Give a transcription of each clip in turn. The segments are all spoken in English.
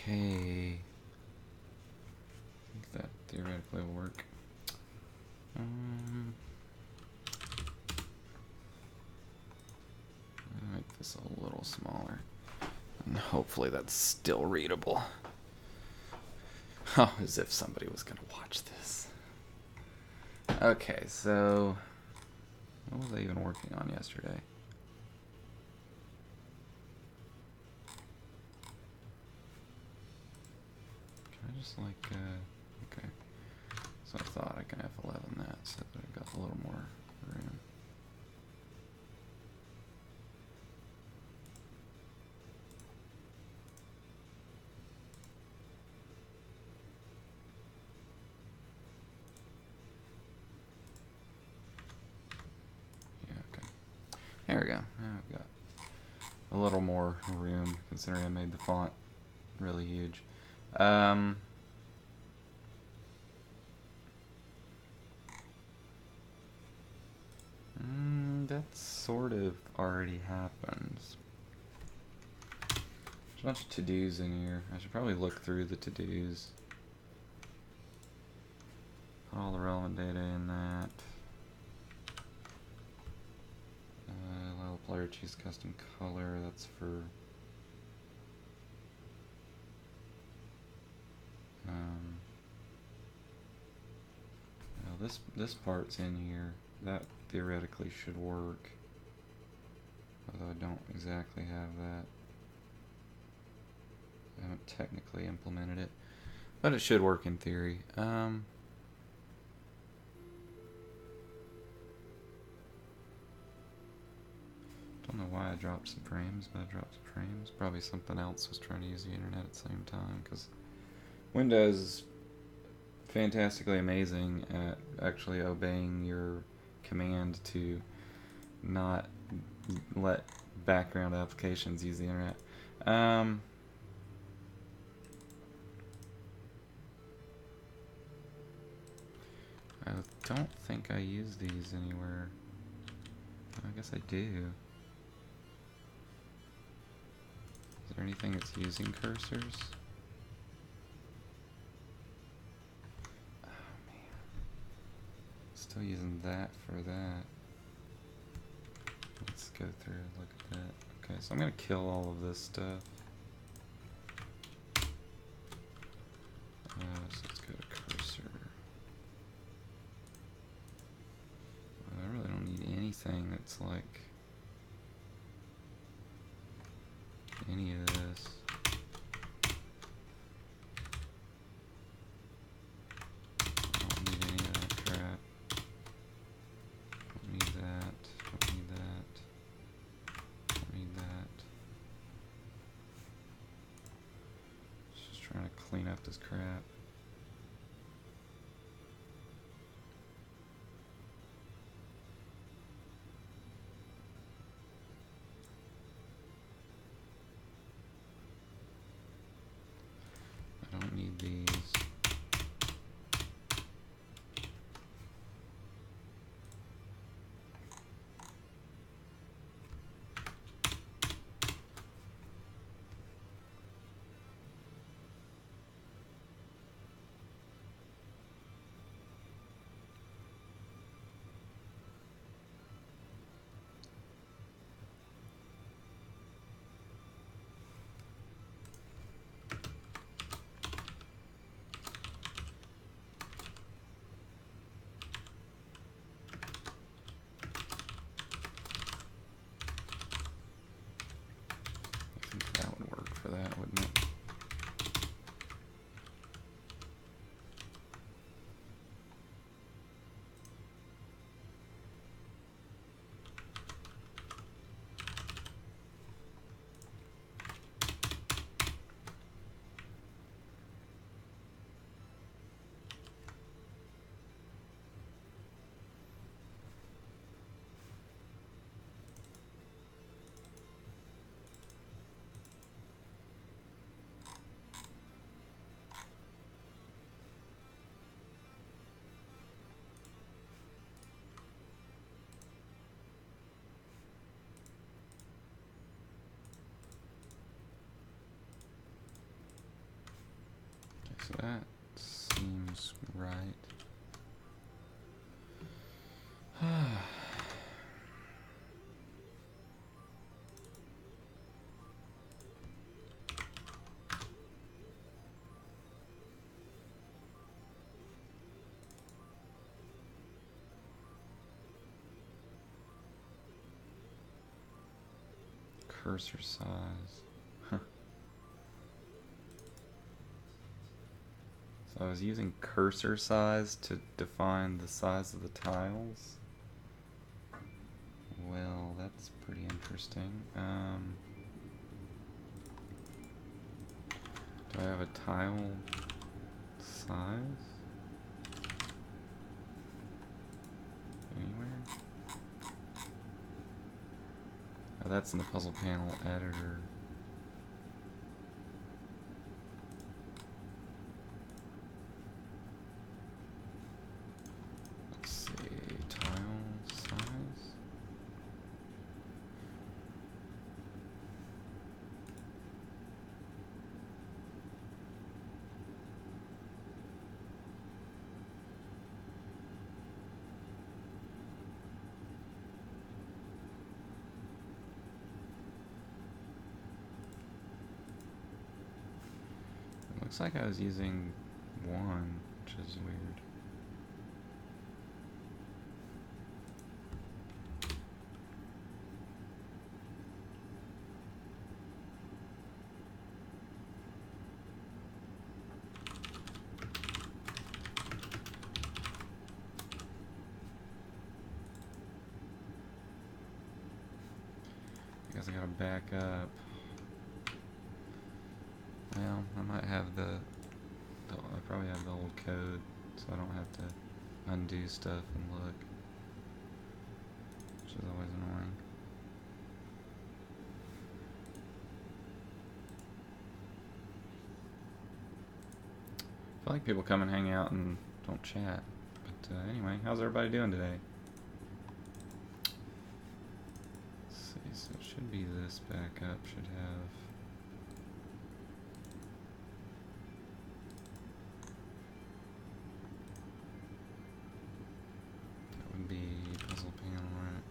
Okay. I think that theoretically will work. I'll make this a little smaller. And hopefully that's still readable. Oh, as if somebody was going to watch this. Okay, so what was I even working on yesterday? Can I just like, okay. So I thought I can F11 that so that I got a little more room. Yeah, okay. There we go. Now I've got a little more room considering I made the font really huge. That sort of already happens. There's a bunch of to-dos in here. I should probably look through the to-dos. Put all the relevant data in that. Allow the player to choose custom color. That's for now this part's in here. That theoretically should work, although I don't exactly have that. I haven't technically implemented it, but it should work in theory. Don't know why I dropped some frames, but I dropped some frames. Probably something else was trying to use the internet at the same time, because Windows is fantastically amazing at actually obeying your command to not let background applications use the internet. I don't think I use these anywhere. I guess I do. Is there anything that's using cursors? Oh man. Still using that for that. Let's go through and look at that. Okay, so I'm gonna kill all of this stuff. So let's go to cursor. I really don't need anything that's like any of this. I don't need any of that crap. Don't need that. Don't need that. Don't need that. Just trying to clean up this crap. I don't need these. cursor size. Huh. So I was using cursor size to define the size of the tiles. Well, that's pretty interesting. Do I have a tile size anywhere? Oh, that's in the puzzle panel editor. Let's see, tile size. Looks like I was using 1, which is weird. I guess I gotta back up. Well, I might have I probably have the old code, so I don't have to undo stuff and look, which is always annoying. I feel like people come and hang out and don't chat. But anyway, how's everybody doing today? Let's see, so it should be this backup, should have... be puzzle panel, right?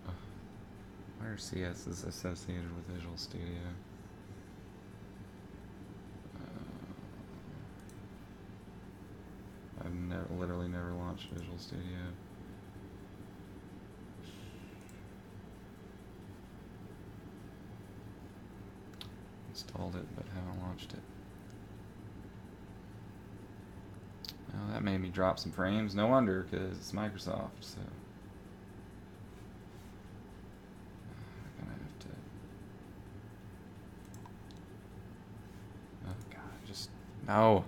Oh, where CS is associated with Visual Studio? I've literally never launched Visual Studio. Installed it, but haven't launched it. Oh, that made me drop some frames. No wonder, because it's Microsoft, so... I'm gonna have to... Oh, God, just... No!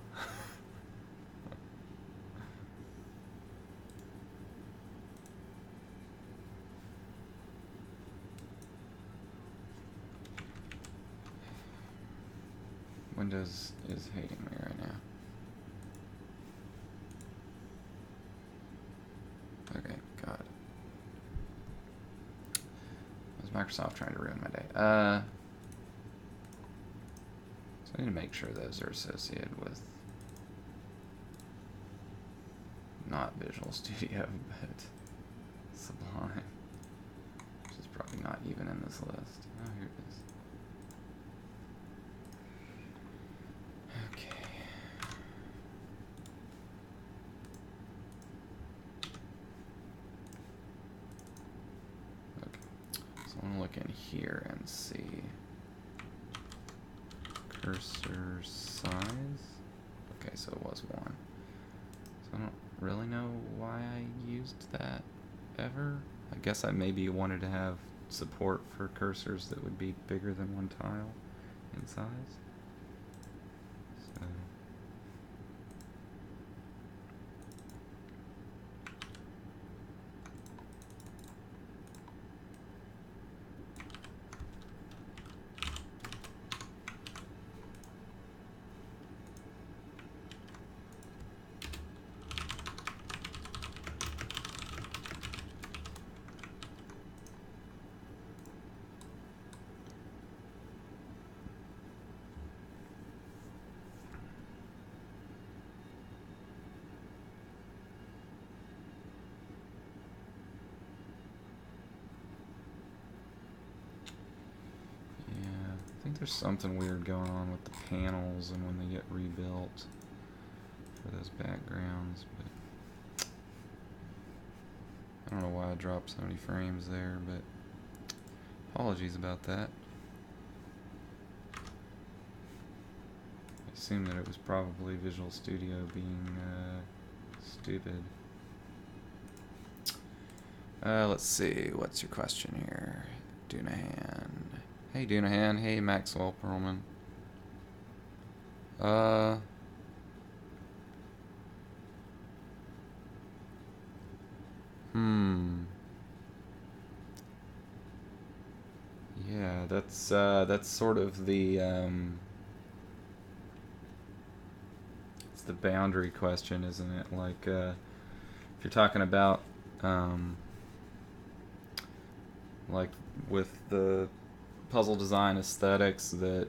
Windows is hating me right now. Okay, God. Was Microsoft trying to ruin my day? So I need to make sure those are associated with not Visual Studio, but Sublime, which is probably not even in this list. Oh, here it is. Okay. So I'm going to look in here and see cursor size. Okay, so it was 1. So I don't really know why I used that ever. I guess I maybe wanted to have support for cursors that would be bigger than 1 tile in size. So... I think there's something weird going on with the panels and when they get rebuilt for those backgrounds, but I don't know why I dropped so many frames there, but Apologies about that. I assume that it was probably Visual Studio being stupid. Let's see. What's your question here? Dunahan. Hey, Dunahan. Hey, Maxwell Perlman. Yeah, that's sort of the it's the boundary question, isn't it? Like, if you're talking about like with the puzzle design aesthetics that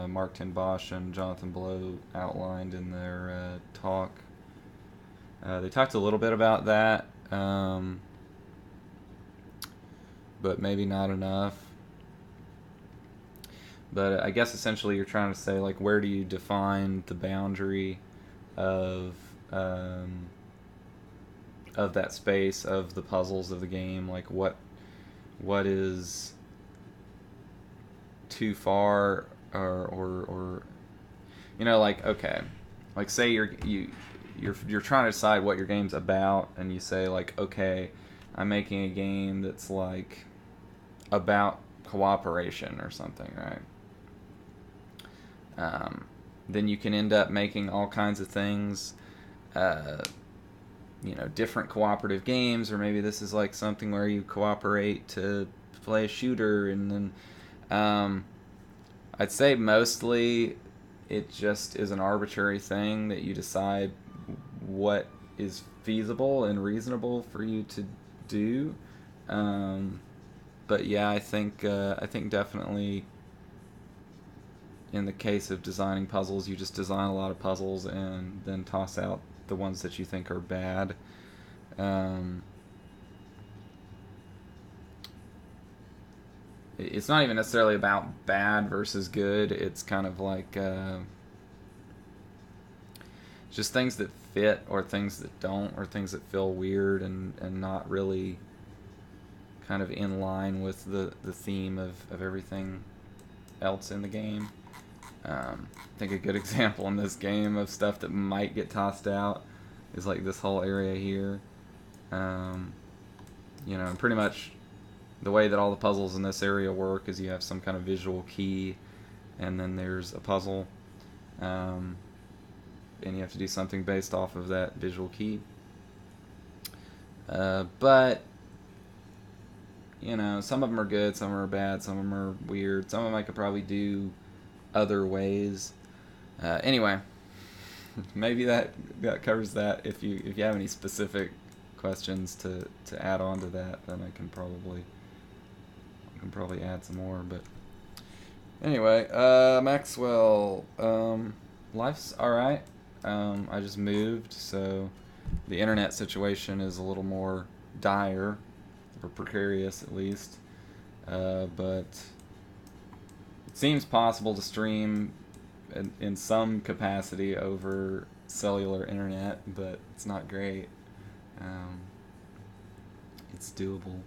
Mark ten Bosch and Jonathan Blow outlined in their talk. They talked a little bit about that, but maybe not enough. But I guess essentially you're trying to say, like, where do you define the boundary of that space of the puzzles of the game? Like, what is too far, or you know, like, okay, like, say you're trying to decide what your game's about, and you say, like, okay, I'm making a game that's like about cooperation or something, right? Then you can end up making all kinds of things, different cooperative games, or maybe this is like something where you cooperate to play a shooter, and then I'd say mostly it just is an arbitrary thing that you decide what is feasible and reasonable for you to do. But yeah, I think definitely in the case of designing puzzles, you just design a lot of puzzles and then toss out the ones that you think are bad. It's not even necessarily about bad versus good. It's kind of like just things that fit, or things that don't, or things that feel weird and not really kind of in line with the theme of everything else in the game. I think a good example in this game of stuff that might get tossed out is like this whole area here. And pretty much the way that all the puzzles in this area work is you have some kind of visual key, and then there's a puzzle, and you have to do something based off of that visual key. But some of them are good, some of them are bad, some of them are weird, some of them I could probably do other ways. Anyway, maybe that covers that. If you have any specific questions to add on to that, then I can probably add some more. But anyway, Maxwell, life's all right. I just moved, so the internet situation is a little more dire, or precarious at least. But it seems possible to stream in some capacity over cellular internet, but it's not great. It's doable.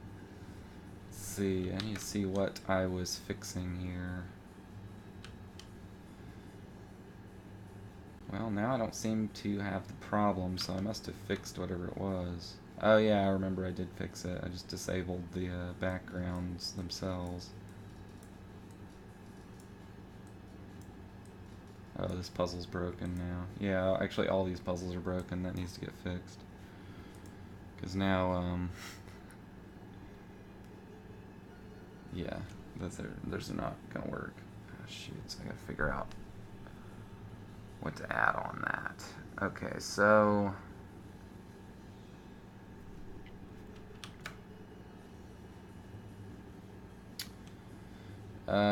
Let's see, I need to see what I was fixing here. Well, now I don't seem to have the problem, so I must have fixed whatever it was. Oh yeah, I remember I did fix it. I just disabled the backgrounds themselves. Oh, this puzzle's broken now. Yeah, actually all these puzzles are broken. That needs to get fixed. Because now, yeah, there's not gonna work. Oh, shoot, so I gotta figure out what to add on that. Okay, so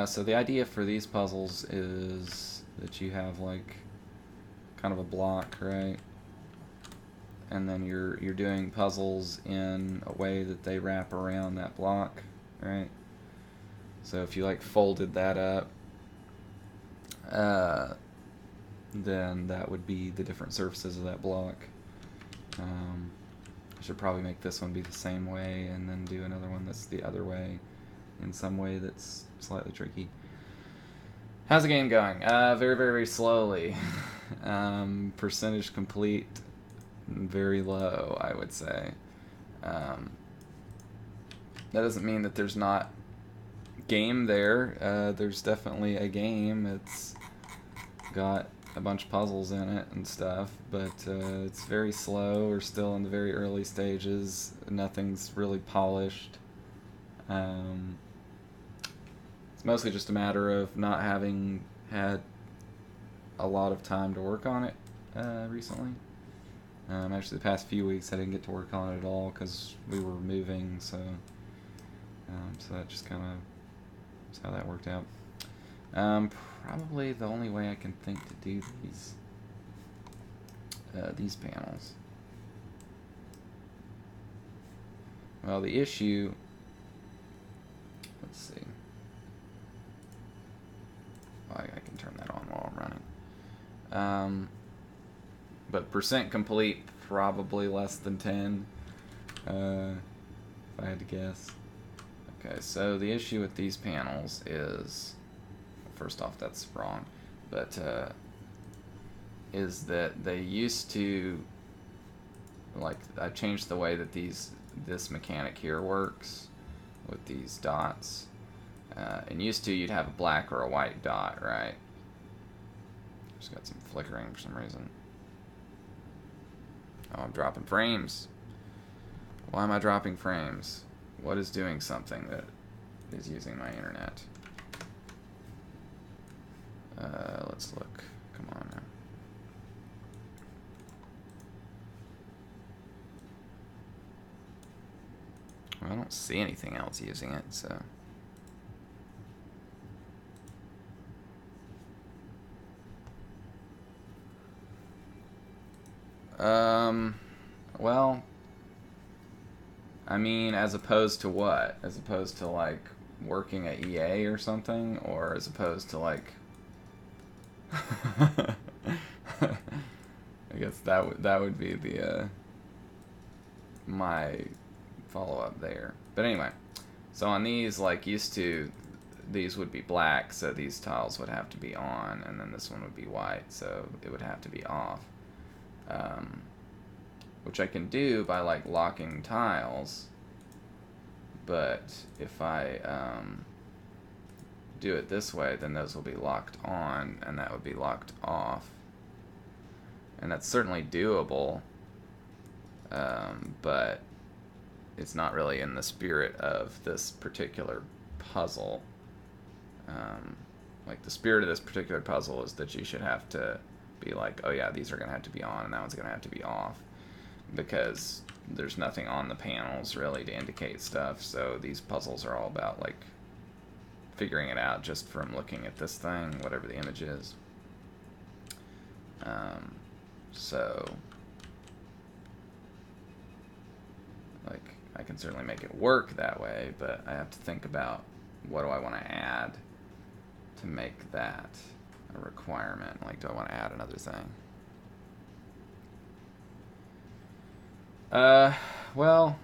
so the idea for these puzzles is that you have like kind of a block, right? And then you're doing puzzles in a way that they wrap around that block, right? So if you like folded that up, then that would be the different surfaces of that block. I should probably make this one be the same way, and then do another one that's the other way in some way that's slightly tricky. How's the game going? Very, very, very slowly. Percentage complete, very low, I would say. That doesn't mean that there's not game there. There's definitely a game. It's got a bunch of puzzles in it and stuff, but it's very slow. We're still in the very early stages. Nothing's really polished. It's mostly just a matter of not having had a lot of time to work on it recently. Actually, the past few weeks I didn't get to work on it at all because we were moving, so that just kind of is how that worked out. Probably the only way I can think to do these panels. Well, the issue. Let's see. Oh, I can turn that on while I'm running. But percent complete, probably less than 10. If I had to guess. Okay, so the issue with these panels is, first off, that's wrong, but is that they used to, like, I changed the way that this mechanic here works with these dots. And used to, you'd have a black or a white dot, right? Just got some flickering for some reason. Oh, I'm dropping frames. Why am I dropping frames? What is doing something that is using my internet? Let's look. Come on now. Well, I don't see anything else using it, so. Well, I mean, as opposed to what? As opposed to, like, working at EA or something? Or as opposed to, like... I guess that would be the, my follow-up there. But anyway, so on these, like, used to, these would be black, so these tiles would have to be on, and then this one would be white, so it would have to be off. Which I can do by, like, locking tiles, but if I do it this way, then those will be locked on, and that would be locked off. And that's certainly doable, but it's not really in the spirit of this particular puzzle. Like, the spirit of this particular puzzle is that you should have to be like, oh yeah, these are going to have to be on, and that one's going to have to be off. Because there's nothing on the panels really to indicate stuff, so these puzzles are all about, like, figuring it out just from looking at this thing, whatever the image is. So, like, I can certainly make it work that way, but I have to think about what do I want to add to make that a requirement. Like, do I want to add another thing? Well,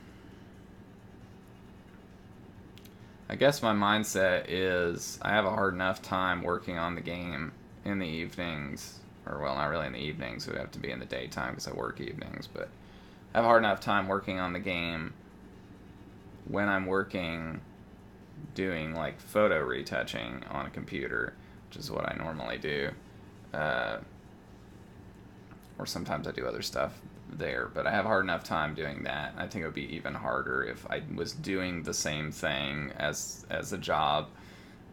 I guess my mindset is I have a hard enough time working on the game in the evenings, or, well, not really in the evenings, it would have to be in the daytime because I work evenings, but I have a hard enough time working on the game when I'm working doing, like, photo retouching on a computer, which is what I normally do, or sometimes I do other stuff there, but I have a hard enough time doing that. I think it would be even harder if I was doing the same thing as a job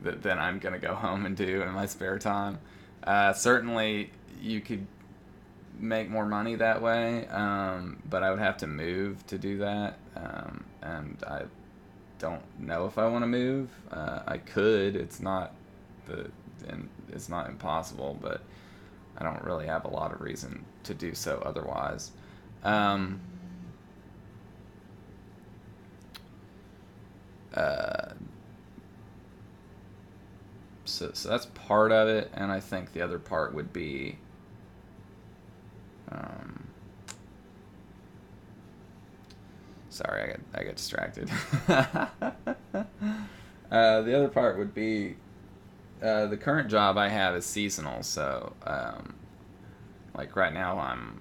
that then I'm gonna go home and do in my spare time. Certainly you could make more money that way, but I would have to move to do that, and I don't know if I want to move. I could. It's not impossible, but I don't really have a lot of reason to do so otherwise. So that's part of it, and I think the other part would be sorry, I got distracted. The other part would be the current job I have is seasonal, so like right now I'm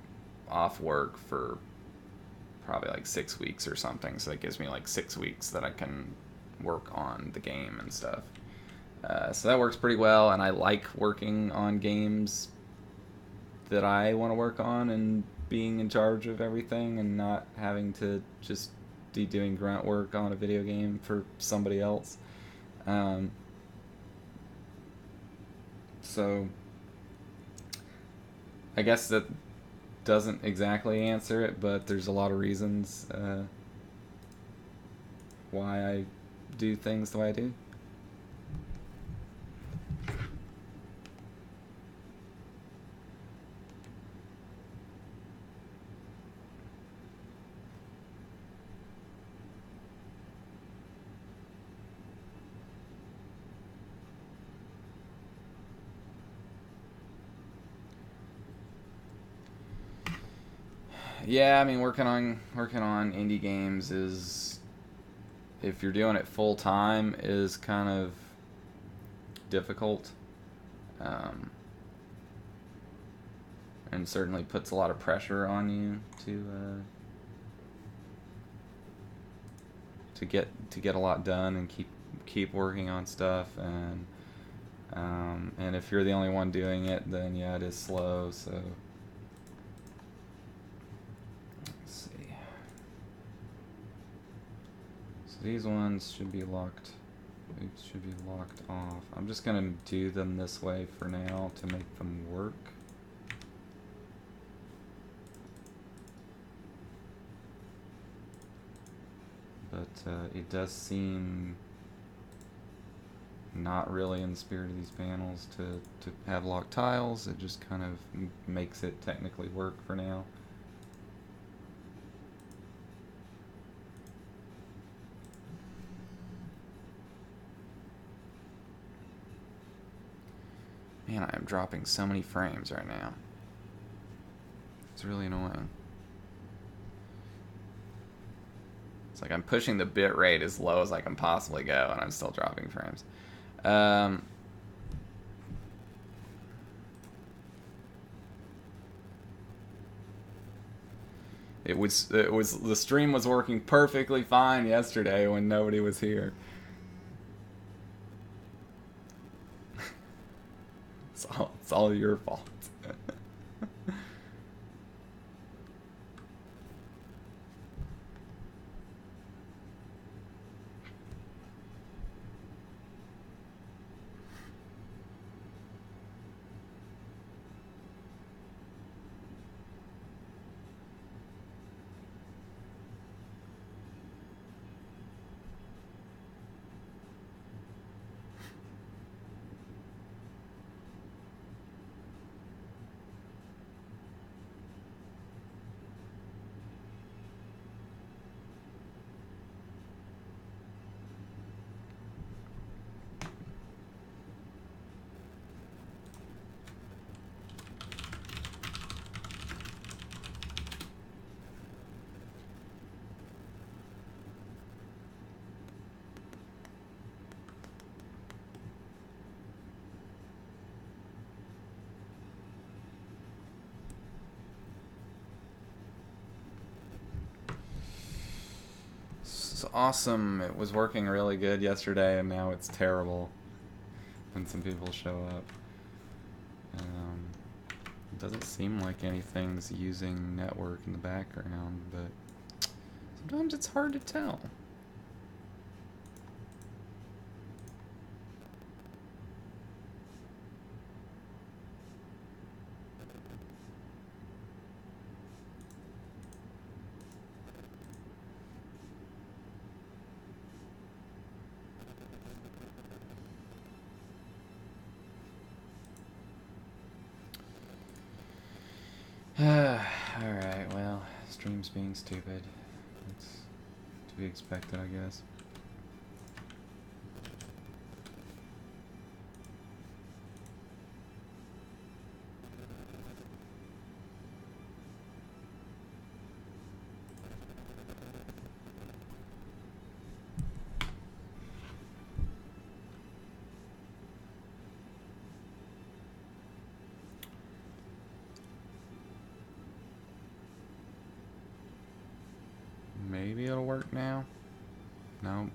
off work for probably like 6 weeks or something, so that gives me like 6 weeks that I can work on the game and stuff. So that works pretty well, and I like working on games that I want to work on and being in charge of everything and not having to just be doing grunt work on a video game for somebody else. Um, so I guess that doesn't exactly answer it, but there's a lot of reasons why I do things the way I do. Yeah, I mean, working on indie games is, if you're doing it full time, is kind of difficult, um, and certainly puts a lot of pressure on you to get a lot done and keep working on stuff, and if you're the only one doing it, then yeah, it is slow. So let's see. So these ones should be locked. Oops, should be locked off. I'm just gonna do them this way for now to make them work. But it does seem not really in the spirit of these panels to have locked tiles. It just kind of makes it technically work for now. Man, I am dropping so many frames right now. It's really annoying. It's like I'm pushing the bit rate as low as I can possibly go, and I'm still dropping frames. It was the stream was working perfectly fine yesterday when nobody was here. It's all your fault. It's awesome. It was working really good yesterday, and now it's terrible when some people show up. It doesn't seem like anything's using network in the background, but sometimes it's hard to tell. Alright, well, stream's being stupid. It's to be expected, I guess. Maybe it'll work now. No.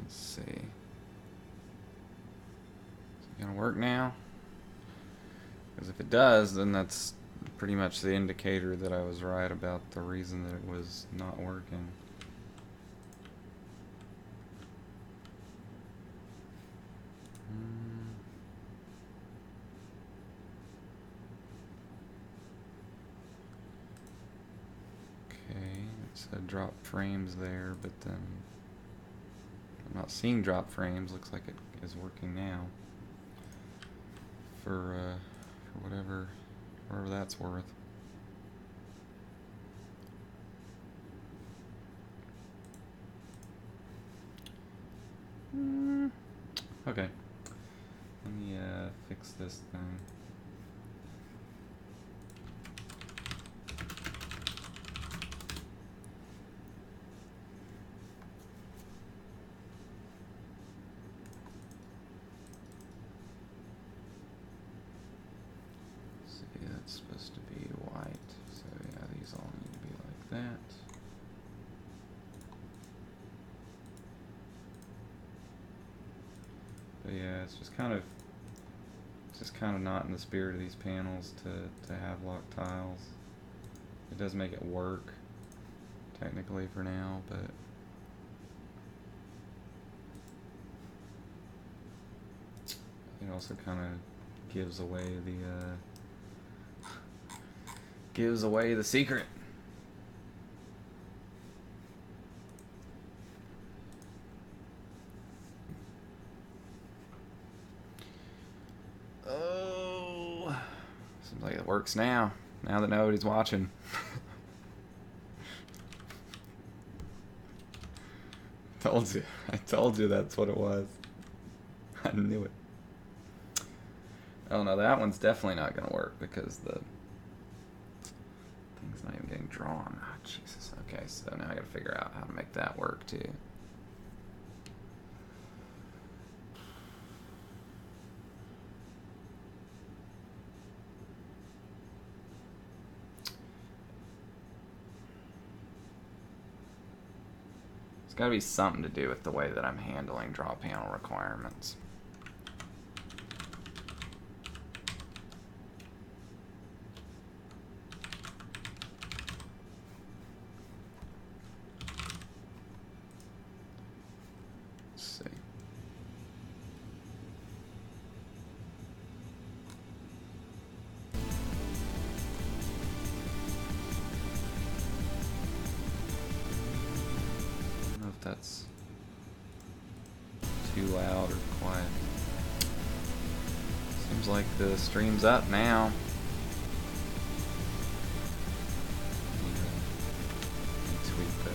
Let's see. Is it gonna work now? Because if it does, then that's pretty much the indicator that I was right about the reason that it was not working. Okay, it said drop frames there, but then I'm not seeing drop frames. Looks like it is working now. For whatever that's worth. Okay. Let me fix this thing. That's supposed to be white, so yeah, these all need to be like that. But yeah, it's just kind of not in the spirit of these panels to have locked tiles. It does make it work technically for now, but it also kind of gives away the secret. Oh, seems like it works now. Now that nobody's watching. I told you that's what it was. I knew it. Oh no, that one's definitely not gonna work because the thing's not even getting drawn. Oh, Jesus. Okay, so now I gotta figure out how to make that work too. It's gotta be something to do with the way that I'm handling draw panel requirements. That's too loud or quiet. Seems like the stream's up now. Tweak that.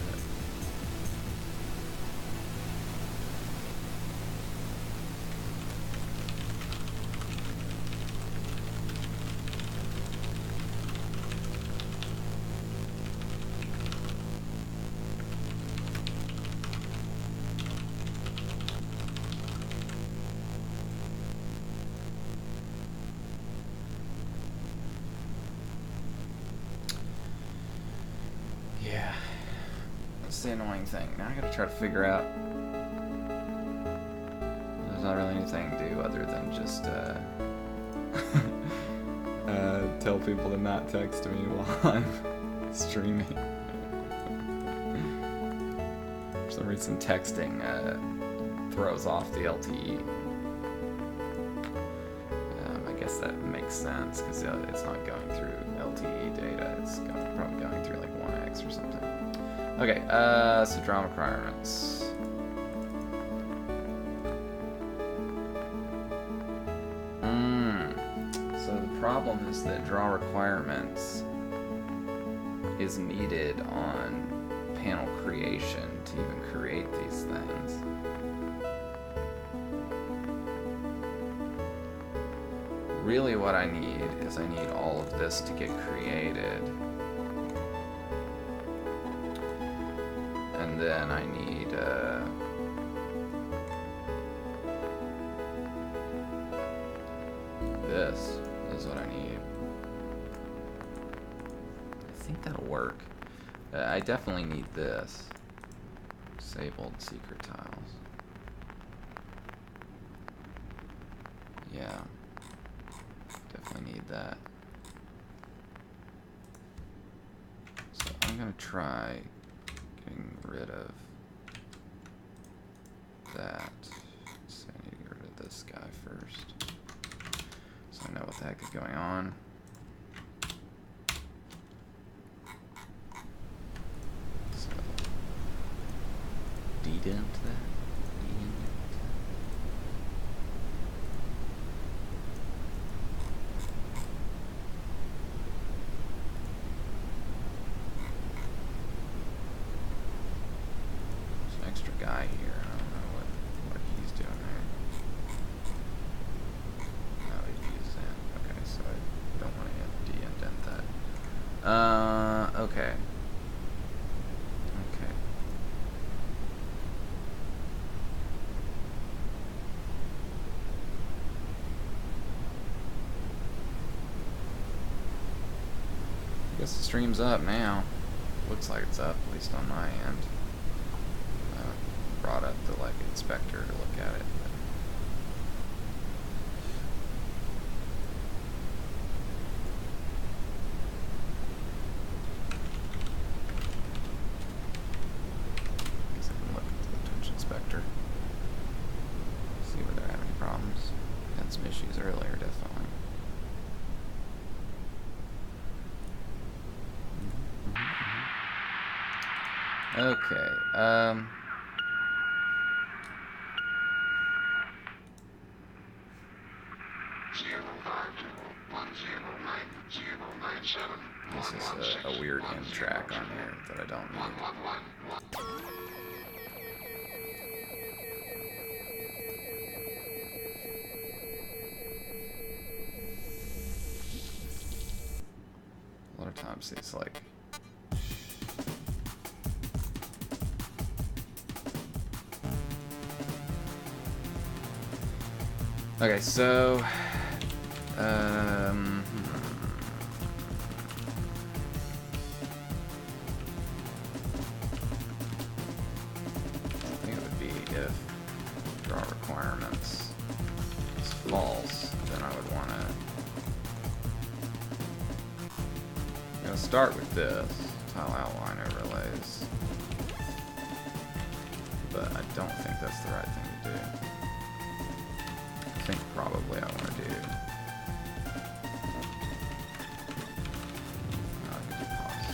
Yeah, that's the annoying thing. Now I gotta try to figure out. There's not really anything to do other than just tell people to not text me while I'm streaming. For some reason, texting throws off the LTE. guess that makes sense because it's not going through LTE data. It's probably going through like 1x or something. Okay, so draw requirements. So the problem is that draw requirements is needed on panel creation to even create these things. Really what I need is I need all of this to get created. And then I need this is what I need. I think that'll work. I definitely need this. Disabled secret tiles. Yeah. Definitely need that. So I'm gonna try getting rid of that. So I need to get rid of this guy first. So I know what the heck is going on. So dedent that. Extra guy here. I don't know what he's doing there. No, he's in. Okay, so I don't want to de-indent that. Okay. Okay. I guess the stream's up now. Looks like it's up, at least on my end. Brought up the like inspector to look at it. I guess I can look at the Twitch inspector. See whether I have any problems. Had some issues earlier, definitely. Okay. This is a weird end track on here that I don't need. A lot of times it's like okay, so I think it would be if draw requirements is false, then I would want to. I'm gonna start with this tile outline overlays, but I don't think that's the right thing to do. I think probably I want to do. No, I can do pause.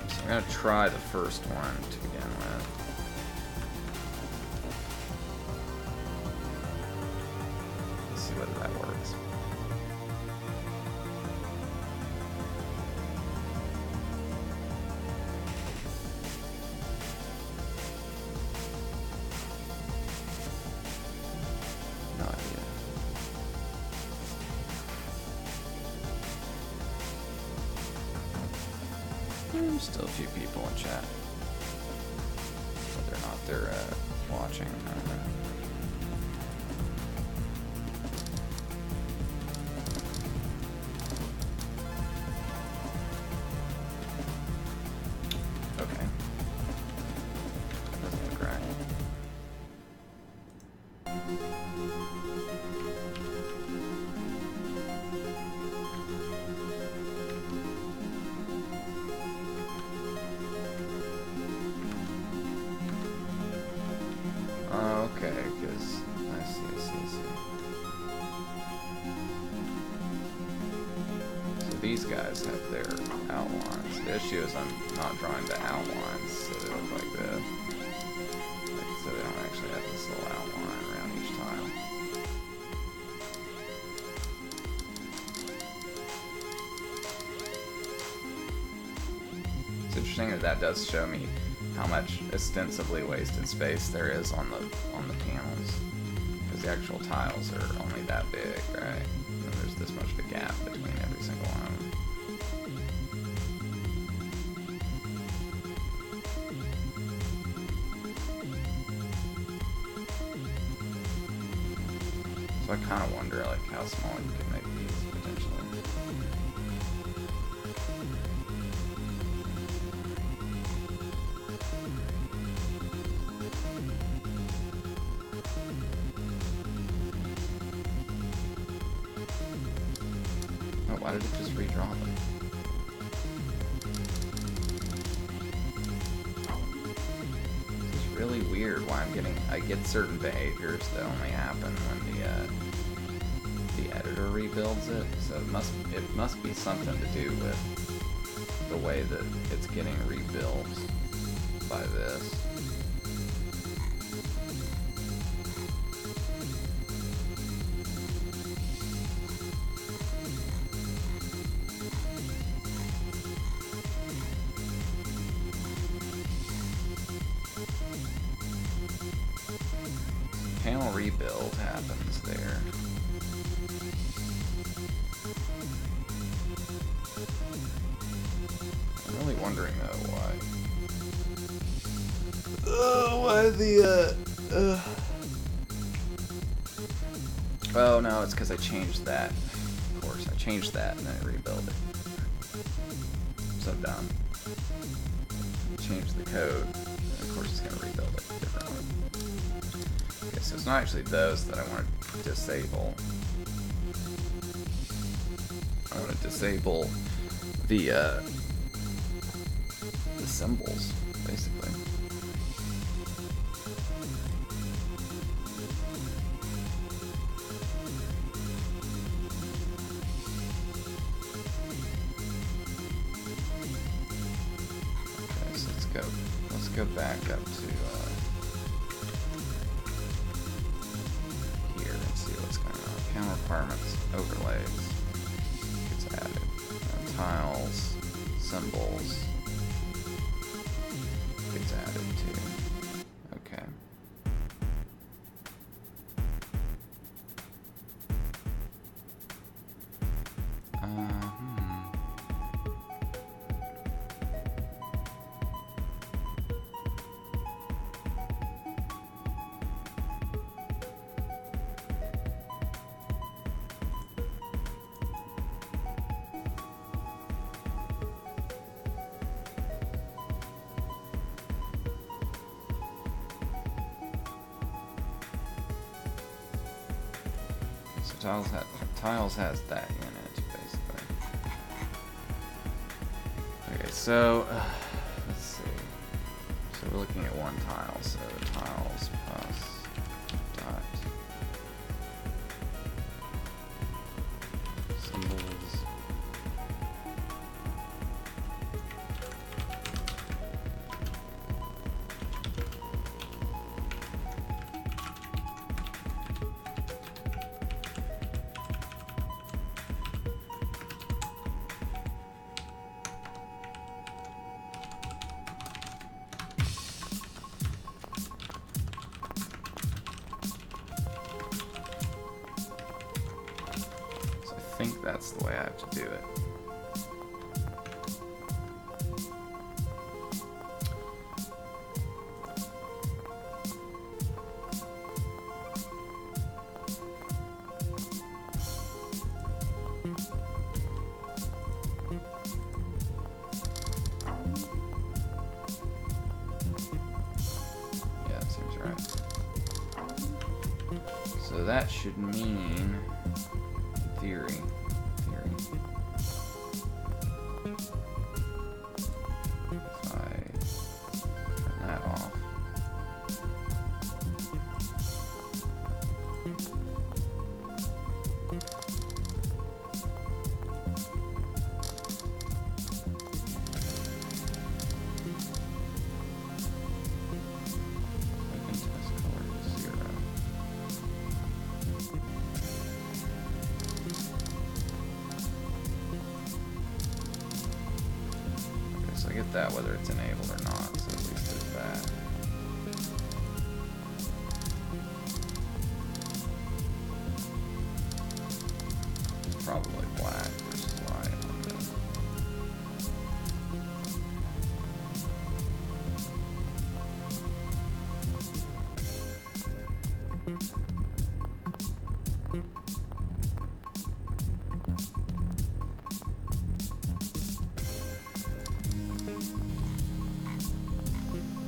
So I'm going to try the first one to begin with. Let's see whether that works. No idea. There's still a few people in chat. Whether or not they're watching, I don't know. Okay. That doesn't look right. guys have their outlines. The issue is I'm not drawing the outlines, so they look like this. So they don't actually have this little outline around each tile. It's interesting that does show me how much ostensibly wasted space there is on the panels, because the actual tiles are only that big, right? And there's this much of a gap between every single one of them. So I kind of wonder, like, how small you can make these potentially. Oh, why did it just redraw them? This is really weird. Why I get certain behaviors that only happen when the editor rebuilds it. So it must be something to do with the way that it's getting rebuilt by this. Panel rebuild happens there. I'm really wondering though why the oh no, it's because I changed that. Of course, I changed that and then I rebuilt it. I'm so dumb. Change the code, and of course it's gonna rebuild it differently. Okay, so it's not actually those that I want to disable. I want to disable the symbols, basically. Okay, so let's go back up to here and see what's going on. Panel requirements, overlays gets added. Tiles, symbols gets added too. Okay. Tiles has that in it, basically. Okay, so let's see. So we're looking at one tile. So tiles plus dot symbols. I think that's the way I have to do it. Yeah, that seems right. So that should mean, in theory, if I turn that off, with that whether it's enabled or not, so at least there's that. Probably black versus white on this.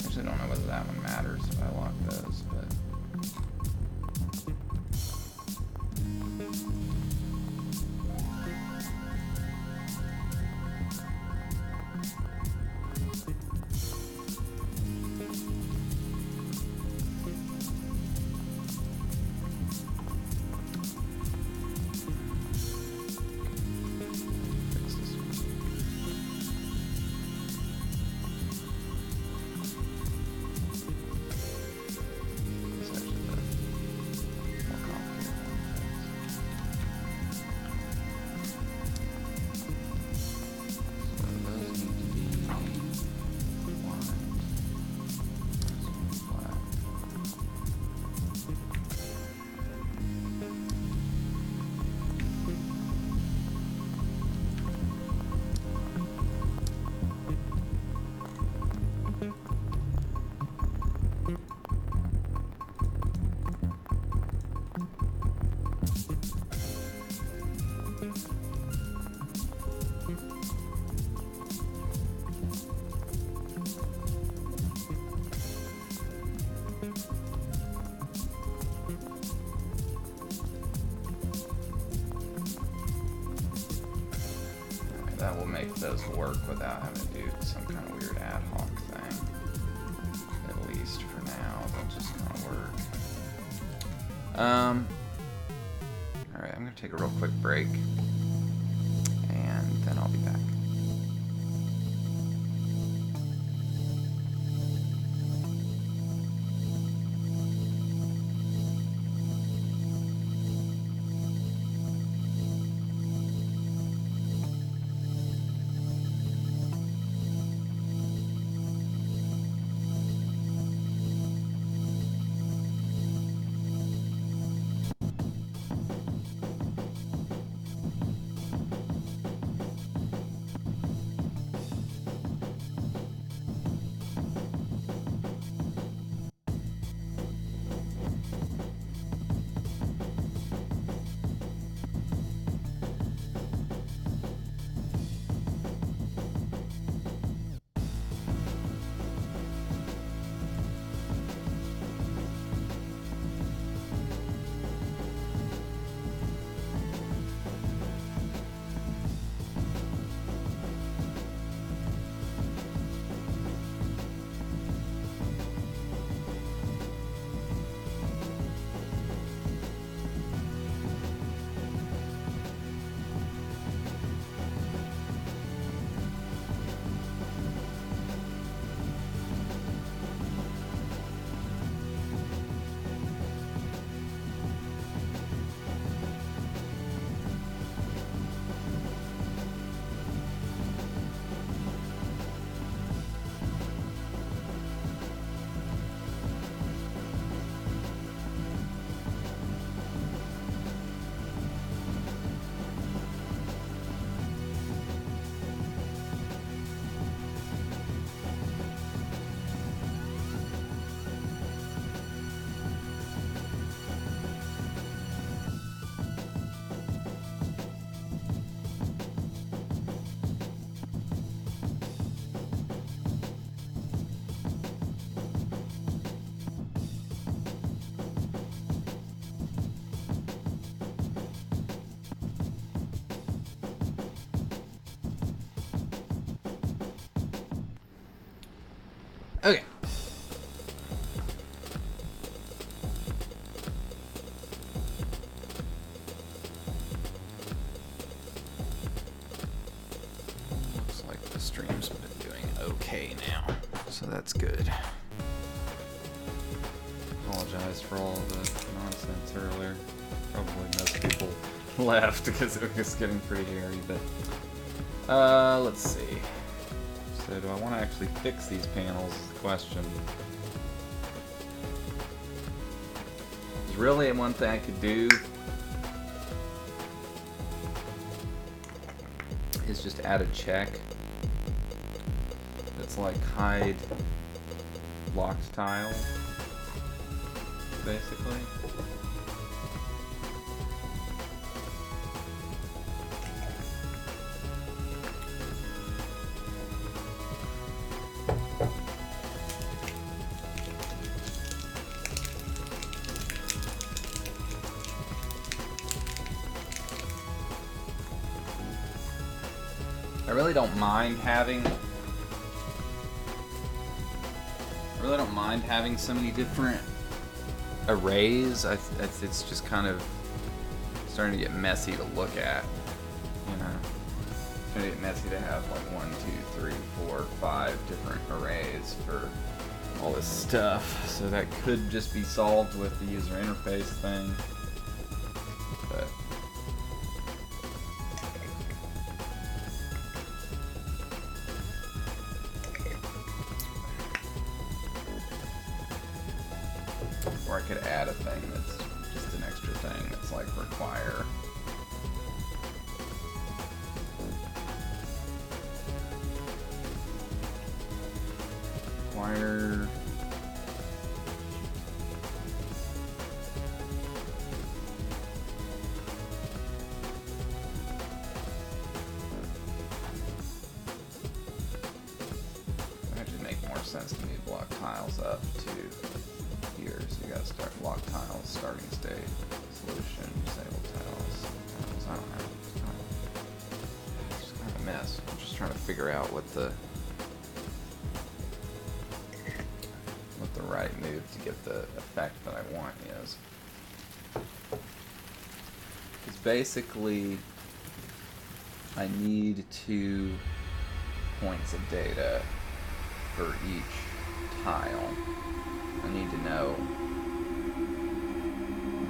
Actually, I don't know whether that one matters if I lock those, but. That will make those work without having to do some kind of weird ad hoc thing. At least for now, they'll just kind of work. Alright, I'm going to take a real quick break, and then I'll be back. Okay. Looks like the stream's been doing okay now, so that's good. Apologize for all the nonsense earlier. Probably most people left because it was getting pretty hairy, but let's see. So do I want to actually fix these panels is the question. There's really one thing I could do is just add a check that's like hide locked tile, basically. I really don't mind having so many different arrays. It's just kind of starting to get messy to look at, you know. It's going to get messy to have like 1, 2, 3, 4, 5 different arrays for all this stuff. So that could just be solved with the user interface thing. But or I could add a thing that's just an extra thing that's like require. That should make more sense to me to block tiles up to here. So you gotta start block tiles, starting state, solution, disable tiles. I don't know. It's just kind of a mess. I'm just trying to figure out what the right move to get the effect that I want is. Because basically, I need 2 points of data for each tile. I need to know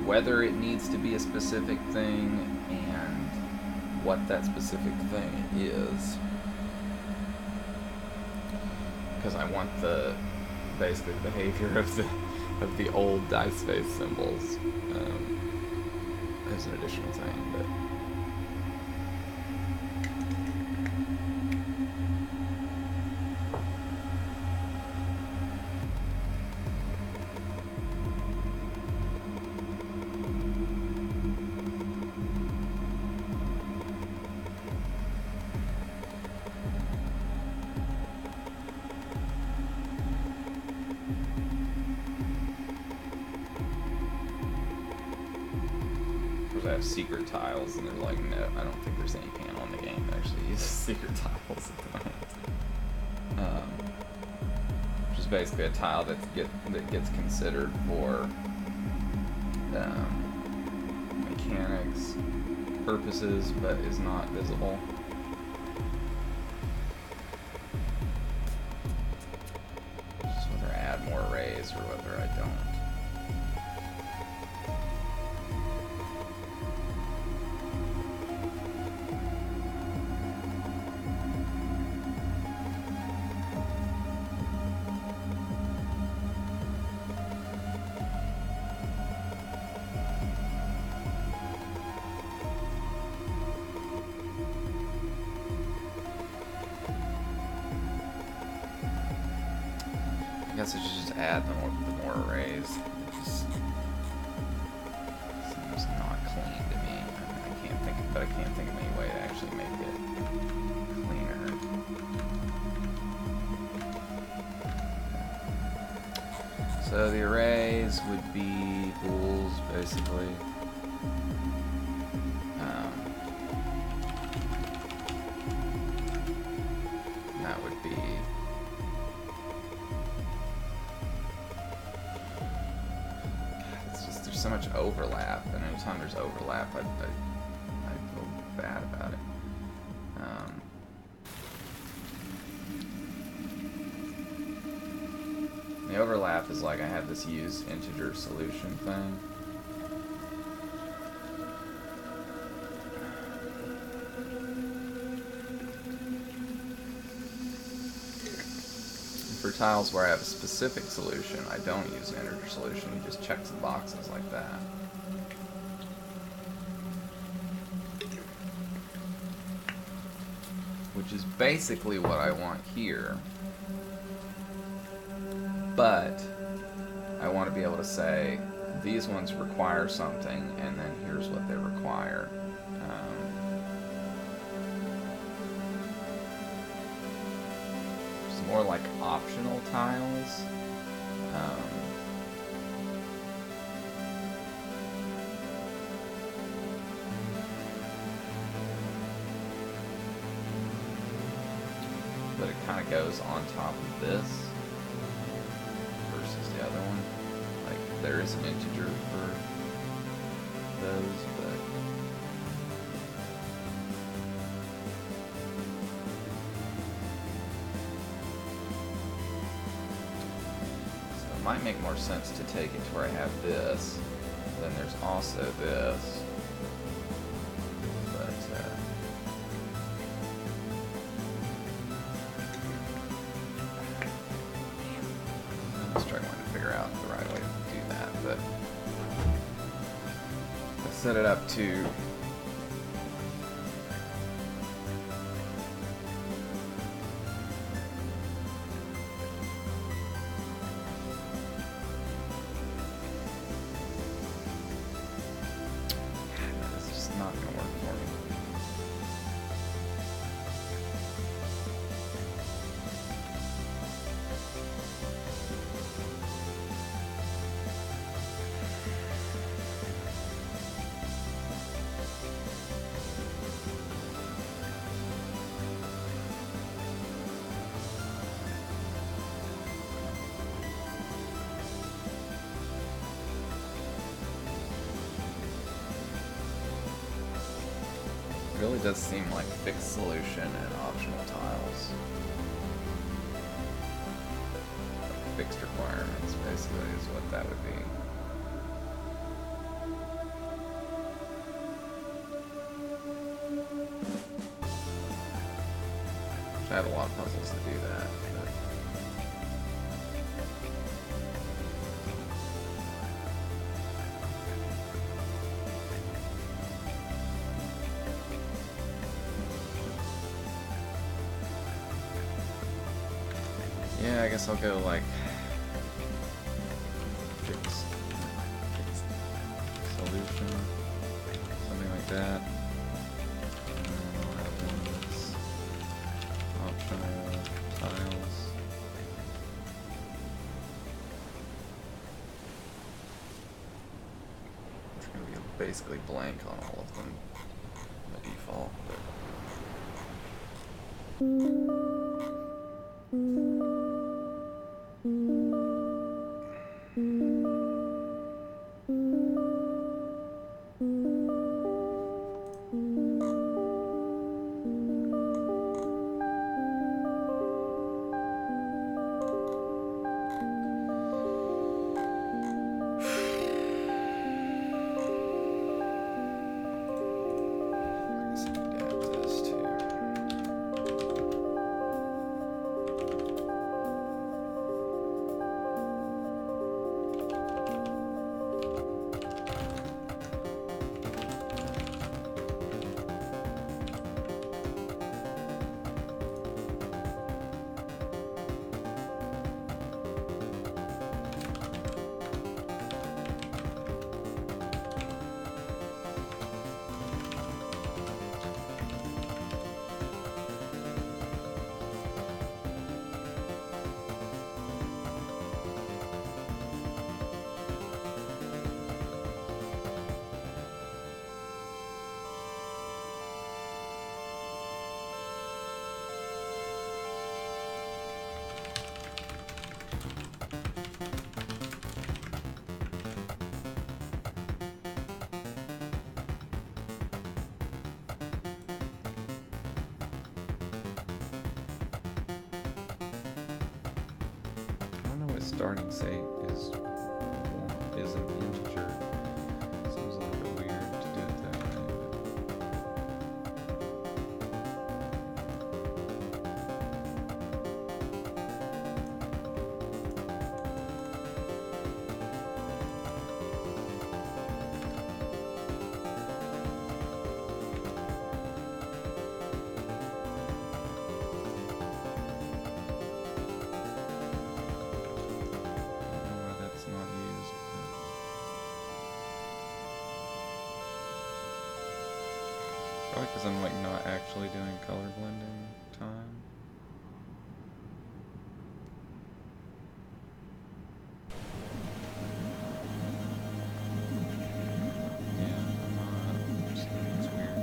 whether it needs to be a specific thing and what that specific thing is. Because I want basically the behavior of the old dice space symbols as an additional thing, but I have secret tiles, and they're like, no, I don't think there's any panel in the game that actually uses secret tiles at the moment. Which is basically a tile that gets considered for mechanics purposes, but is not visible. Just whether I add more arrays or whether I don't. I guess I should just add the more arrays. It just seems not clean to me. I can't think of any way to actually make it cleaner. So the arrays would be bools, basically. That would be so much overlap, and anytime there's overlap, I feel bad about it. The overlap is like I have this use integer solution thing. for tiles where I have a specific solution, I don't use an integer solution. You just check some boxes like that. Which is basically what I want here. But I want to be able to say, these ones require something, and then here's what they require. It's more like optional tiles. But it kind of goes on top of this versus the other one. Like, there is an integer for those, but so it might make more sense to take it to where I have this. Then there's also this. Set it up to this is just not going to work for me. It really does seem like fixed solution and optional tiles. Like fixed requirements, basically, is what that would be. I have a lot of puzzles to do that. Yeah, I guess I'll go like fixed solution, something like that. And then I'll have these optional tiles. It's going to be basically blank on all of them by default. Starting state is an integer. Seems a little bit weird to do it that way. 'Cause because I'm like not actually doing color blending time. Yeah, I'm not. It's weird.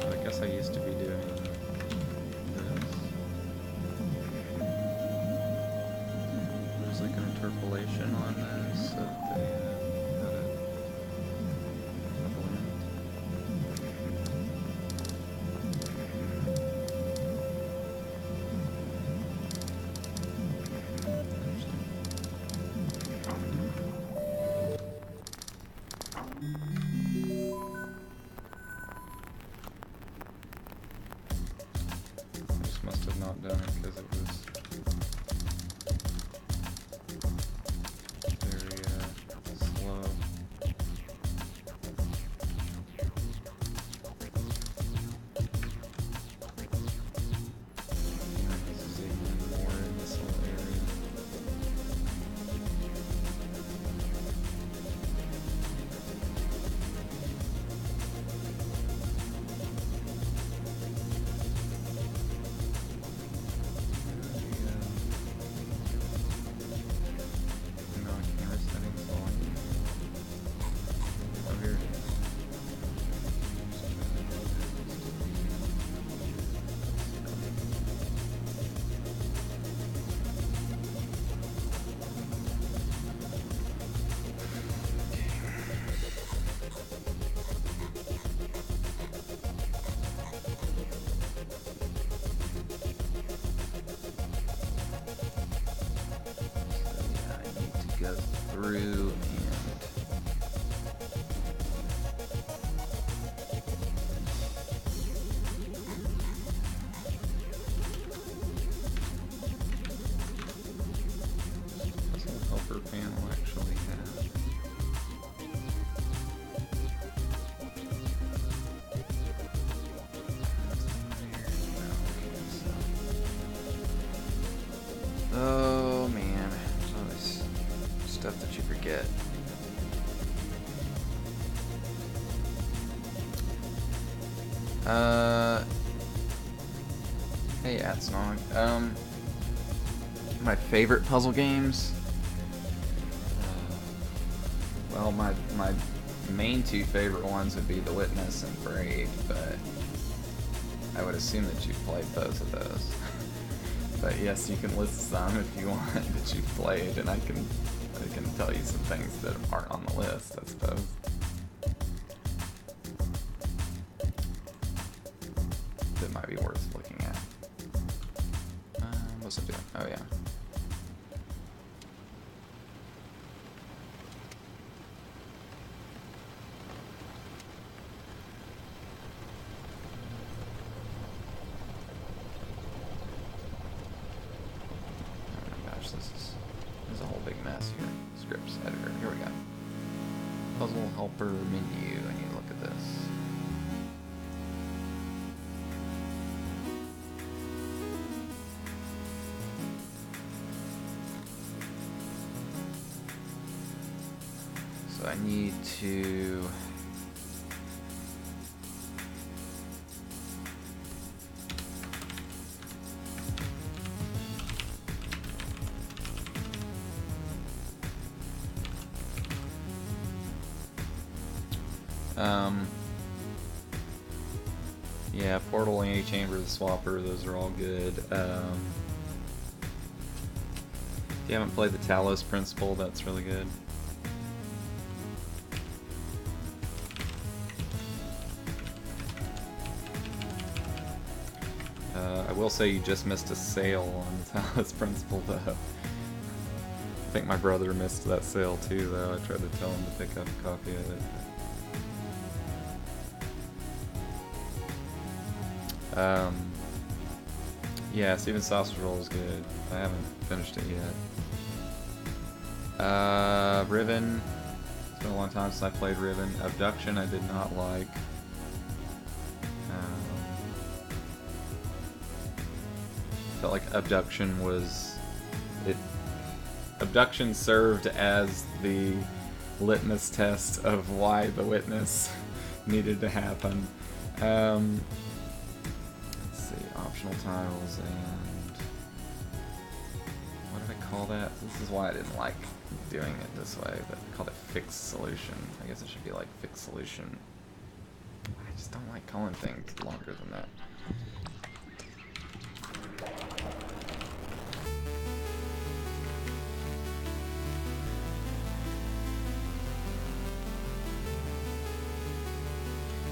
So I guess I used to be doing this. There's like an interpolation on this of the blend. I just must have not done it because it was very slow. Zoom in more in this little area. No, camera settings volume. Oh, here it is. Yeah, I need to go through and puzzle helper panel actually have. Oh man, there's all this stuff that you forget. Hey Atsnog. My favorite puzzle games. Well, my main two favorite ones would be The Witness and Braid, but I would assume that you've played both of those. But yes, you can list some if you want that you've played, and I can tell you some things that aren't on the list, I suppose. That might be worth looking at. What's it doing? Oh yeah. There's a whole big mess here. Scripts editor. Here we go. Puzzle helper menu. I need to look at this. So I need to yeah, Portal, Chamber, the Swapper, those are all good. If you haven't played the Talos Principle, that's really good. I will say you just missed a sale on the Talos Principle, though. I think my brother missed that sale too, though. I tried to tell him to pick up a copy of it. Yeah, Steven Sausage Roll is good. I haven't finished it yet. Riven. It's been a long time since I played Riven. Abduction I did not like. Felt like Abduction was... Abduction served as the litmus test of why the witness needed to happen. Let's see, optional tiles and what did I call that? This is why I didn't like doing it this way, but I called it fixed solution. I guess it should be like fixed solution. I just don't like calling things longer than that.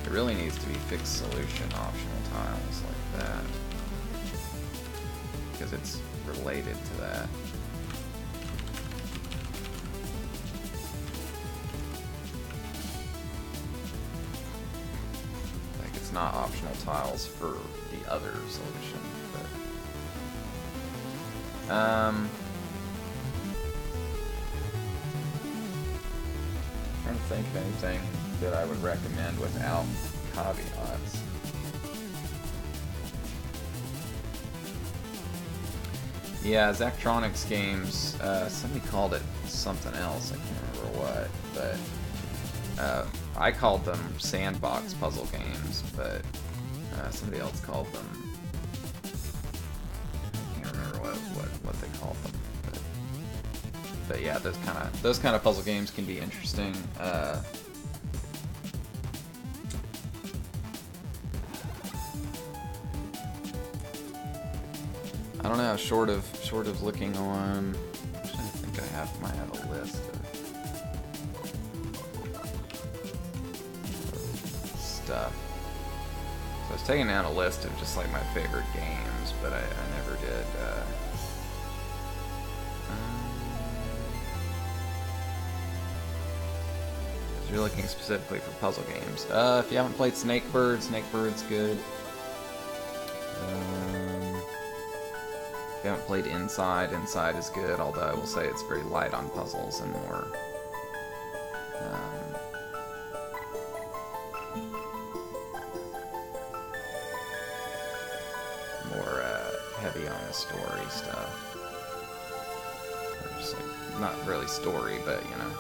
It really needs to be fixed solution optional tiles like that, because it's related to that. Like it's not optional tiles for the other solution, but trying to think of anything that I would recommend without caveats. Yeah, Zachtronics games, somebody called it something else, I can't remember what, but I called them sandbox puzzle games, but somebody else called them, I can't remember what they called them, but yeah, those kind of puzzle games can be interesting. I don't know, short of looking on, I think I have a list of stuff. So I was taking down a list of just like my favorite games, but I never did. So you're looking specifically for puzzle games. If you haven't played Snakebird's good. If you haven't played Inside is good, although I will say it's very light on puzzles and more heavy on the story stuff. Or just like, not really story, but you know.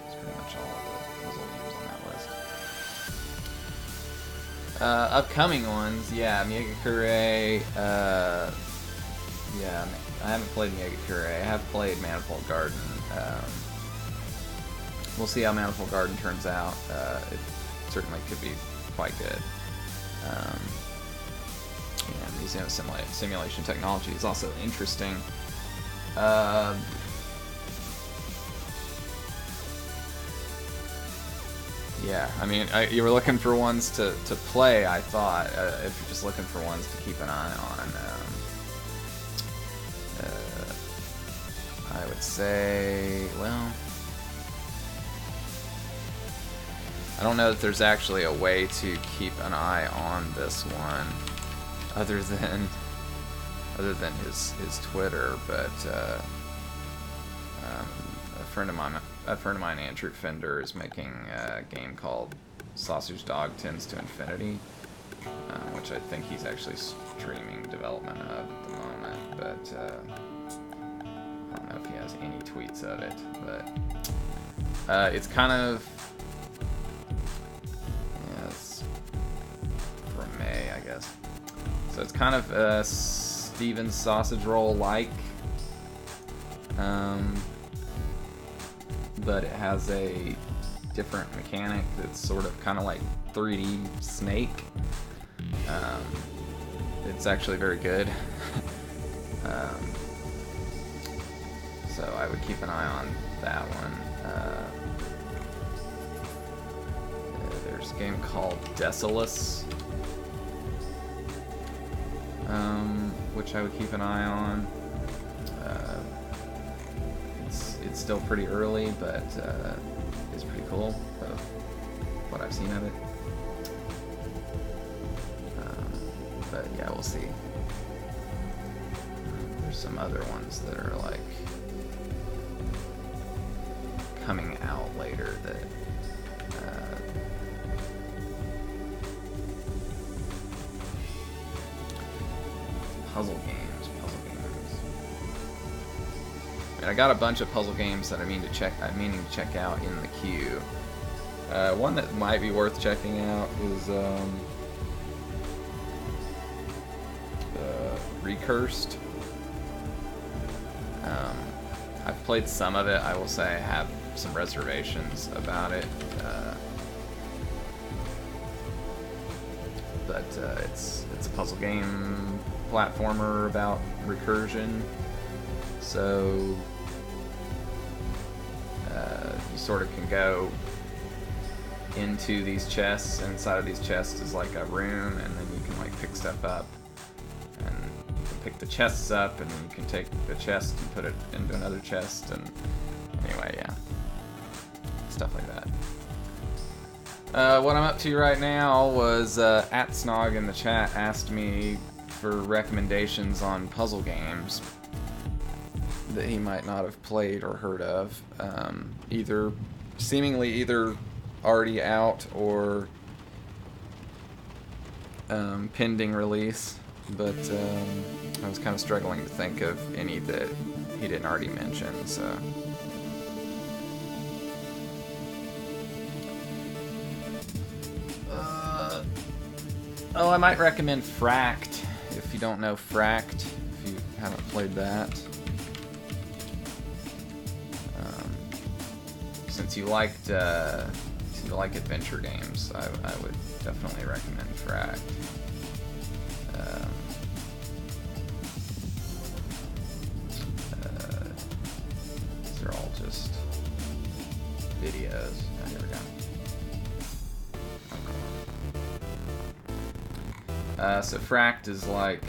That's pretty much all of the puzzle games on that list. Upcoming ones, yeah, Megakure, yeah, I haven't played Megakure. I have played Manifold Garden. We'll see how Manifold Garden turns out. It certainly could be quite good. And museum simulation technology is also interesting. Yeah, I mean, you were looking for ones to play, I thought. If you're just looking for ones to keep an eye on, I would say, well, I don't know that there's actually a way to keep an eye on this one, other than his Twitter, but a friend of mine, Andrew Fender, is making a game called Sausage Dog Tends to Infinity, which I think he's actually streaming development of at the moment, but I don't know if he has any tweets of it, but it's kind of, yeah, it's from May, I guess. So it's kind of Steven's Sausage Roll-like, but it has a different mechanic that's sort of kind of like 3D Snake. It's actually very good. So I would keep an eye on that one. There's a game called Desolus, which I would keep an eye on. It's still pretty early, but it's pretty cool, what I've seen of it. But yeah, we'll see. There's some other ones that are like coming out later that puzzle games. And I got a bunch of puzzle games that I'm meaning to check out in the queue. One that might be worth checking out is Recursed. I've played some of it. I will say I have some reservations about it. But it's a puzzle game platformer about recursion. So you sort of can go into these chests, and inside of these chests is like a room, and then you can like pick stuff up, and you can pick the chests up, and then you can take the chest and put it into another chest, and anyway, yeah, stuff like that. What I'm up to right now was Atsnog in the chat asked me for recommendations on puzzle games that he might not have played or heard of, seemingly either already out or pending release, but I was kind of struggling to think of any that he didn't already mention, so. Oh, I might recommend Fract, if you don't know Fract, if you haven't played that. Since you liked adventure games, I would definitely recommend Fract. These are all just videos. Oh, here we go. Okay. So Fract is like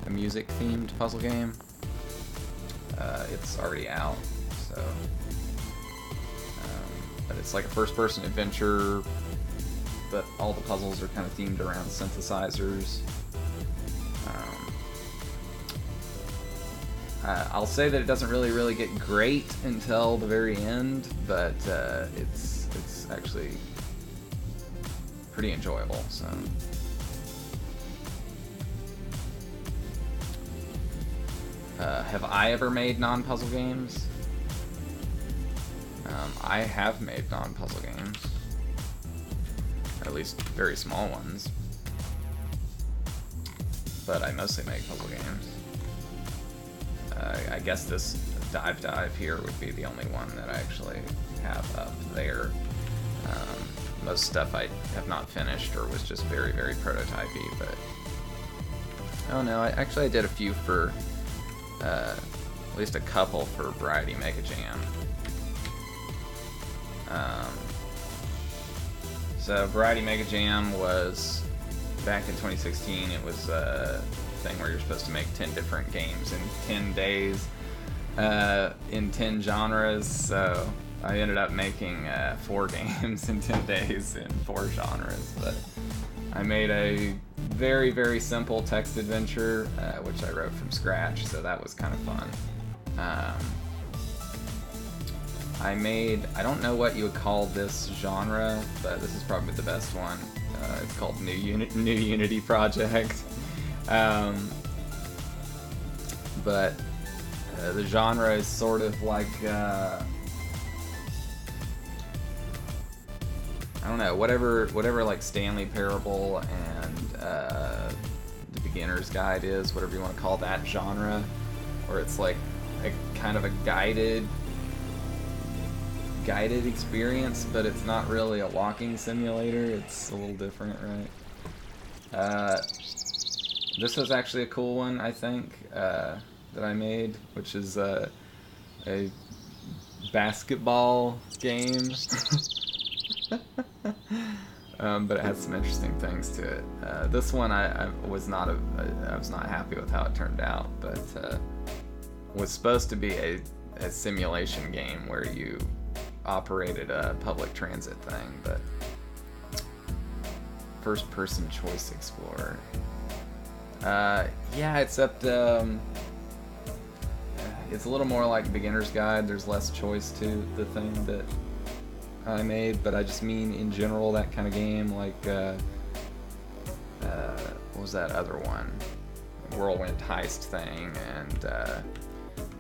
a music-themed puzzle game. It's already out, so. But it's like a first-person adventure, but all the puzzles are kind of themed around synthesizers. I'll say that it doesn't really get great until the very end, but it's actually pretty enjoyable. So. Have I ever made non-puzzle games? I have made non-puzzle games, or at least very small ones, but I mostly make puzzle games. I guess this Dive here would be the only one that I actually have up there. Most stuff I have not finished or was just very prototypey, but oh no, I did a few for at least a couple for Variety Mega Jam. So Variety Mega Jam was back in 2016. It was a thing where you're supposed to make 10 different games in 10 days in 10 genres. So I ended up making 4 games in 10 days in 4 genres. But I made a very simple text adventure, which I wrote from scratch. So that was kind of fun. I don't know what you would call this genre, but this is probably the best one. It's called New Unity Project. But the genre is sort of like, I don't know, whatever like Stanley Parable and The Beginner's Guide is, whatever you want to call that genre, where it's like a kind of a guided experience, but it's not really a walking simulator. It's a little different, right? This was actually a cool one, I think, that I made, which is a basketball game. But it has some interesting things to it. This one I was not happy with how it turned out, but was supposed to be a simulation game where you operated a public transit thing, but first person choice explorer. Yeah, except it's a little more like Beginner's Guide. There's less choice to the thing that I made, but I just mean in general that kind of game, like what was that other one? Whirlwind Heist thing, and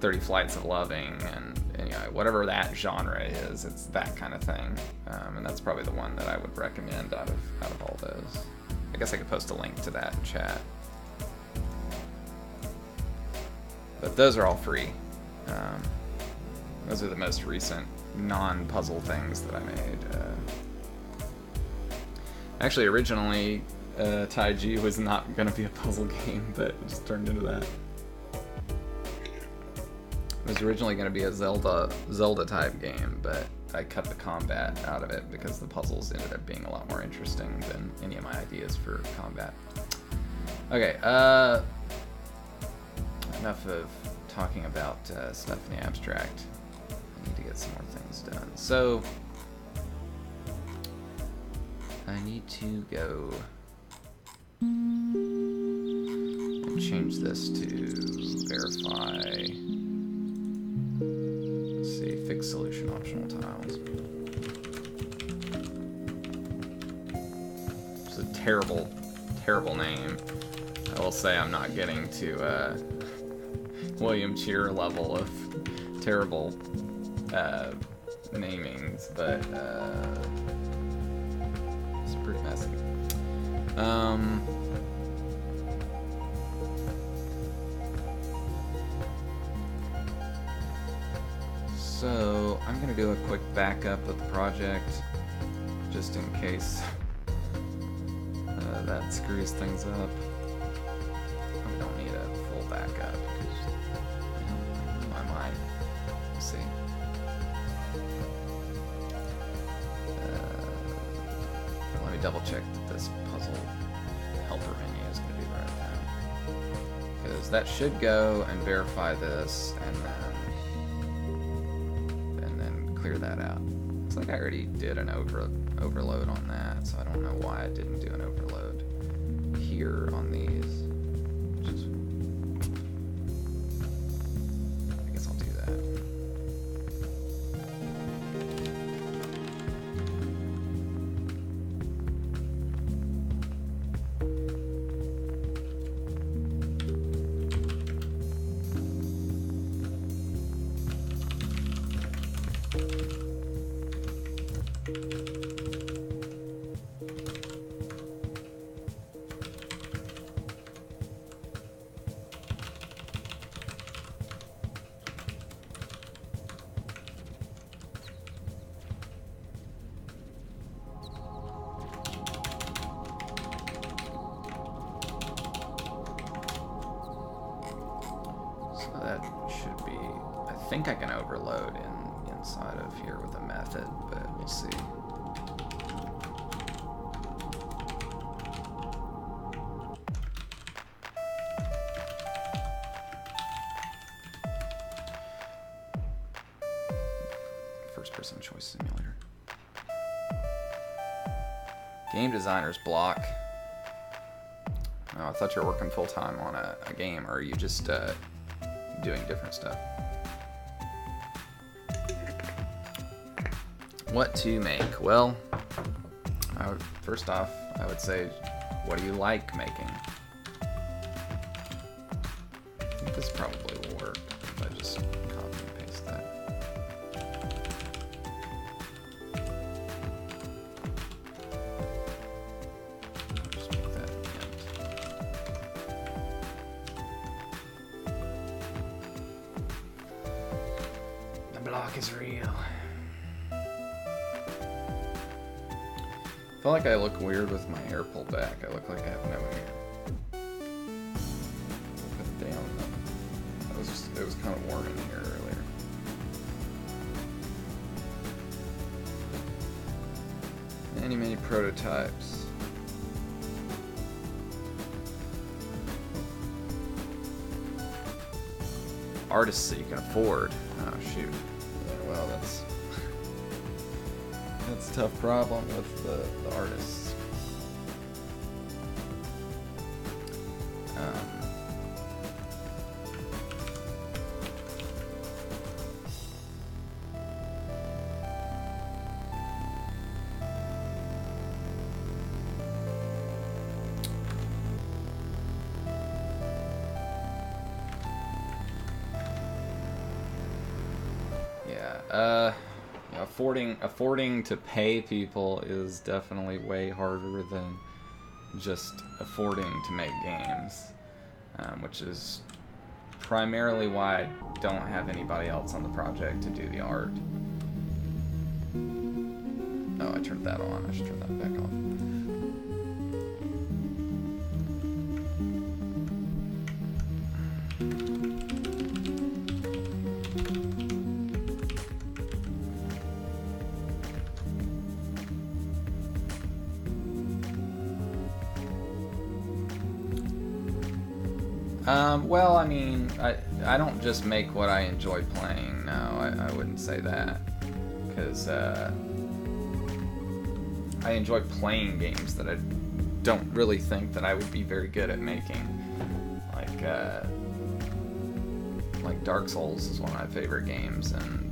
30 Flights of Loving, and you know, whatever that genre is, it's that kind of thing. And that's probably the one that I would recommend out of all those. I guess I could post a link to that in chat. But those are all free. Those are the most recent non-puzzle things that I made. Actually, originally, Taiji was not going to be a puzzle game, but it just turned into that. It was originally going to be a Zelda type game, but I cut the combat out of it because the puzzles ended up being a lot more interesting than any of my ideas for combat. Okay, enough of talking about stuff in the abstract. I need to get some more things done. So, I need to go and change this to verify. Let's see, fix solution optional tiles. It's a terrible, terrible name. I will say I'm not getting to William Cheer level of terrible namings, but it's pretty messy. So I'm gonna do a quick backup of the project, just in case that screws things up. We don't need a full backup because I might. We'll see. Let me double check that this puzzle helper menu is going to be the right thing, because that should go and verify this, and then clear that out. Looks like I already did an overload on that, so I don't know why I didn't do an overload here on these. I guess I'll do that. I think I can overload inside of here with a method, but we'll see. First person choice simulator. Game designer's block. Oh, I thought you were working full time on a game, or are you just doing different stuff? What to make? Well, first off, I would say, what do you like making? I think this probably will work if I just copy and paste that. Just make that int. The block is real. I feel like I look weird with my hair pulled back. I look like I have no hair. Put it down. It was kind of warm in here earlier. Many prototypes. Artists that you can afford. Oh shoot. Yeah, well, that's a tough problem with the artists. affording to pay people is definitely way harder than just affording to make games, which is primarily why I don't have anybody else on the project to do the art. Oh, I turned that on. I should turn that back off. Well, I mean, I don't just make what I enjoy playing. No, I wouldn't say that. Because I enjoy playing games that I don't really think that I would be very good at making. Like Dark Souls is one of my favorite games, and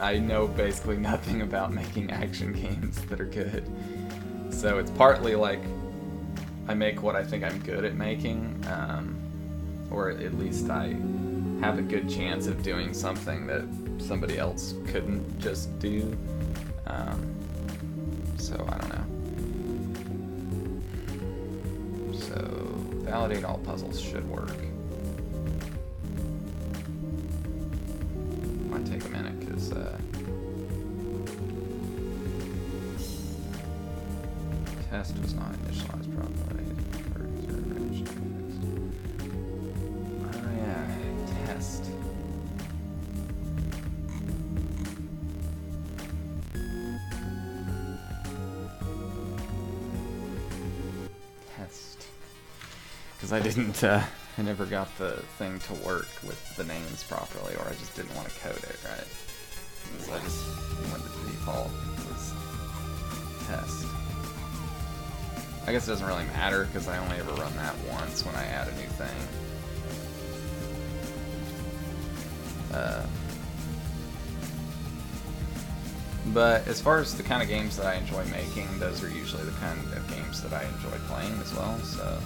I know basically nothing about making action games that are good. So it's partly like I make what I think I'm good at making, or at least I have a good chance of doing something that somebody else couldn't just do. So I don't know. So validate all puzzles should work. Might take a minute because test was not initialized properly. Oh yeah, test. Because I didn't, I never got the thing to work with the names properly, or I just didn't want to code it, right? So I just went to the default was test. I guess it doesn't really matter because I only ever run that once when I add a new thing. But as far as the kind of games that I enjoy making, those are usually the kind of games that I enjoy playing as well, so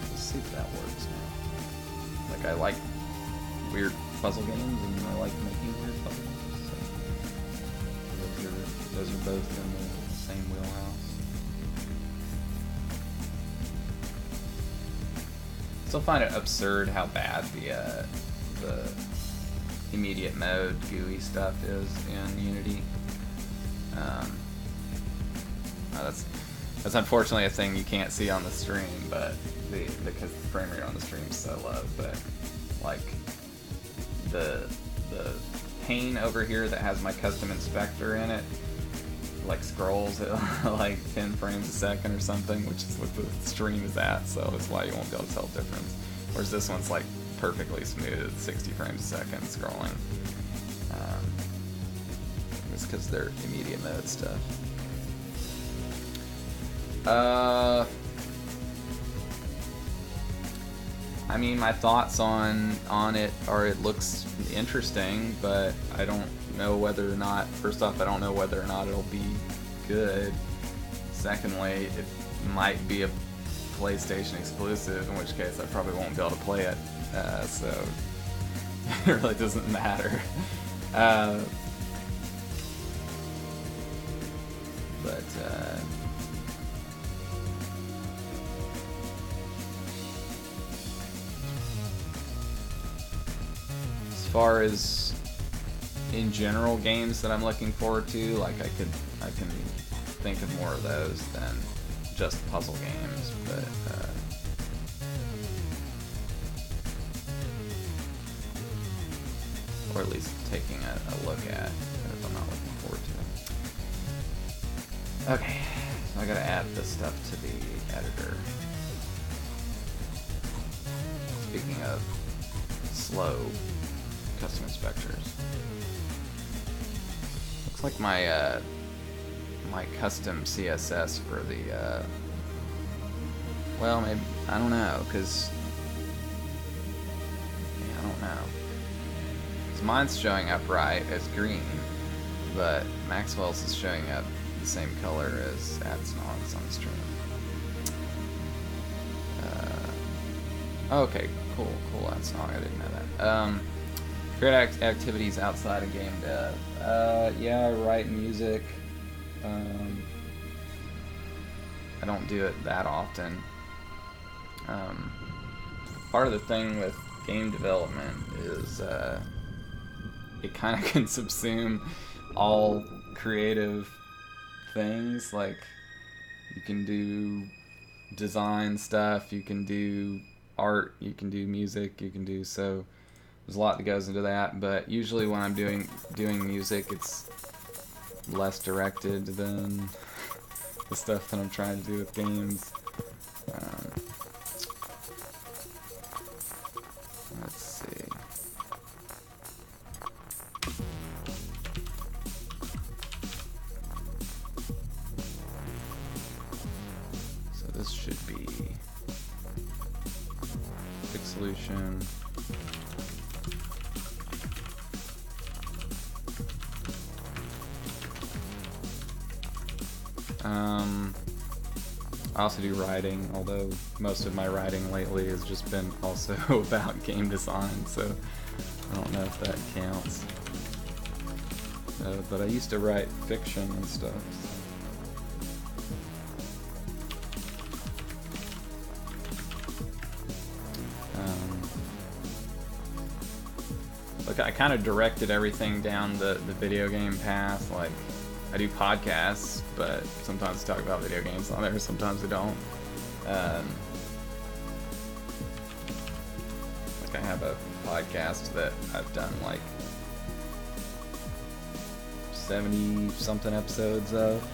let's see if that works now. Like, I like weird puzzle games, and I like making weird puzzle games, so those are both in the same wheelhouse. Still find it absurd how bad the immediate mode GUI stuff is in Unity. That's unfortunately a thing you can't see on the stream, but because the frame rate on the stream is so low. But like the pane over here that has my custom inspector in it, like scrolls at like 10 frames a second or something, which is what the stream is at, so that's why you won't be able to tell the difference. Whereas this one's like perfectly smooth, 60 frames a second scrolling. It's because they're immediate mode stuff. I mean, my thoughts on it are it looks interesting, but I don't know whether or not, first off, I don't know whether or not it'll be good. Secondly, it might be a PlayStation exclusive, in which case I probably won't be able to play it, so it really doesn't matter. As far as in general games that I'm looking forward to, like I can think of more of those than just puzzle games, but or at least taking a look at if I'm not looking forward to it. Okay, so I gotta add this stuff to the editor. Speaking of slow custom inspectors, looks like my my custom CSS for the well, maybe I don't know, because I don't know. Mine's showing up right as green, but Maxwell's is showing up the same color as AdSnog's on the stream. Okay, cool, AdSnog, I didn't know that. activities outside of game dev. Yeah, I write music. I don't do it that often. Part of the thing with game development is it kind of can subsume all creative things. Like, you can do design stuff, you can do art, you can do music, you can do, so there's a lot that goes into that. But usually when I'm doing music, it's less directed than the stuff that I'm trying to do with games. Let's see. So this should be fixed solution. I also do writing, although most of my writing lately has just been also about game design, so I don't know if that counts. But I used to write fiction and stuff. Look, I kind of directed everything down the video game path. Like, I do podcasts, but sometimes I talk about video games on there, sometimes I don't. Like, I have a podcast that I've done like 70-something episodes of.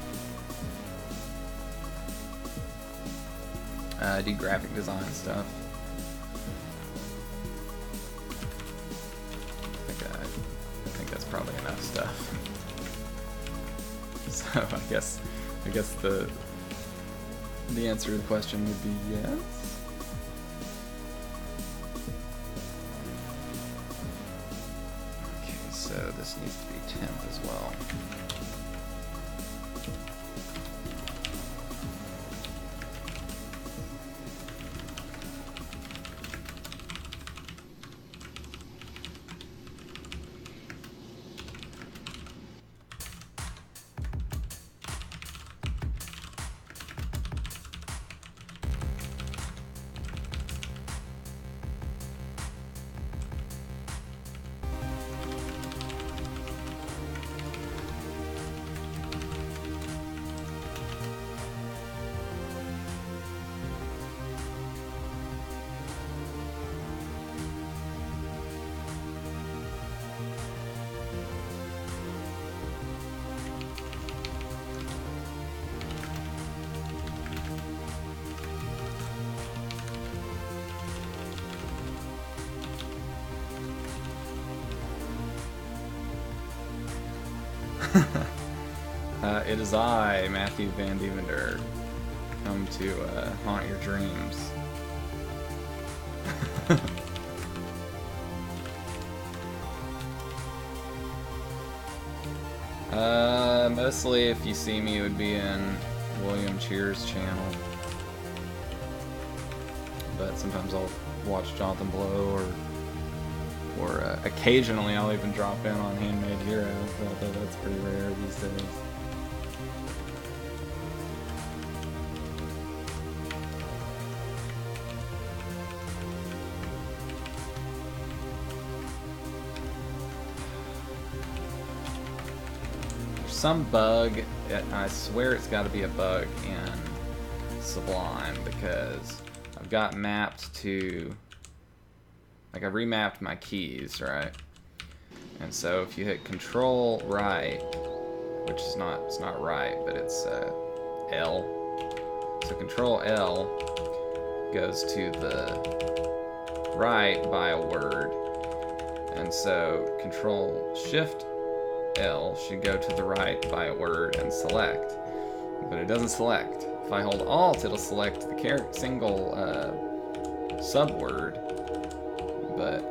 I do graphic design stuff. I think that's probably enough stuff. So I guess the answer to the question would be yes. Okay, so this needs to be temp as well. It is I, Matthew Van Dievender, come to haunt your dreams. Mostly if you see me, it would be in William Cheer's channel. But sometimes I'll watch Jonathan Blow, or occasionally I'll even drop in on Handmade Hero, although that's pretty rare these days. Some bug, I swear it's got to be a bug in Sublime, because I've got mapped to, like, I remapped my keys, right? And so if you hit Control right, which is not, it's not right, but it's L. So Control L goes to the right by a word, and so Control Shift L should go to the right by a word and select, but it doesn't select. If I hold Alt, it'll select the single subword, but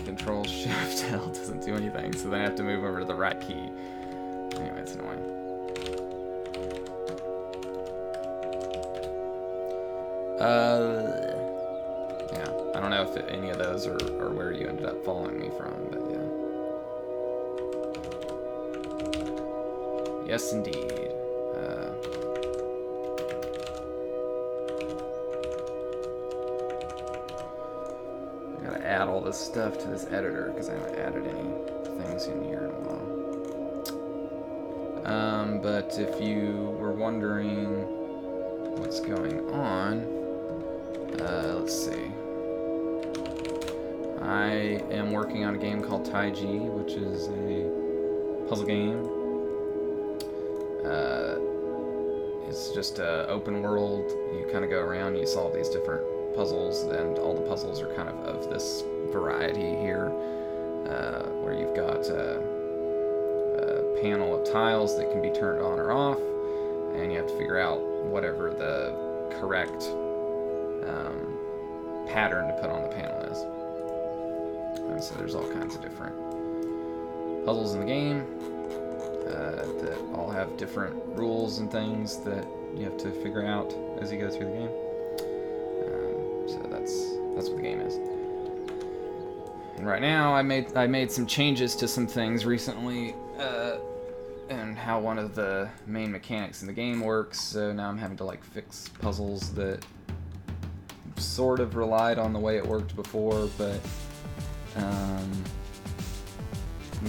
Control Shift L doesn't do anything, so then I have to move over to the right key. Anyway, it's annoying. Yeah, I don't know if any of those are where you ended up following me from, but yeah. Yes, indeed. I gotta add all this stuff to this editor because I haven't added any things in here in a while. But if you were wondering what's going on, let's see. I am working on a game called Taiji, which is a puzzle game. It's just an open world. You kind of go around, you solve these different puzzles, and all the puzzles are kind of this variety here, where you've got a panel of tiles that can be turned on or off, and you have to figure out whatever the correct pattern to put on the panel is. And so there's all kinds of different puzzles in the game that all have different rules and things that you have to figure out as you go through the game. So that's what the game is. And right now, I made some changes to some things recently, and how one of the main mechanics in the game works. So now I'm having to like fix puzzles that sort of relied on the way it worked before, but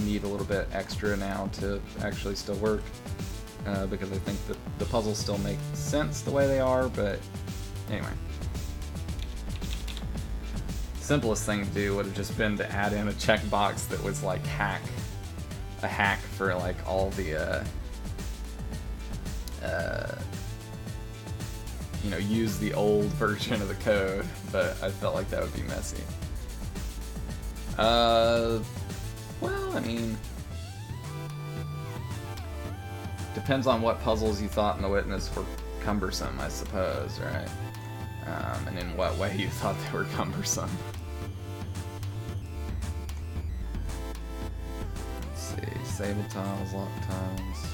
need a little bit extra now to actually still work, because I think that the puzzles still make sense the way they are, but anyway. Simplest thing to do would have just been to add in a checkbox that was like a hack for like all the use the old version of the code, but I felt like that would be messy. Well, I mean, depends on what puzzles you thought in The Witness were cumbersome, I suppose, right? And in what way you thought they were cumbersome. Let's see, sable tiles, lock tiles.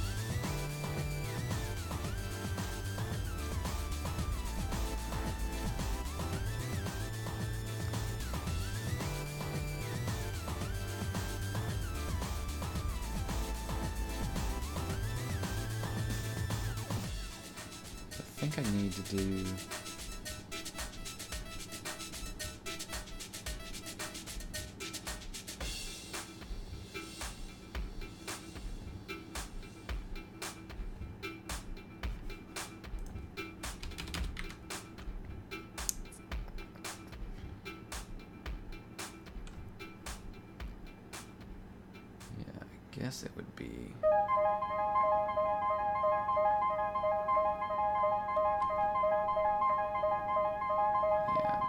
I think I need to do... I guess it would be...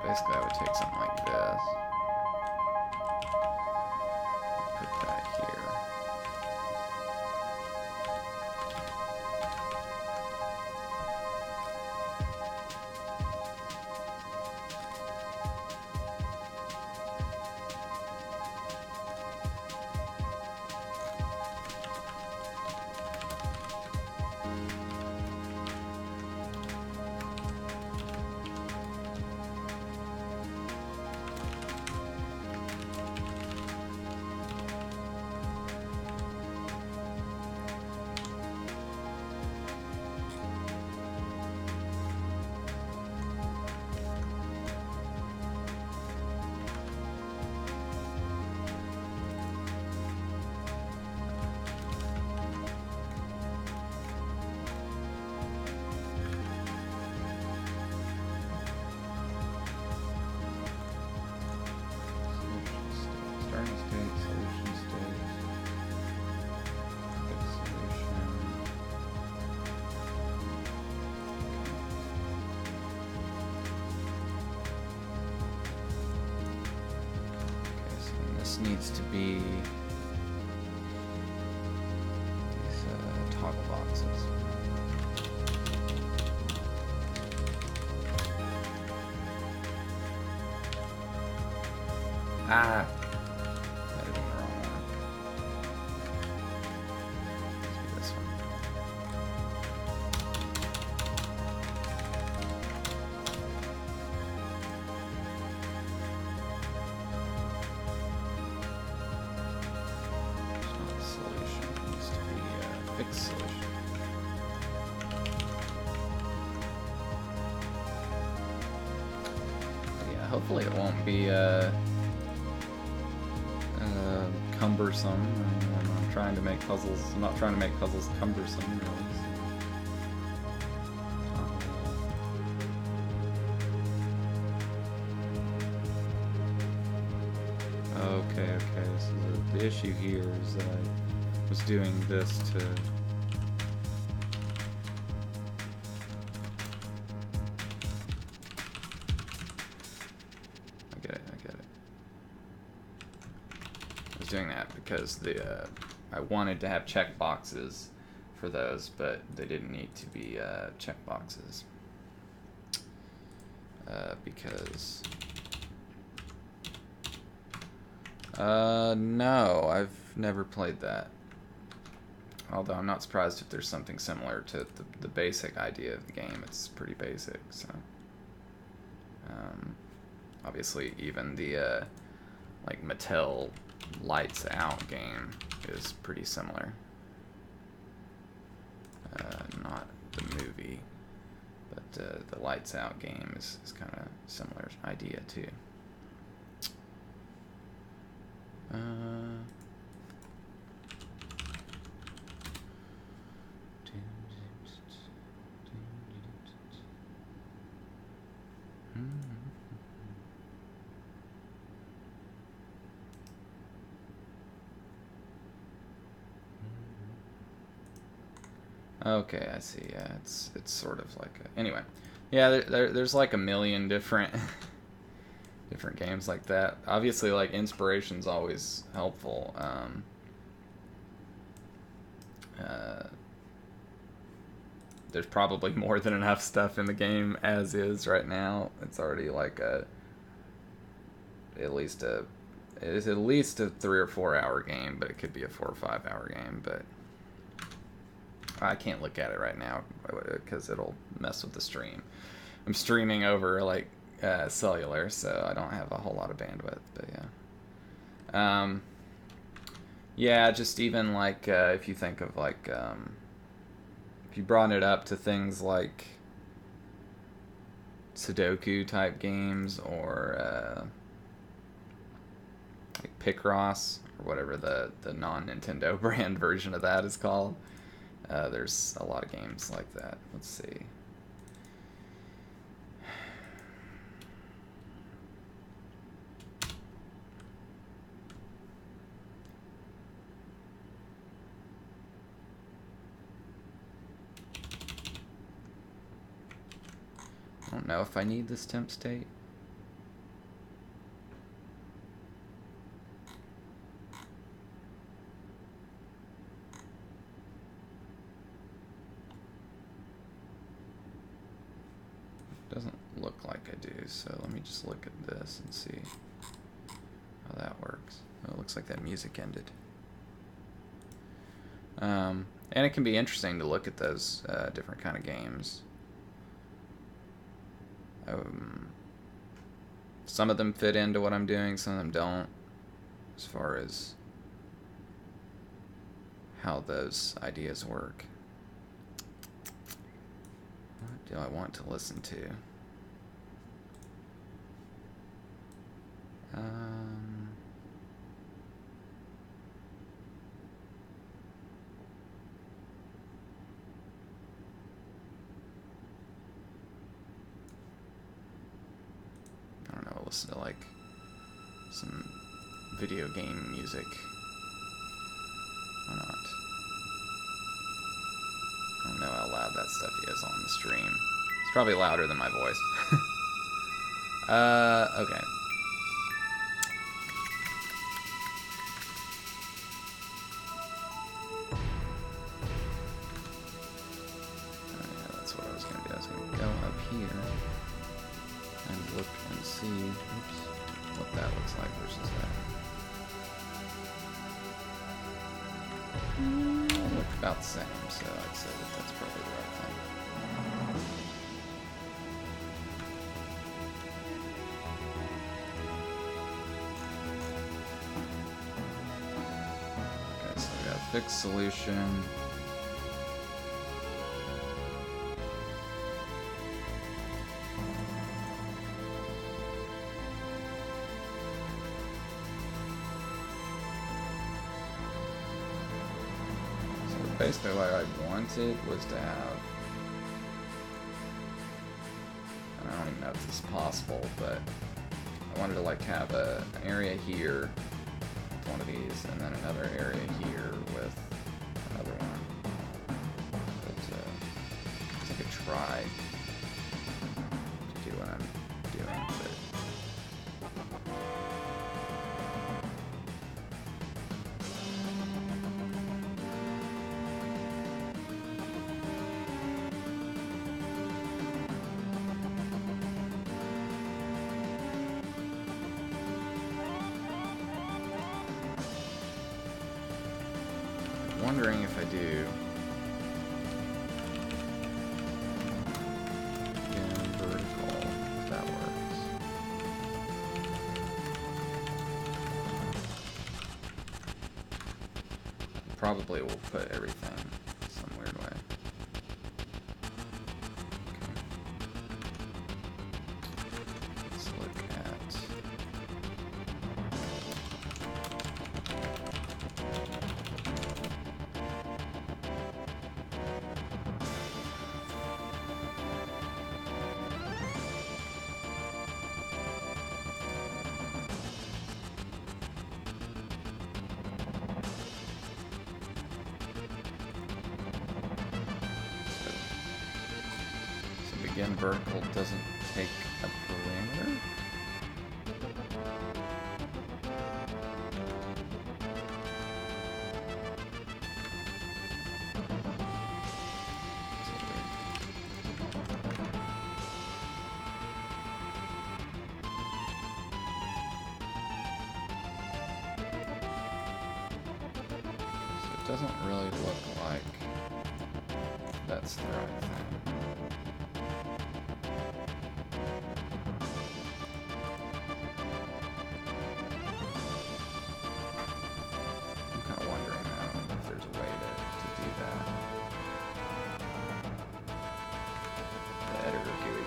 Basically, I would take something like this. Put that here. Needs to be these toggle boxes. Ah! Might have been the wrong one. Let's do this one. fixed solution. Yeah, hopefully it won't be cumbersome. I'm trying to make puzzles. I'm not trying to make puzzles cumbersome, really. Okay. So the issue here is that I was doing this to. I get it. I was doing that because I wanted to have checkboxes for those, but they didn't need to be checkboxes because. No, I've never played that. Although I'm not surprised if there's something similar to the basic idea of the game. It's pretty basic, so. Obviously, even the, like, Mattel Lights Out game is pretty similar. Not the movie, but the Lights Out game is kind of similar idea, too. Okay, I see. Yeah, it's sort of like anyway. Yeah, there's like a million different different games like that. Obviously, like, inspiration's always helpful. There's probably more than enough stuff in the game as is right now. It's already like it's at least a 3 or 4 hour game, but it could be a 4 or 5 hour game. But I can't look at it right now because it'll mess with the stream. I'm streaming over like cellular, so I don't have a whole lot of bandwidth. But yeah, yeah, just even like if you think of like if you brought it up to things like Sudoku type games or like Picross or whatever the non-Nintendo brand version of that is called. There's a lot of games like that. Let's see. I don't know if I need this temp state. Doesn't look like I do, so let me just look at this and see how that works. Oh, it looks like that music ended. And it can be interesting to look at those different kind of games. Some of them fit into what I'm doing, some of them don't, as far as how those ideas work. What do I want to listen to? I don't know, listen to like some video game music. Why not? I don't know how loud that stuff is on the stream. It's probably louder than my voice. Okay. Yeah, that's what I was going to do. I was going to go up here and look and see, oops, what that looks like versus that. They look about the same, so I'd say that that's probably the right thing. Okay, so we got a fixed solution. basically what I wanted was to have, I don't even know if this is possible, but I wanted to like have an area here with one of these, and then another area here with another one. But I could try to do what I'm doing, but wondering if I do again vertical, if that works. Probably will put everything some weird way. Okay. Let's look at again, vertical doesn't take a parameter. So it doesn't really look like that's the right thing.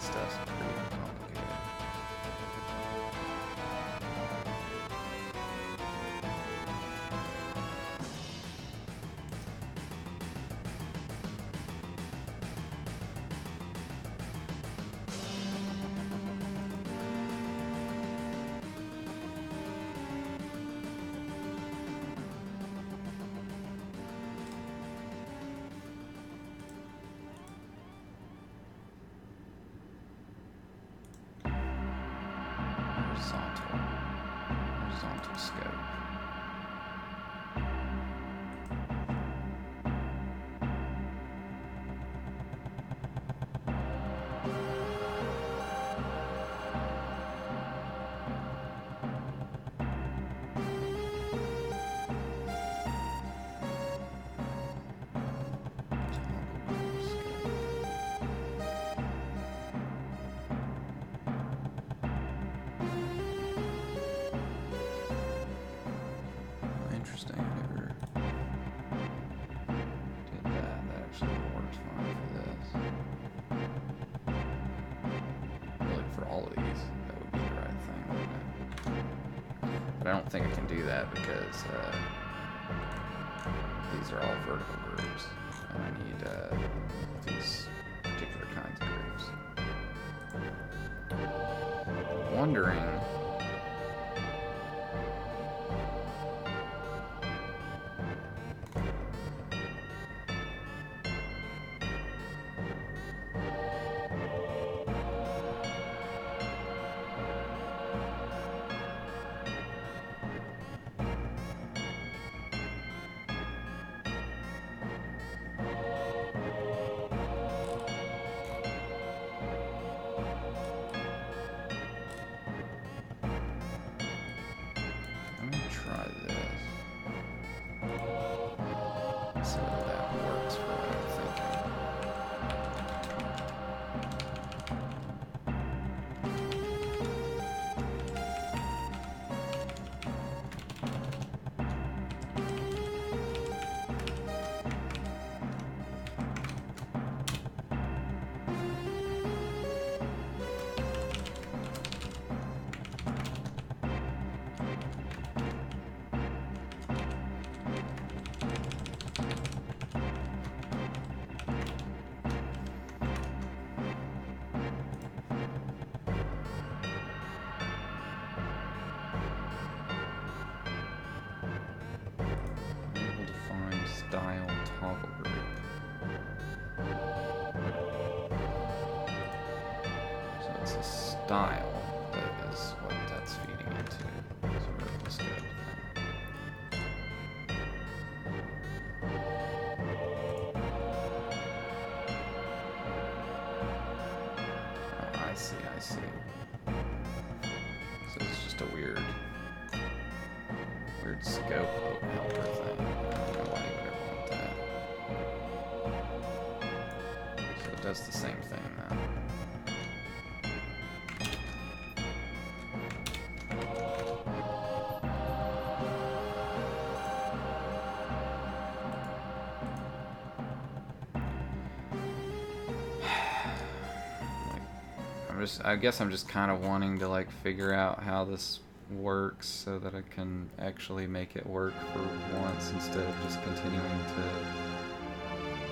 Stuff's pretty complicated. Horizontal scope. Interesting, I never did that. That actually works fine for this. Really, for all of these, that would be the right thing, wouldn't it? But I don't think I can do that because these are all vertical grooves, and I need these particular kinds of grooves. Wondering. style toggle group. So it's a style that is what that's feeding into. So let's go to that. Oh, I see. So it's just a weird scope helper thing. I don't know why you would ever want that. So it does the same thing now. I guess I'm just kind of wanting to like figure out how this works so that I can actually make it work for once instead of just continuing to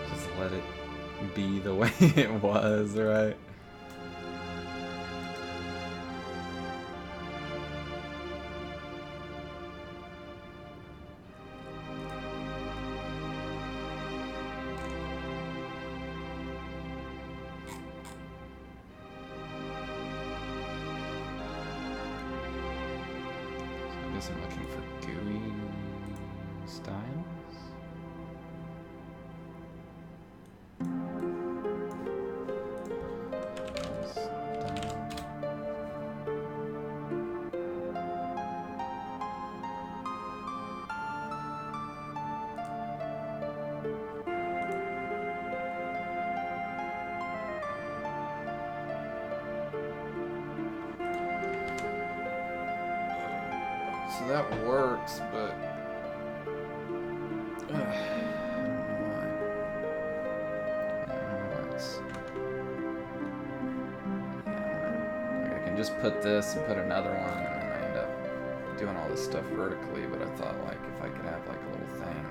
just let it be the way it was, right? I'm looking for GUI styles. So that works, but I don't know why. Like I can just put this and put another one, and then I end up doing all this stuff vertically. But I thought, like, if I could have like a little thing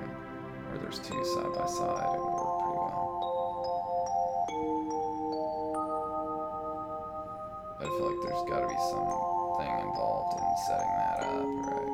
where there's two side by side, it would work pretty well. But I feel like there's got to be something involved in setting that up, right?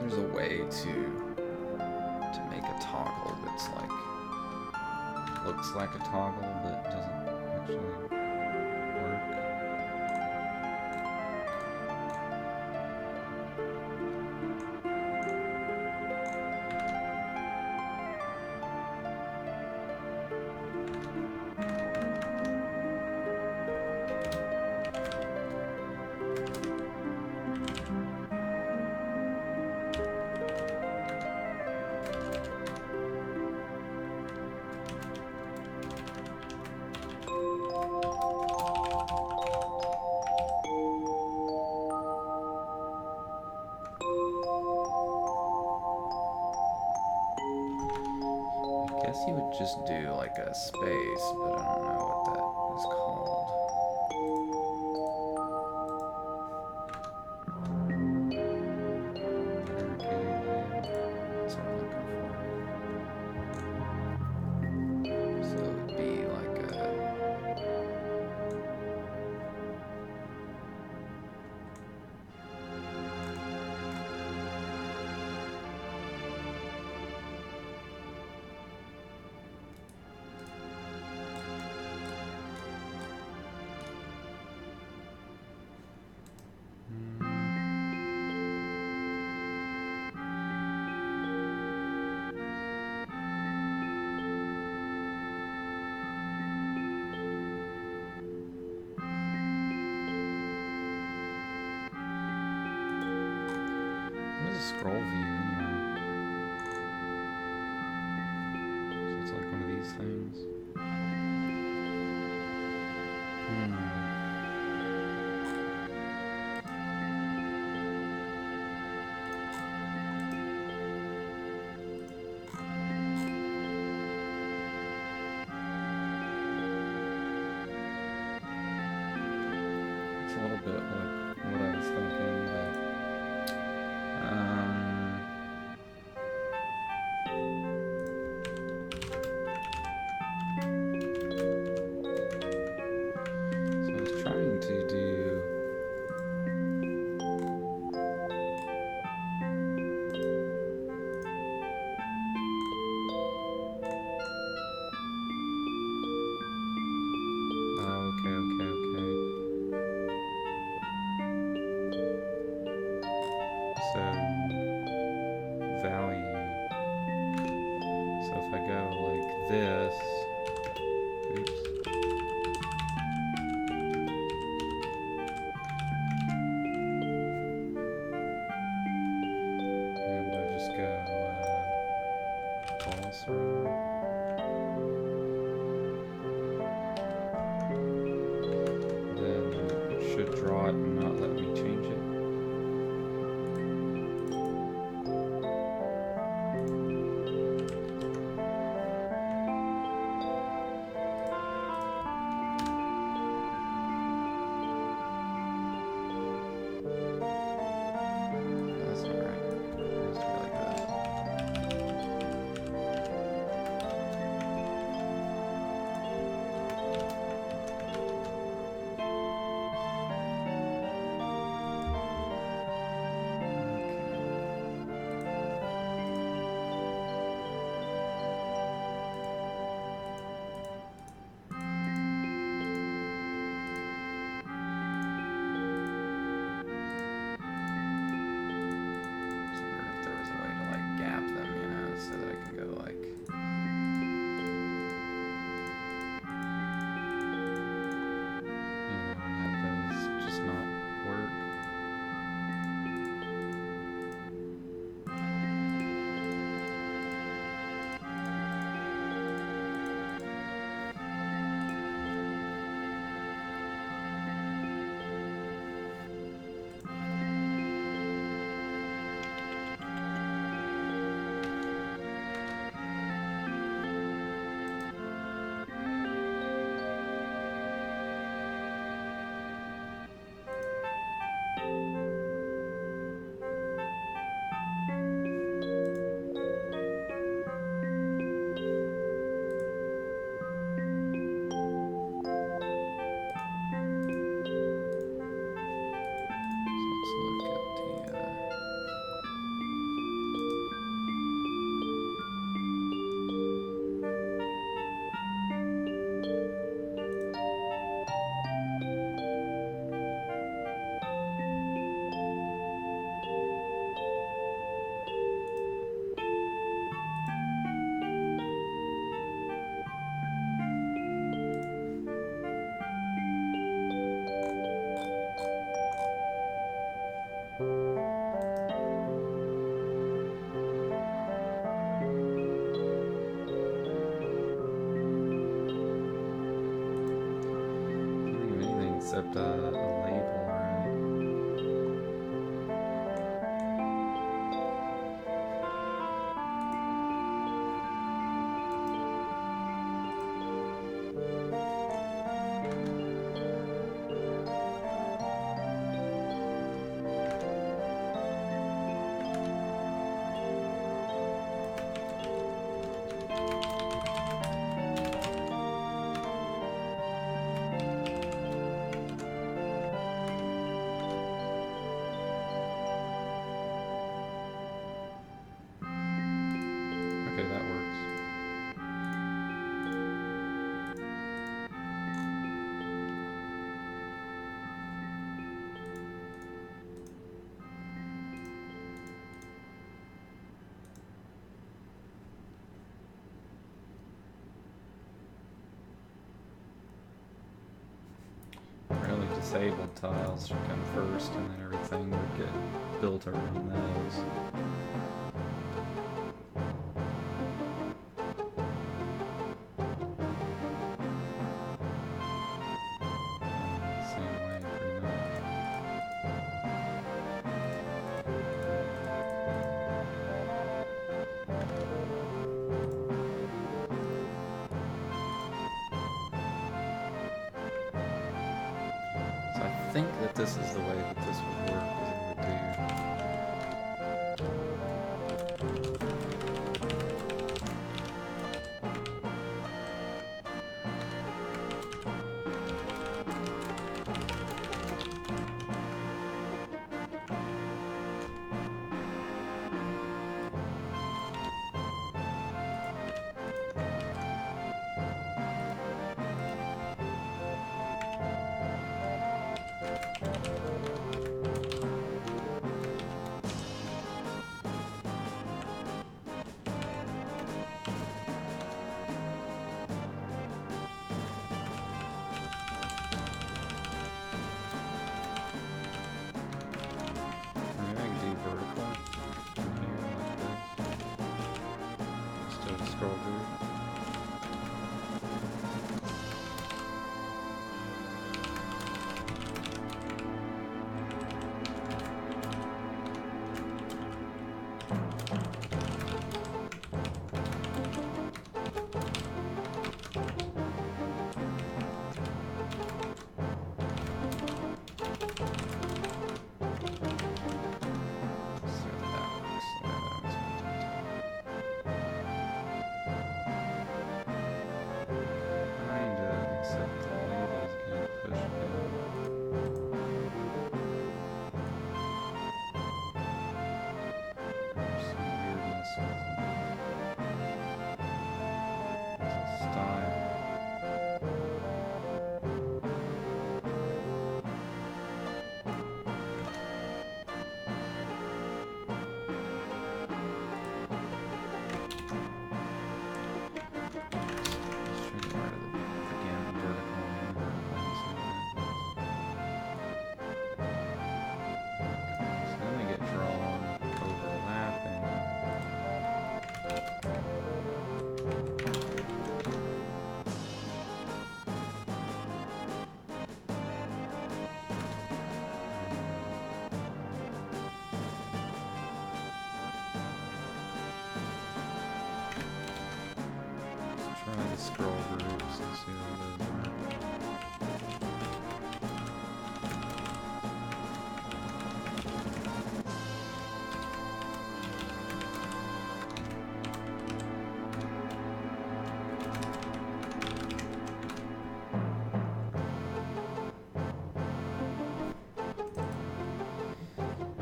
There's a way to make a toggle that's like looks like a toggle but doesn't actually work. You would just do like a space, but I don't know what that is called. That's what I'm looking for. So it would be like a scroll view anyway? So it's like one of these things. It's a little bit like what I was thinking, but so I was trying to do okay. So value. So if I go like this, oops. And I just go false row. Then it should draw it and not let me change it. That's alright. That's really good. So that I can go like and have those just not work. Except a label, right? disabled tiles should come first, and then everything would get built around those. Same way, pretty much. So I think that this is the way that this would work, is it would do. Maybe I can do vertical from here like this. Just do a scroll group. Try the scroll groups and see how those work.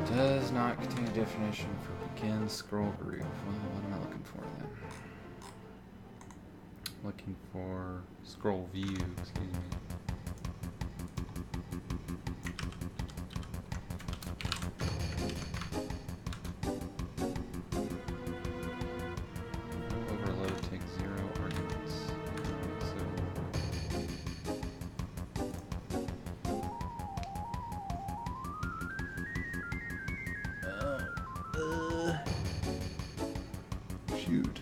Does not contain a definition for begin scroll group. Well, what am I looking for then? Looking for scroll view, excuse me. Overload takes 0 arguments. Shoot.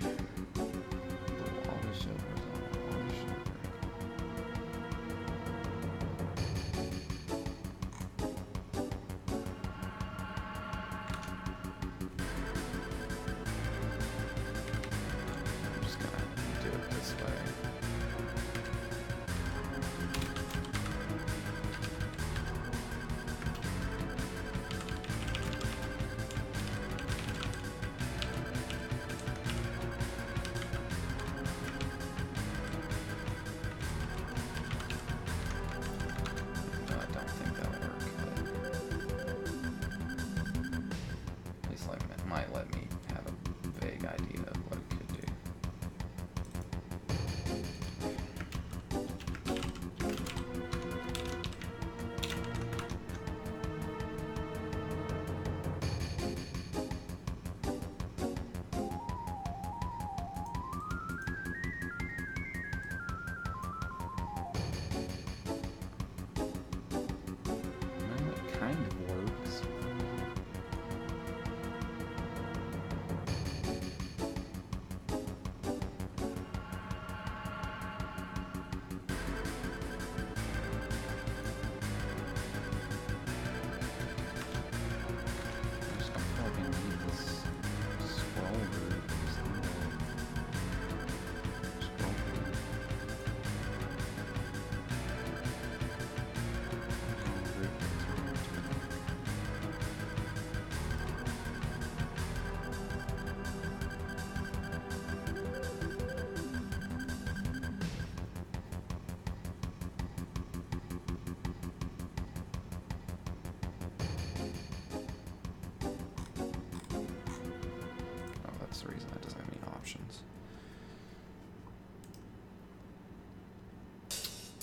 That's the reason it doesn't have any options.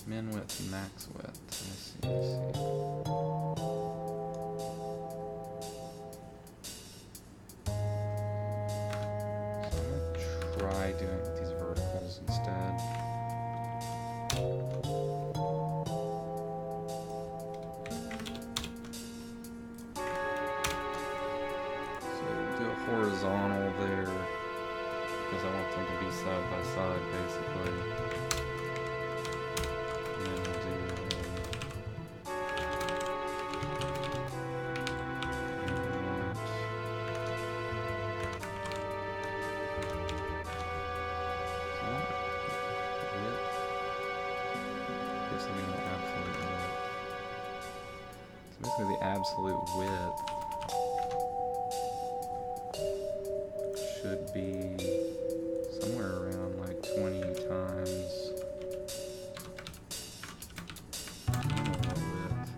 Min width, max width. Let's see. So I'm gonna try doing it with these verticals instead. So do a horizontal there because I want them to be side by side, basically. The absolute width should be somewhere around like 20 times normal width.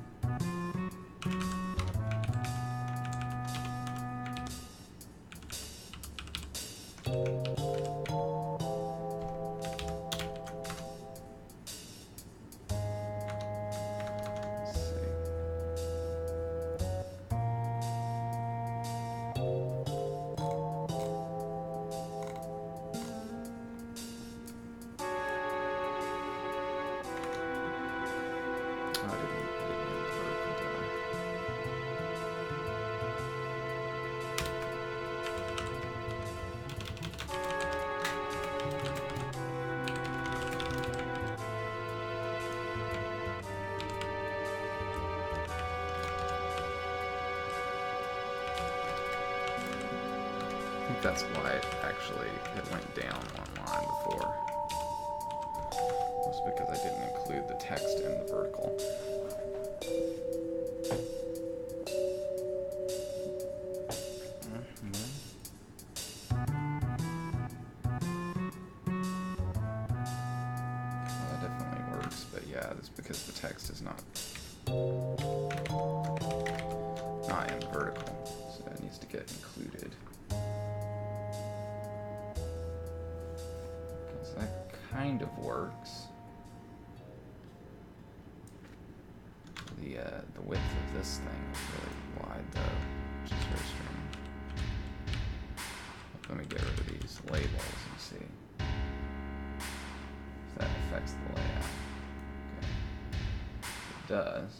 That's why it went down one line before. It's because I didn't include the text in the vertical. Well, that definitely works, but yeah, that's because the text is not in the vertical, so that needs to get included. Kind of works. The width of this thing is really wide though, which is very strange. Let me get rid of these labels and see if that affects the layout. Okay. It does.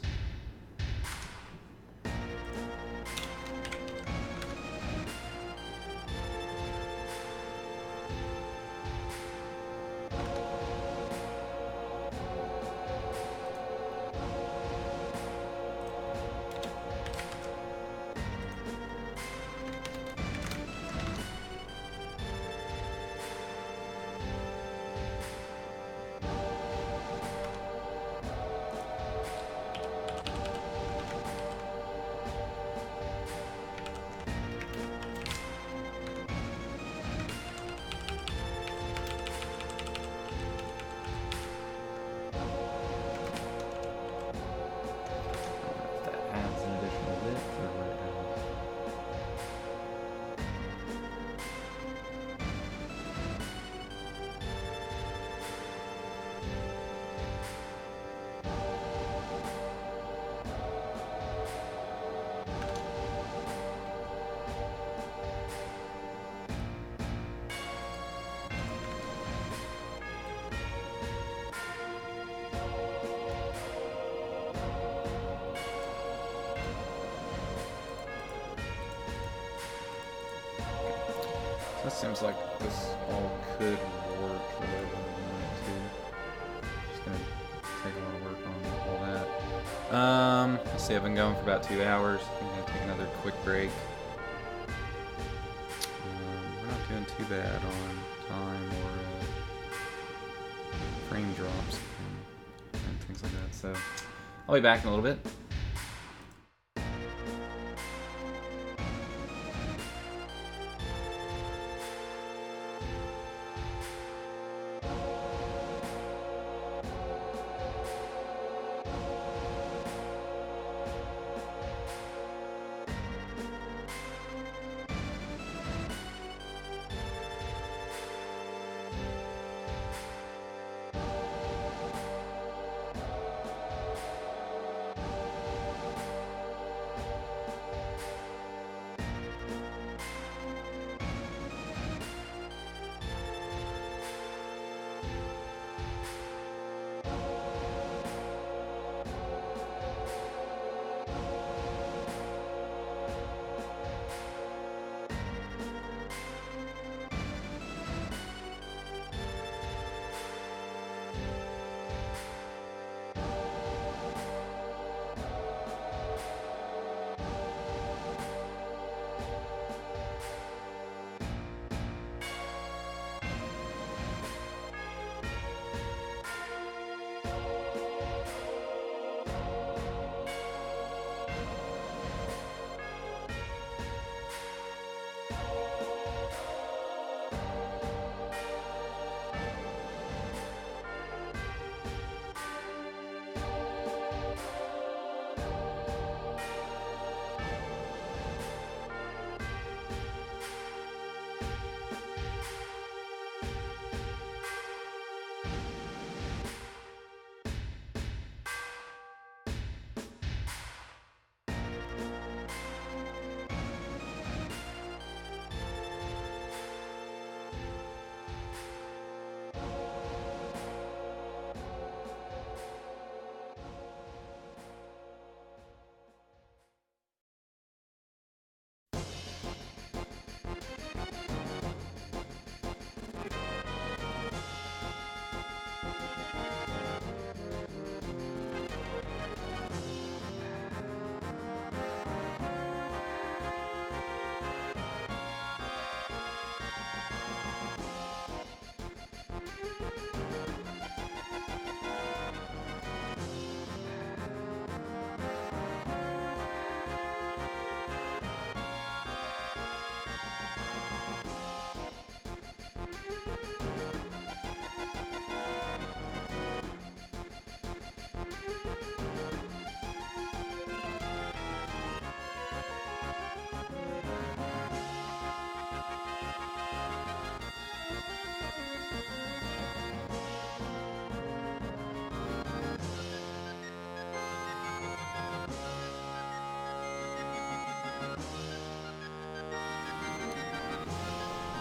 That seems like this all could work the way I want it to. Just gonna take a lot of work on all that. Let's see, I've been going for about 2 hours. I'm gonna take another quick break. We're not doing too bad on time or frame drops and things like that. So I'll be back in a little bit.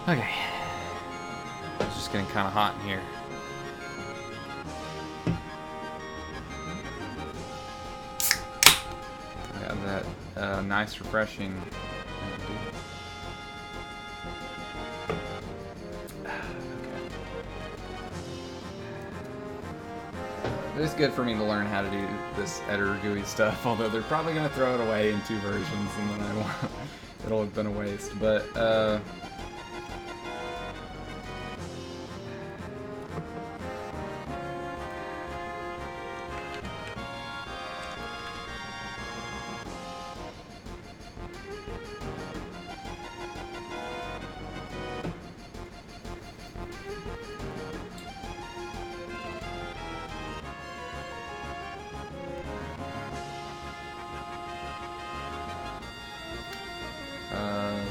Okay. It's just getting kind of hot in here. Yeah, that nice, refreshing. It's good for me to learn how to do this editor GUI stuff, although they're probably going to throw it away in 2 versions and then it'll have been a waste. But,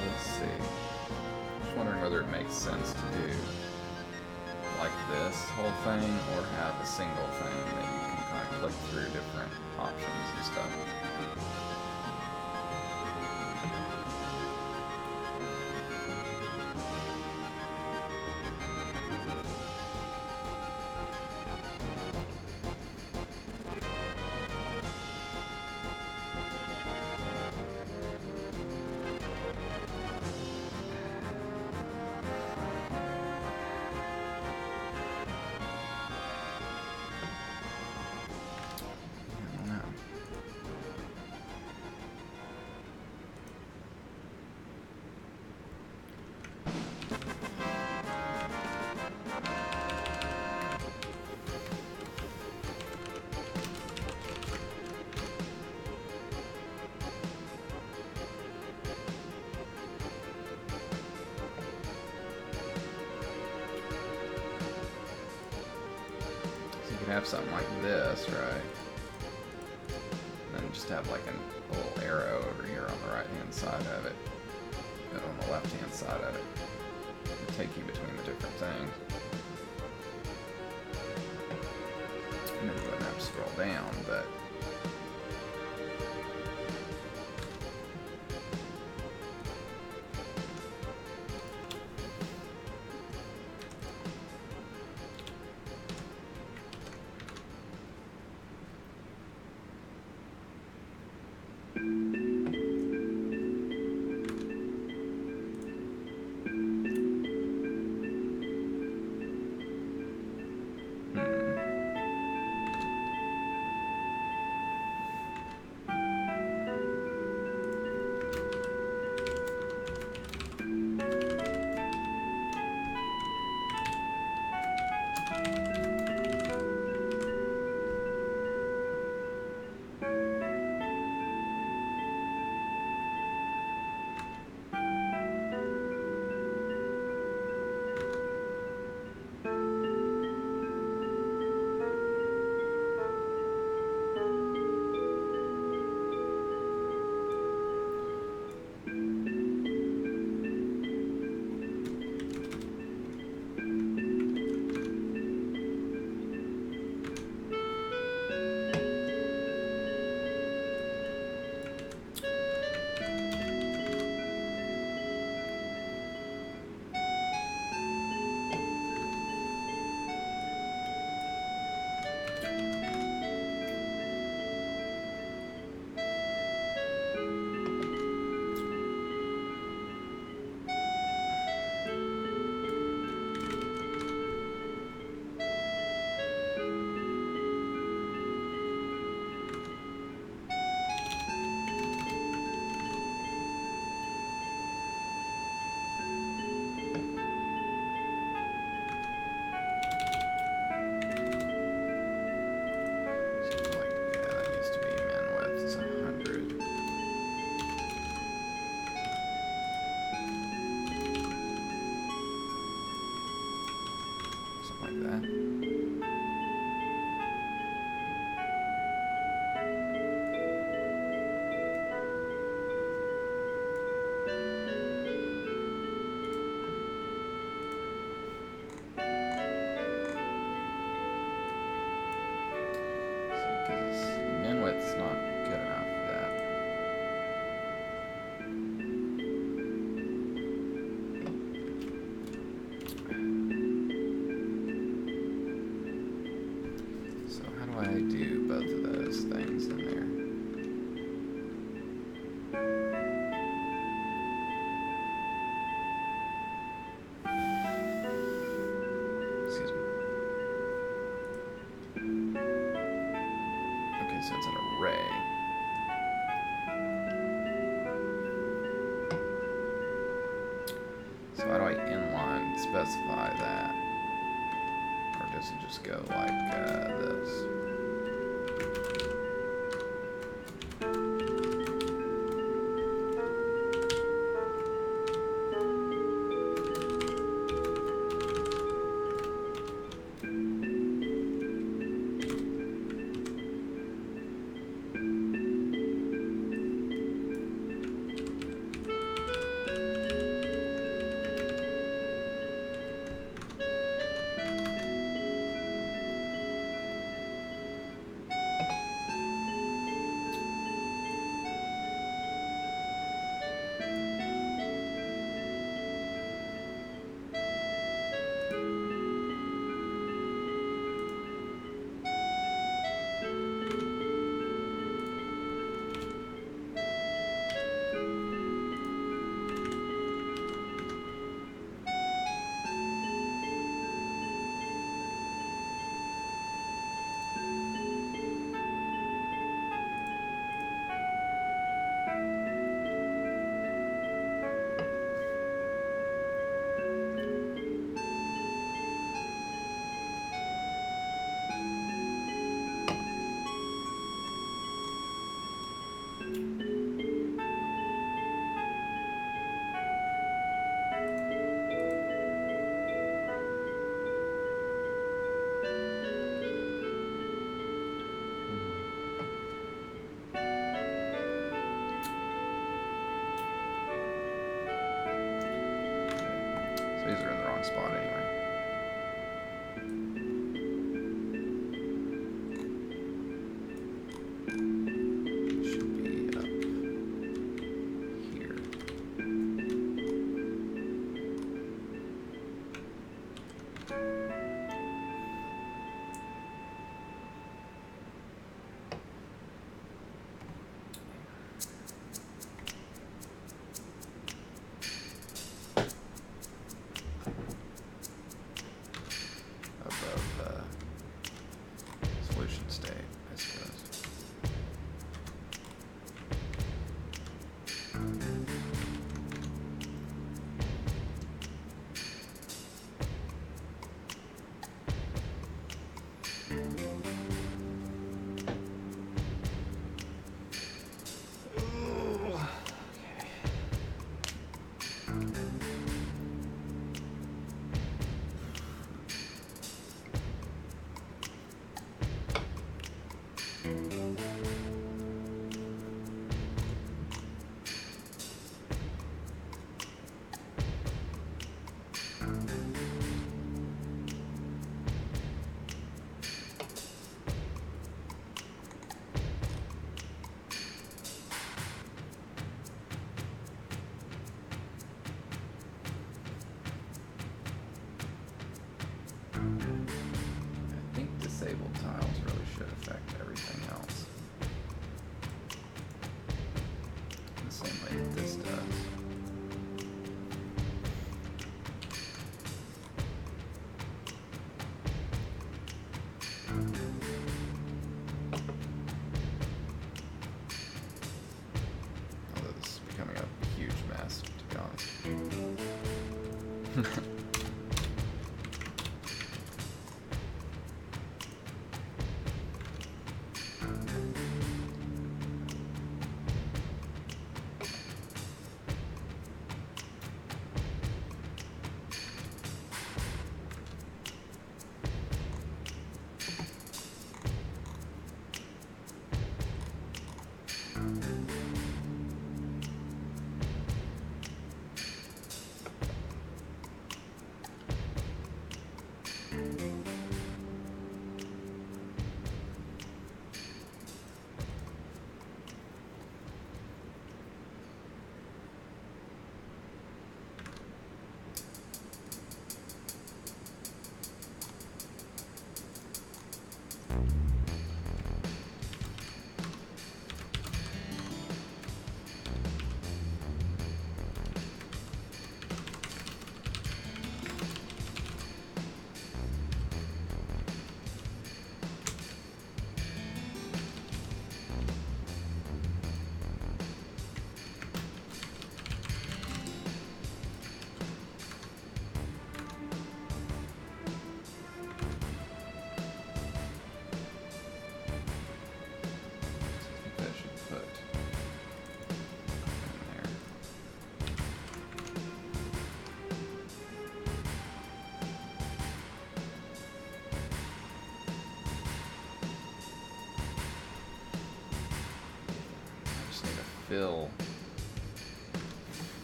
let's see. Just wondering whether it makes sense to do like this whole thing or have a single thing that you can kind of click through different options and stuff. Have something like this, right? And then just have like a little arrow over here on the right hand side of it, and on the left hand side of it, to take you between the different things. And then you wouldn't have to scroll down, but specify that? Or does it just go like this? These are in the wrong spot anyway. Should be up here. Solution state, I suppose. I think disabled tiles really should affect everything else. The same way that this does. Although this is becoming a huge mess, to be honest.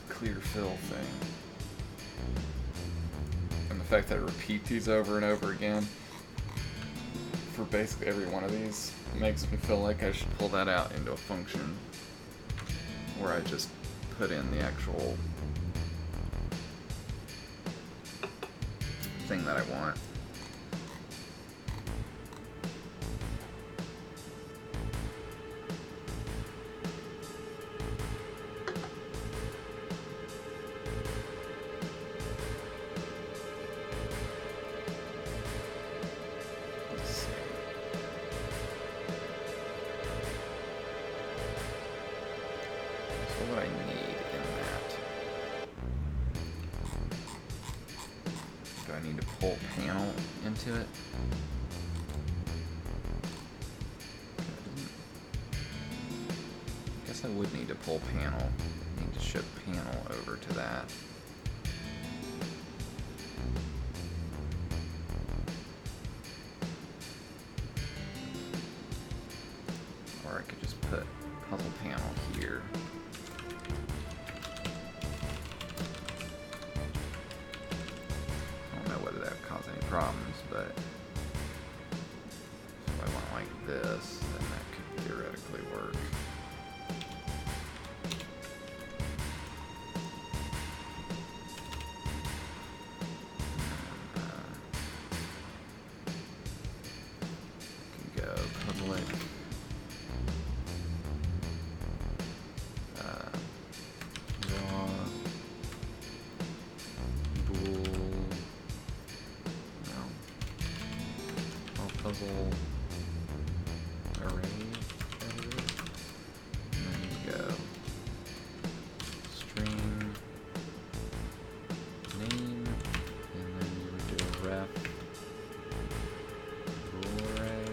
clear fill thing. And the fact that I repeat these over and over again for basically every one of these makes me feel like I should pull that out into a function where I just put in the actual thing that I want. It. I guess I would need to pull panel. I need to ship panel over to that. Or I could just put puzzle panel here. I don't know whether that would cause any problems. But if I want like this, then that could theoretically work. Can go public. Draw. Dual. Puzzle array editor. And then you go string name, and then you would do a ref rule array.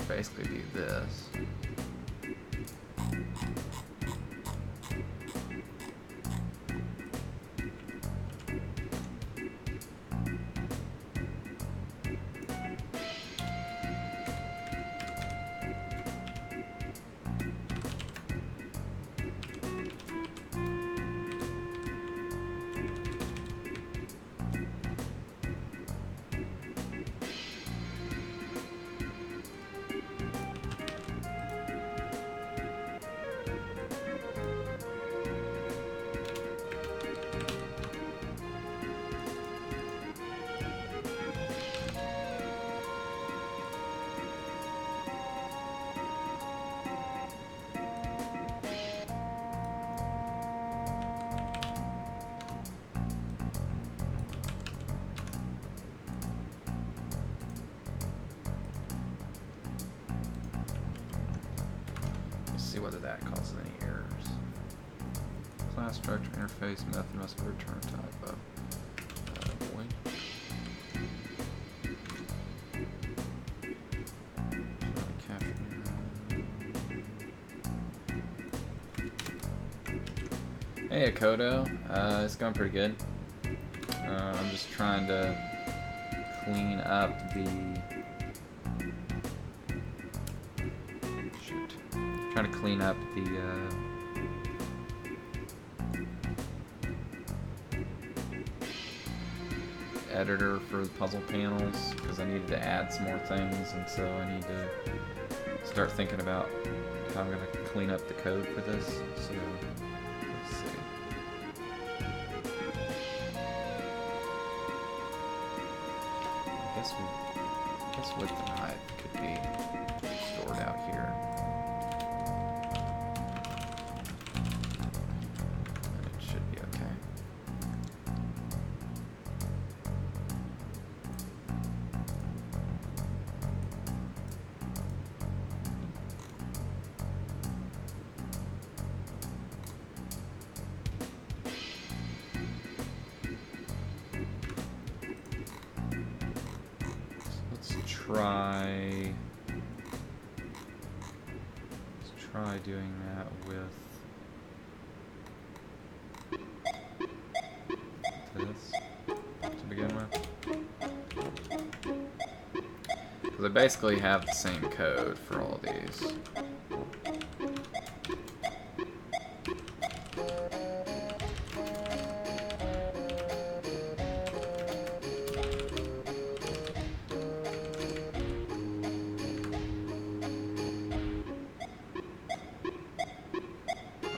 Basically do this. See whether that causes any errors. Class structure interface method must be return type of void. Hey Akodo, it's going pretty good. I'm just trying to clean up the trying to clean up the editor for the puzzle panels because I needed to add some more things, and so I need to start thinking about how I'm going to clean up the code for this. So let's see. I guess width and height could be stored out here. Try try doing that with this to begin with. Because I basically have the same code for all these.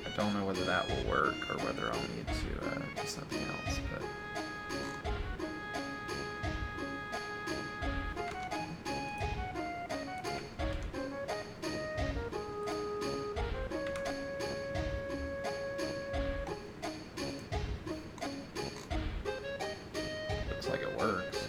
I don't know whether that will work or whether I'll need to do something else, but looks like it works.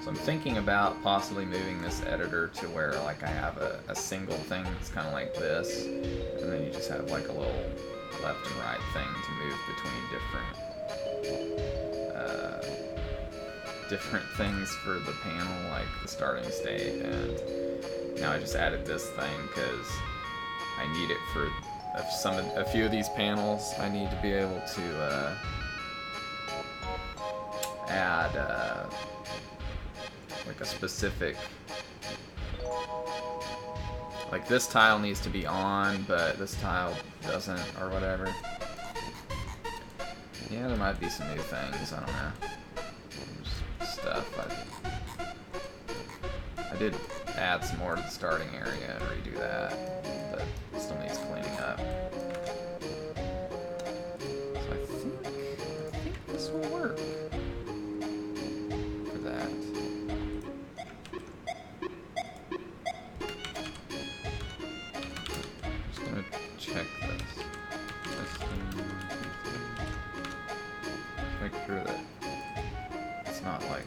So I'm thinking about possibly moving this editor to where like I have a single thing that's kind of like this, and then you just have like a little left and right thing to move between different things for the panel, like the starting state. And now I just added this thing because I need it for a few of these panels. I need to be able to add like a specific, like this tile needs to be on, but this tile doesn't, or whatever. Yeah, there might be some new things, I don't know. Just stuff. I did add some more to the starting area and redo that, but it still needs cleaning up. So I think this will work for that. Check this. Make sure that it's not like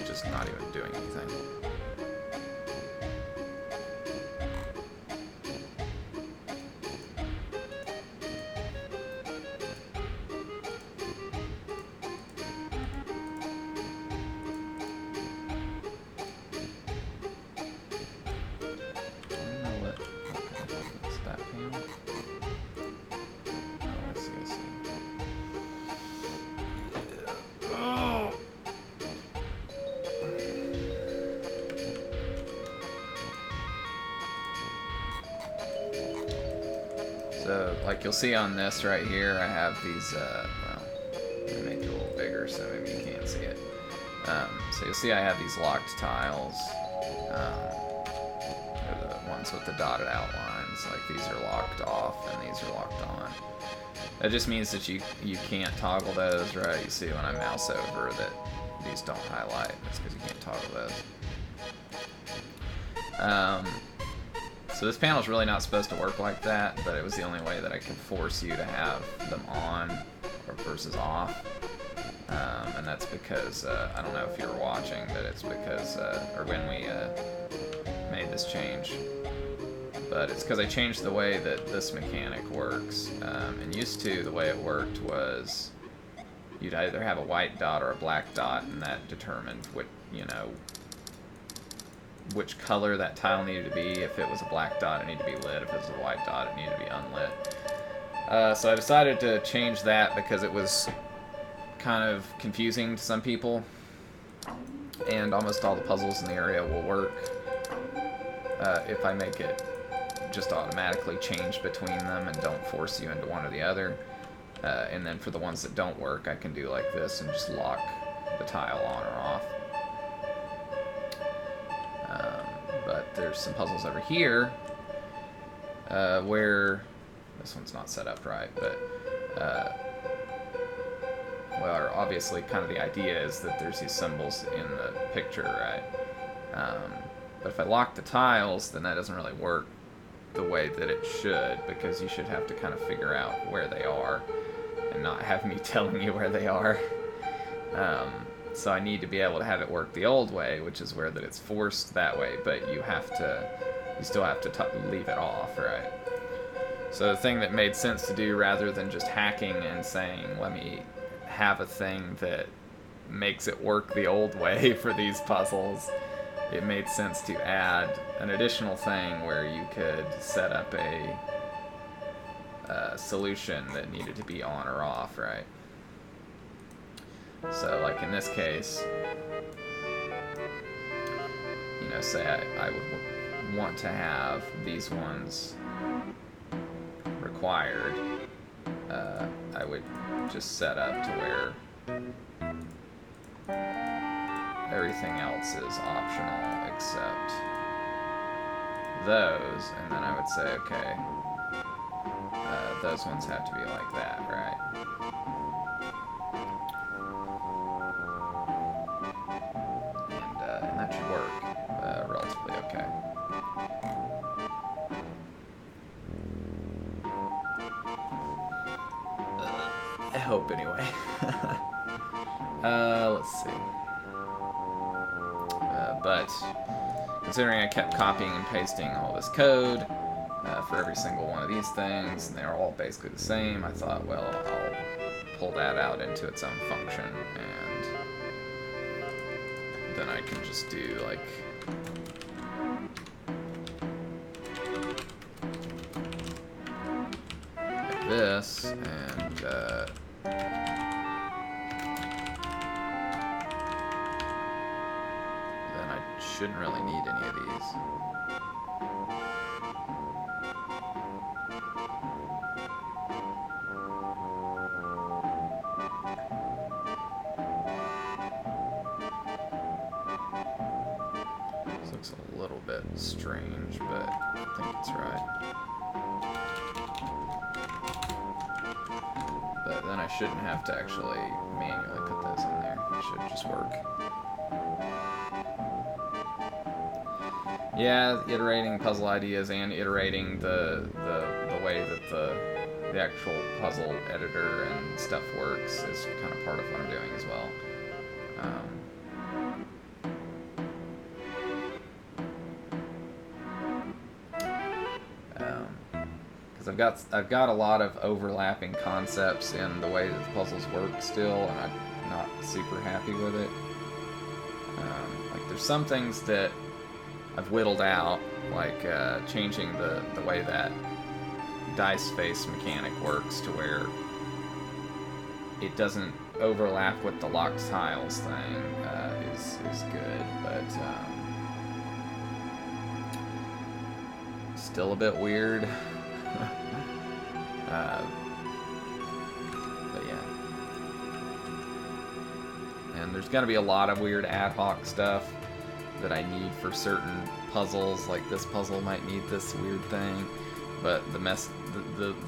just not even doing anything. So, like you'll see on this right here, I have these, well, let me make it a little bigger so maybe you can't see it. So you'll see I have these locked tiles. They're the ones with the dotted outlines. Like these are locked off and these are locked on. That just means that you can't toggle those, right? You see when I mouse over that these don't highlight. That's because you can't toggle those. So this panel's really not supposed to work like that, but it was the only way that I could force you to have them on or versus off. And that's because, I don't know if you were watching, but it's because, or when we made this change. But it's because I changed the way that this mechanic works. And used to, the way it worked was you'd either have a white dot or a black dot, and that determined what, you know, which color that tile needed to be. If it was a black dot, it needed to be lit. If it was a white dot, it needed to be unlit. So I decided to change that because it was kind of confusing to some people, and almost all the puzzles in the area will work if I make it just automatically change between them and don't force you into one or the other. And then for the ones that don't work, I can do like this and just lock the tile on or off. But there's some puzzles over here where this one's not set up right, but well, obviously kind of the idea is that there's these symbols in the picture, right? But if I lock the tiles, then that doesn't really work the way that it should, because you should have to kind of figure out where they are and not have me telling you where they are. So I need to be able to have it work the old way, which is where that it's forced that way, but you still have to leave it off, right? So the thing that made sense to do, rather than just hacking and saying, let me have a thing that makes it work the old way for these puzzles, it made sense to add an additional thing where you could set up a solution that needed to be on or off, right? So like in this case, you know, say I would want to have these ones required, I would just set up to where everything else is optional except those, and then I would say, okay, those ones have to be like that, right? And that should work relatively okay. I hope, anyway. Let's see. But considering I kept copying and pasting all this code for every single one of these things, and they're all basically the same, I thought, well, I'll pull that out into its own function, and then I can just do, like, this, and then I shouldn't really need any of these. This looks a little bit strange, but I think it's right. But then I shouldn't have to actually manually put those in there. It should just work. Yeah, iterating puzzle ideas and iterating the way that the actual puzzle editor and stuff works is kind of part of what I'm doing as well. Because I've got a lot of overlapping concepts in the way that the puzzles work still, and I'm not super happy with it. Like there's some things that I've whittled out, like changing the way that dice face mechanic works to where it doesn't overlap with the locked tiles thing is good, but still a bit weird. But yeah. And there's gonna be a lot of weird ad hoc stuff that I need for certain puzzles, like this puzzle might need this weird thing, but the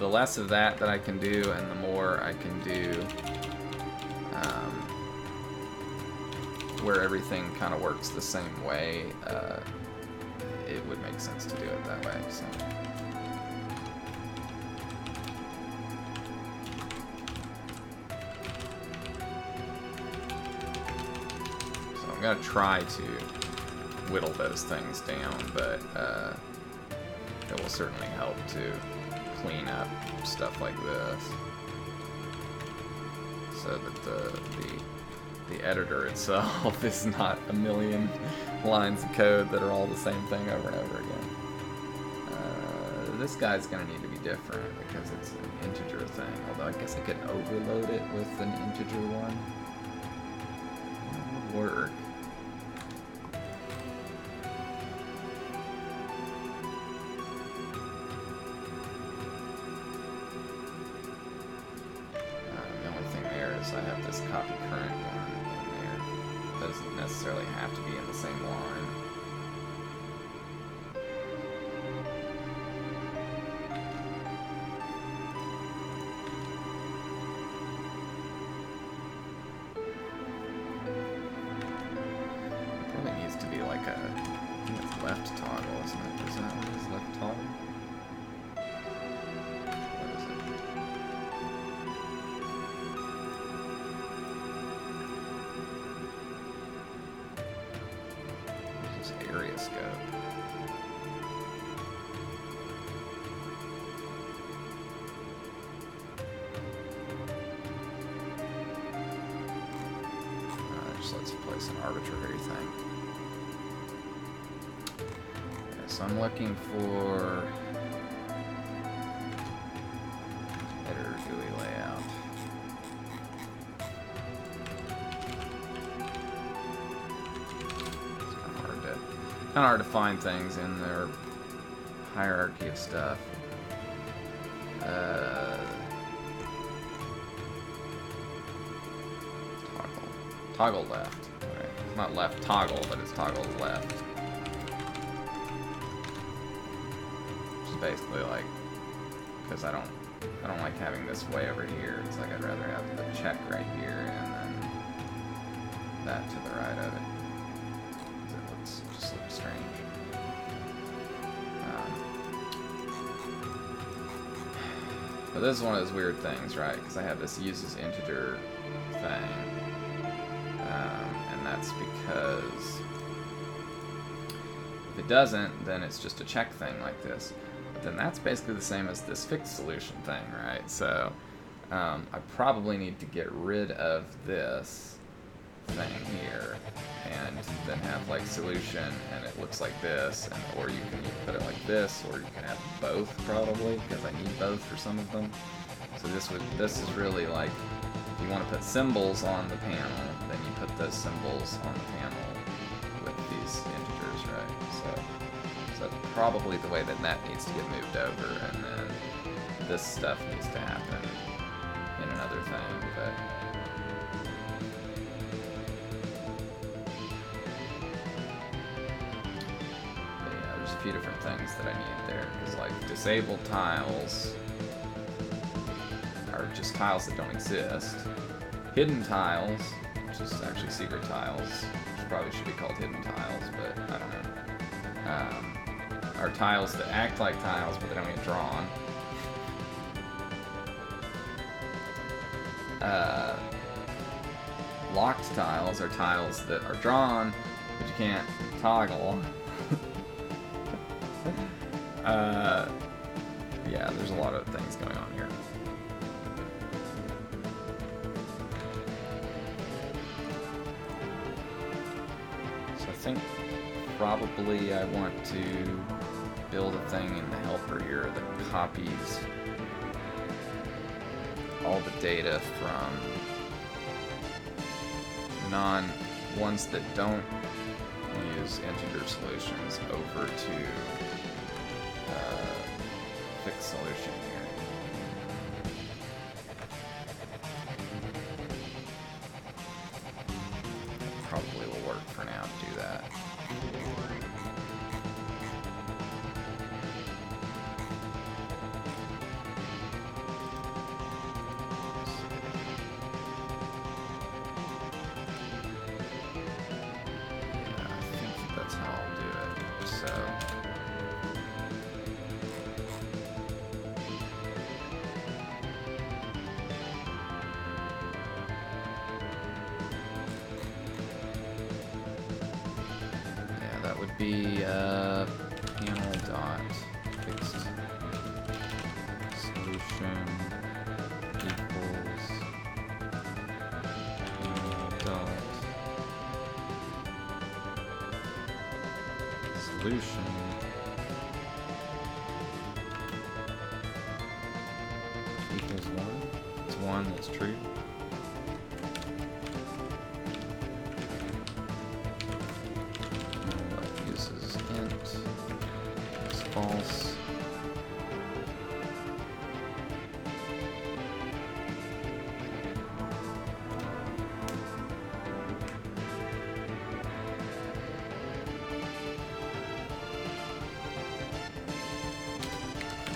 less of that I can do, and the more I can do where everything kind of works the same way, it would make sense to do it that way. So I'm gonna try to whittle those things down, but it will certainly help to clean up stuff like this, so that the editor itself is not a million lines of code that are all the same thing over and over again. This guy's gonna need to be different because it's an integer thing, although I guess I could overload it with an integer one. That would work. I have this copy current one in there. It doesn't necessarily have to be in the same line. It probably needs to be like a, I think it's left toggle, isn't it? Isn't that what it is, left toggle? Area scope. just lets you place an arbitrary thing. Okay, so I'm looking for header GUI layout. It's kind of hard to find things in their hierarchy of stuff. Toggle left. Right. It's not left toggle, but it's toggle left. Which is basically like, because I don't like having this way over here. It's like I'd rather have the check right here and then that to the right of it. Because it just looks strange. But this is one of those weird things, right? Because I have this uses integer thing. And that's because if it doesn't, then it's just a check thing like this. But then that's basically the same as this fixed solution thing, right? So I probably need to get rid of this thing here and then have like solution and it looks like this, and or you can put it like this, or you can have both probably, because I need both for some of them. So this is really like, if you want to put symbols on the panel, then you put those symbols on the panel with these integers, right? So that's probably the way that needs to get moved over, and then this stuff needs to happen in another thing, but yeah, there's a few different things that I need there, because like disabled tiles are just tiles that don't exist. Hidden tiles, which is actually secret tiles, which probably should be called hidden tiles, but I don't know, are tiles that act like tiles, but they don't get drawn. Locked tiles are tiles that are drawn, but you can't toggle. Yeah, there's a lot of things going on here. I think probably I want to build a thing in the helper here that copies all the data from ones that don't use integer solutions over to fixed solution here. Probably will work for now to do that. Yeah, I think that's how I'll do it. So be panel dot fixed solution equals panel dot solution equals 1. It's 1, that's true. False.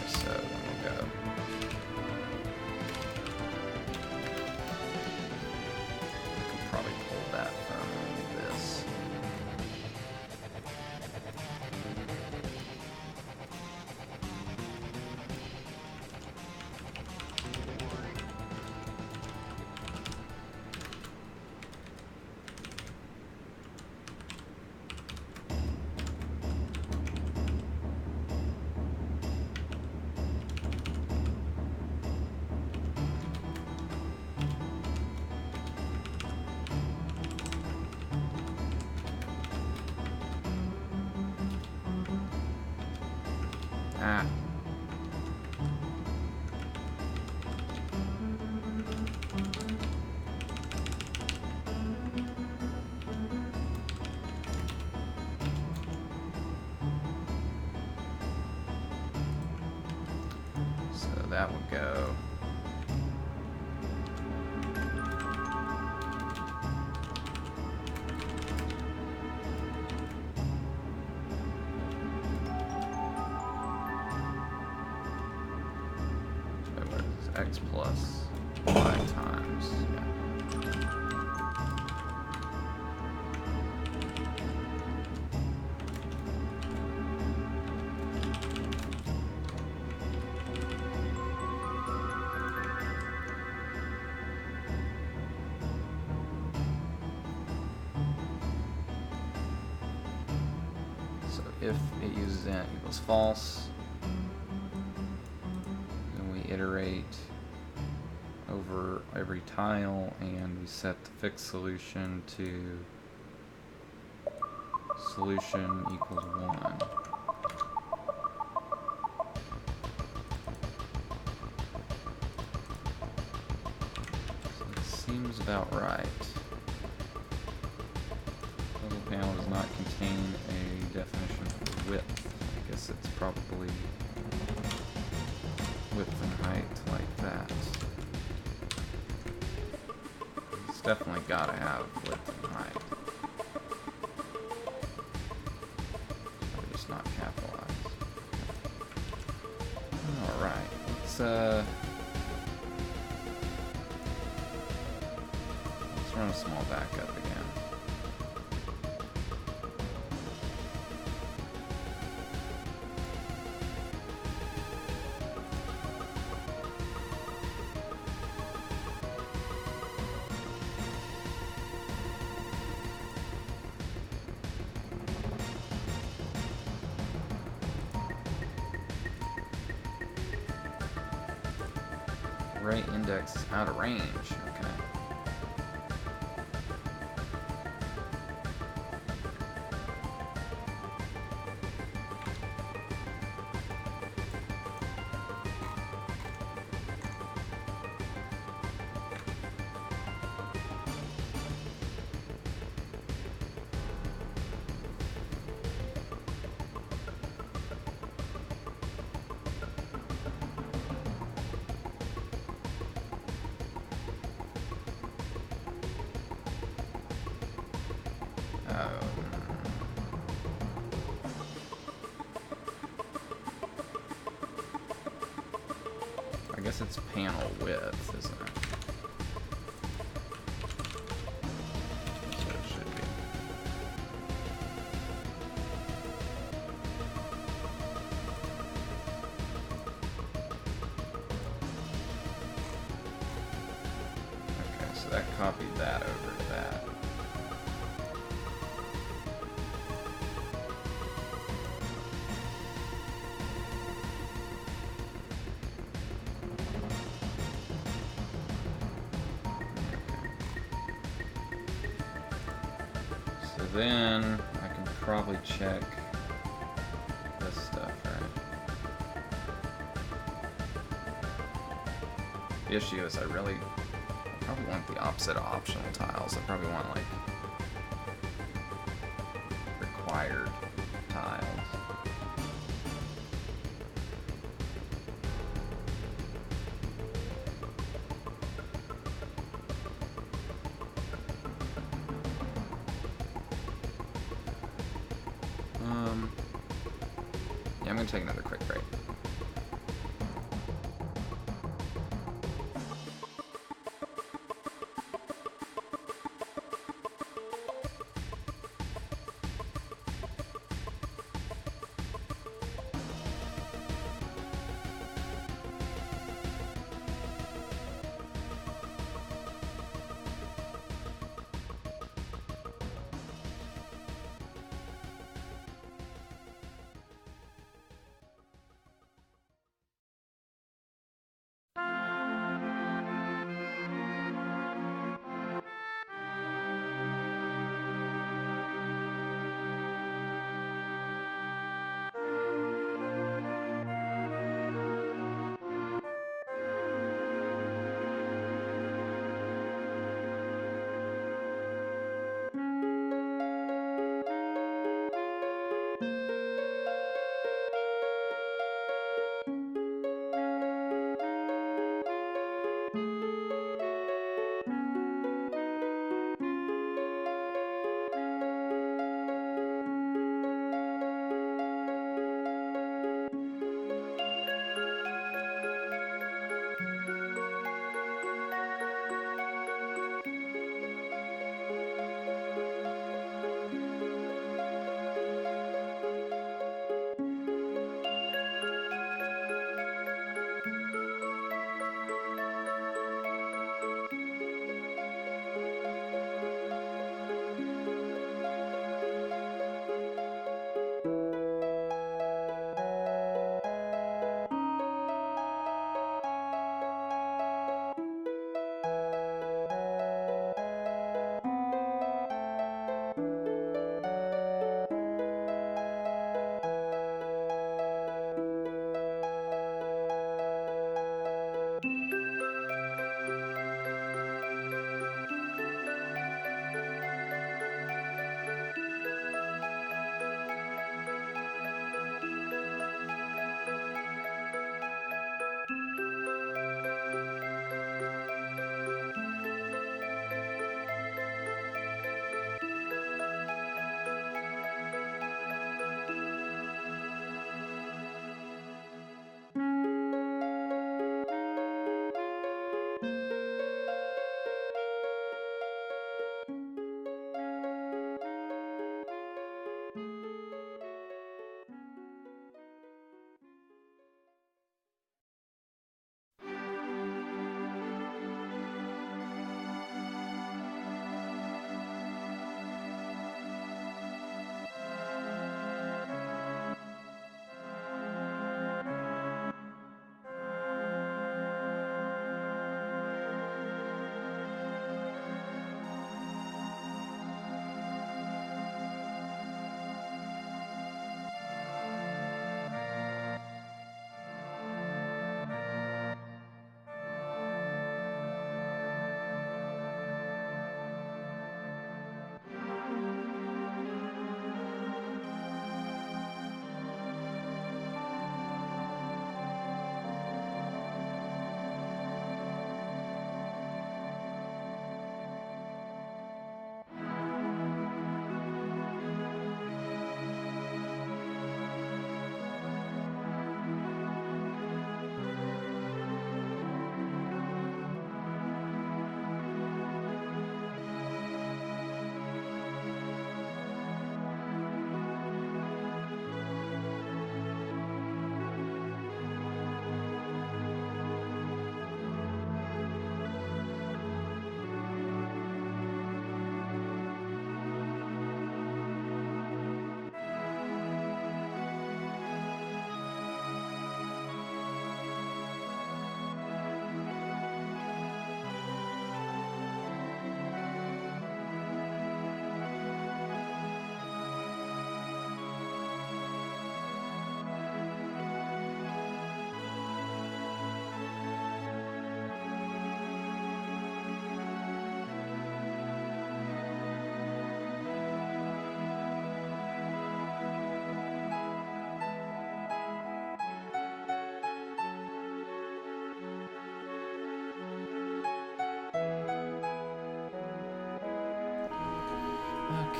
So then we'll go that would go. So what is this? X plus y times. Yeah. So if it uses int equals false, then we iterate over every tile and we set the fixed solution to solution equals 1. So it seems about right. Puzzle panel does not contain a definition for width. I guess it's probably width and height like that. It's definitely gotta have width and height. They're just not capitalized. Alright, let's run a small backup again. Right index is out of range. Okay. I guess it's panel width, isn't it? That's what it should be. Okay, so that copied that over to that. So then I can probably check this stuff, right? The issue is I probably want the opposite of optional tiles. I probably want like required tiles. Yeah, I'm gonna take another quick break.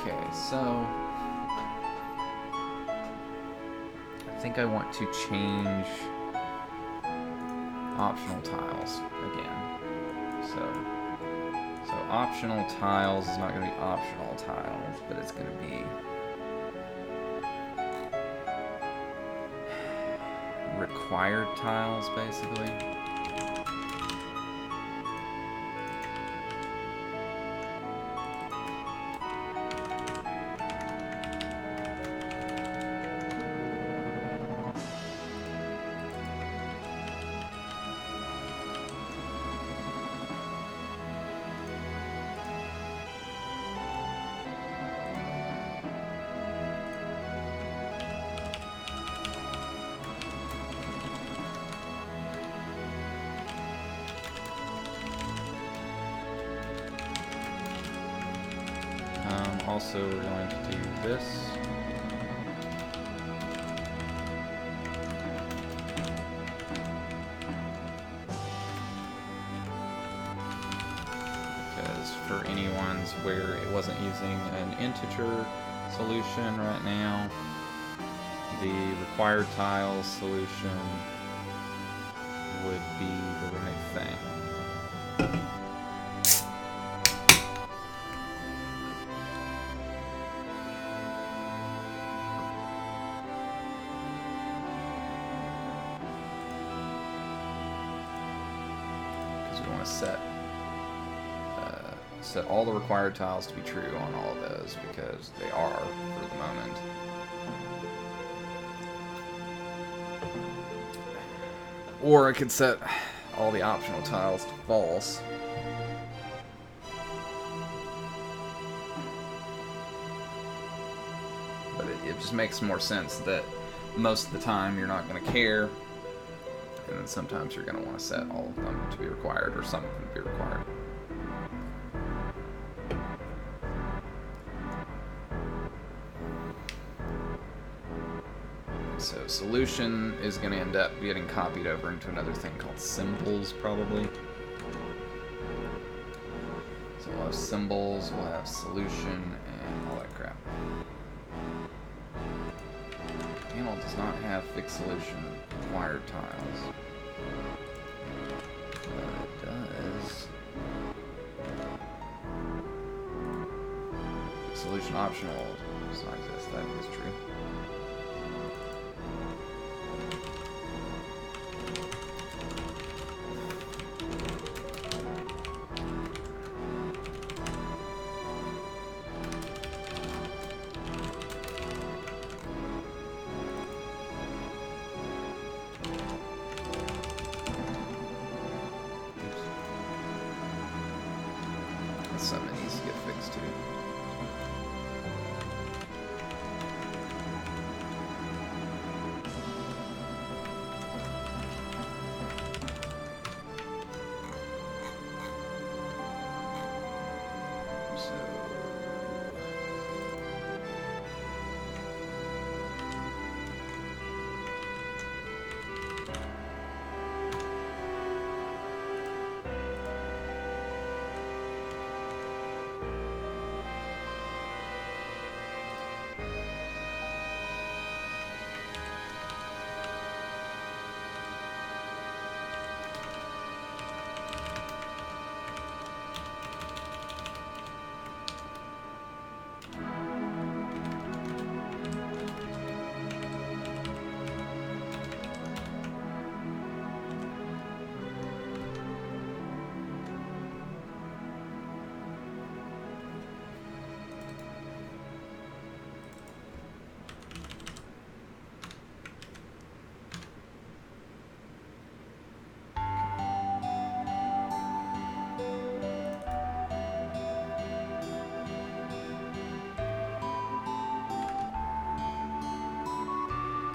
Okay, so I think I want to change optional tiles again. So optional tiles is not going to be optional tiles, but it's going to be required tiles, basically. Also, we're going to do this. Because for anyone's where it wasn't using an integer solution right now, the required tiles solution would be the right thing. We want to set all the required tiles to be true on all of those, because they are for the moment. Or I could set all the optional tiles to false. But it just makes more sense that most of the time you're not going to care and then sometimes you're going to want to set all of them to be required or some of them to be required. So solution is going to end up getting copied over into another thing called symbols, probably. So we'll have symbols, we'll have solution, and all that crap. Panel does not have fixed solution required tiles. But it does. Fixed solution optional does not exist. That is true. Something needs to get fixed too.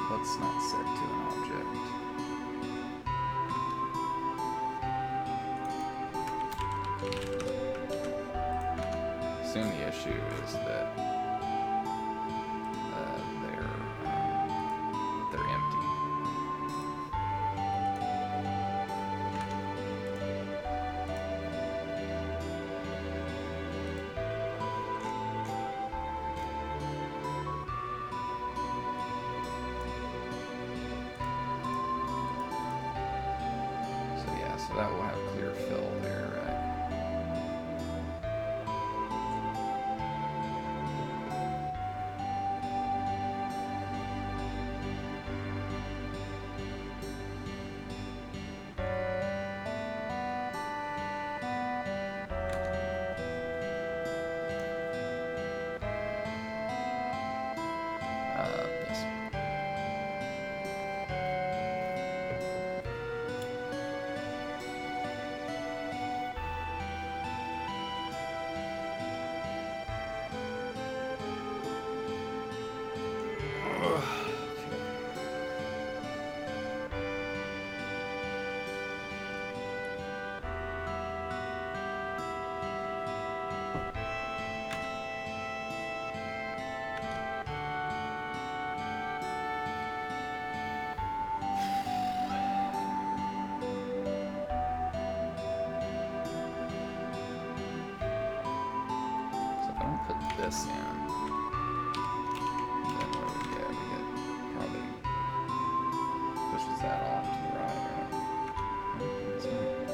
Let's not set to an object. Assume the issue is that they're empty. So that will have clear fill there, right? Yes. Put this in. Then what do we get? We get probably pushes that off to the right, right? It's weird.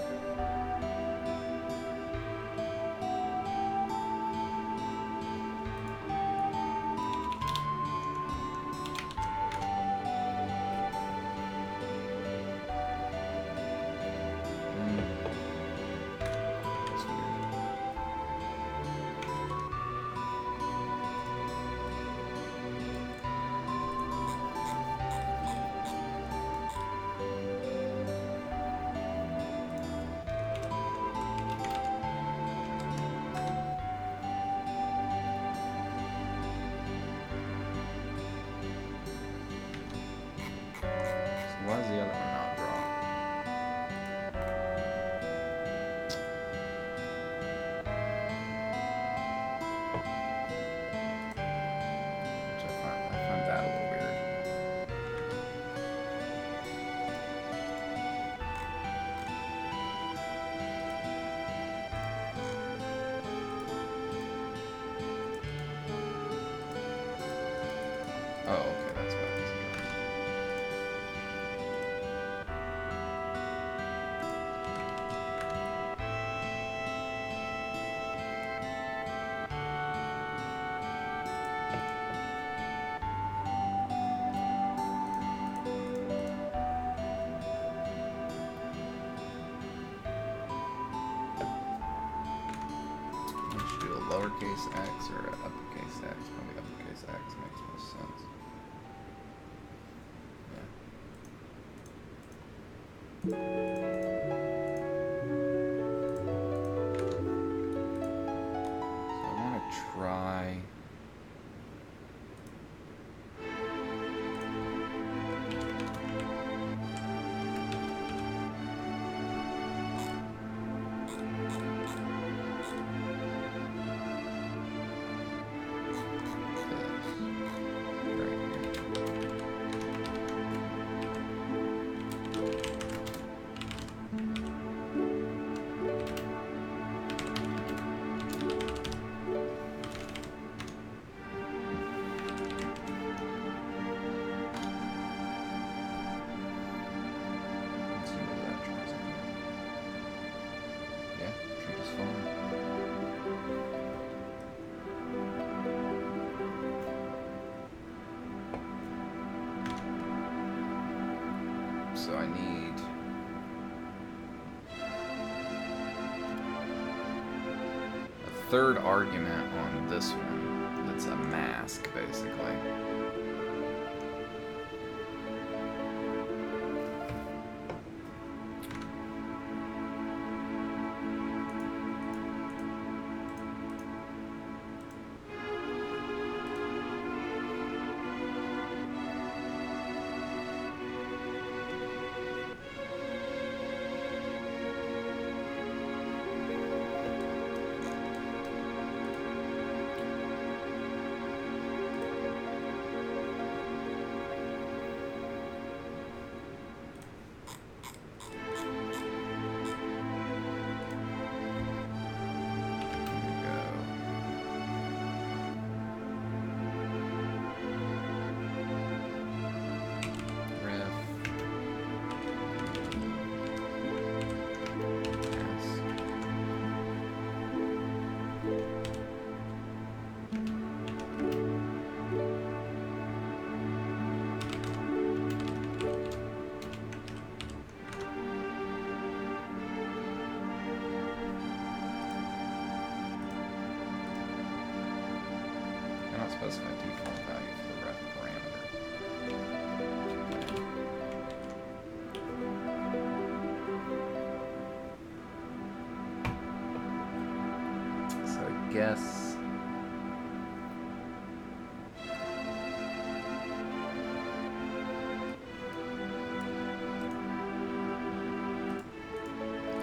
lowercase x or an uppercase x? Probably uppercase x makes most sense. So I want to try. So I need a third argument on this one that's a mask, basically. Specify default value for the ref parameter. So I guess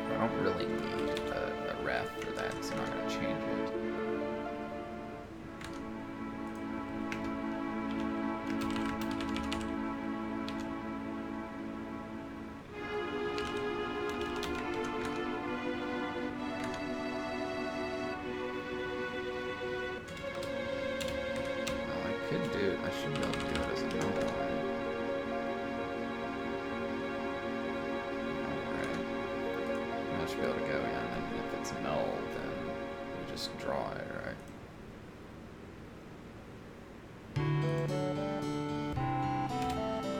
I don't really need a ref for that because I'm not going to change it. I should be able to do it as a null, right? Alright. I should be able to go in, and if it's null, then we just draw it, right?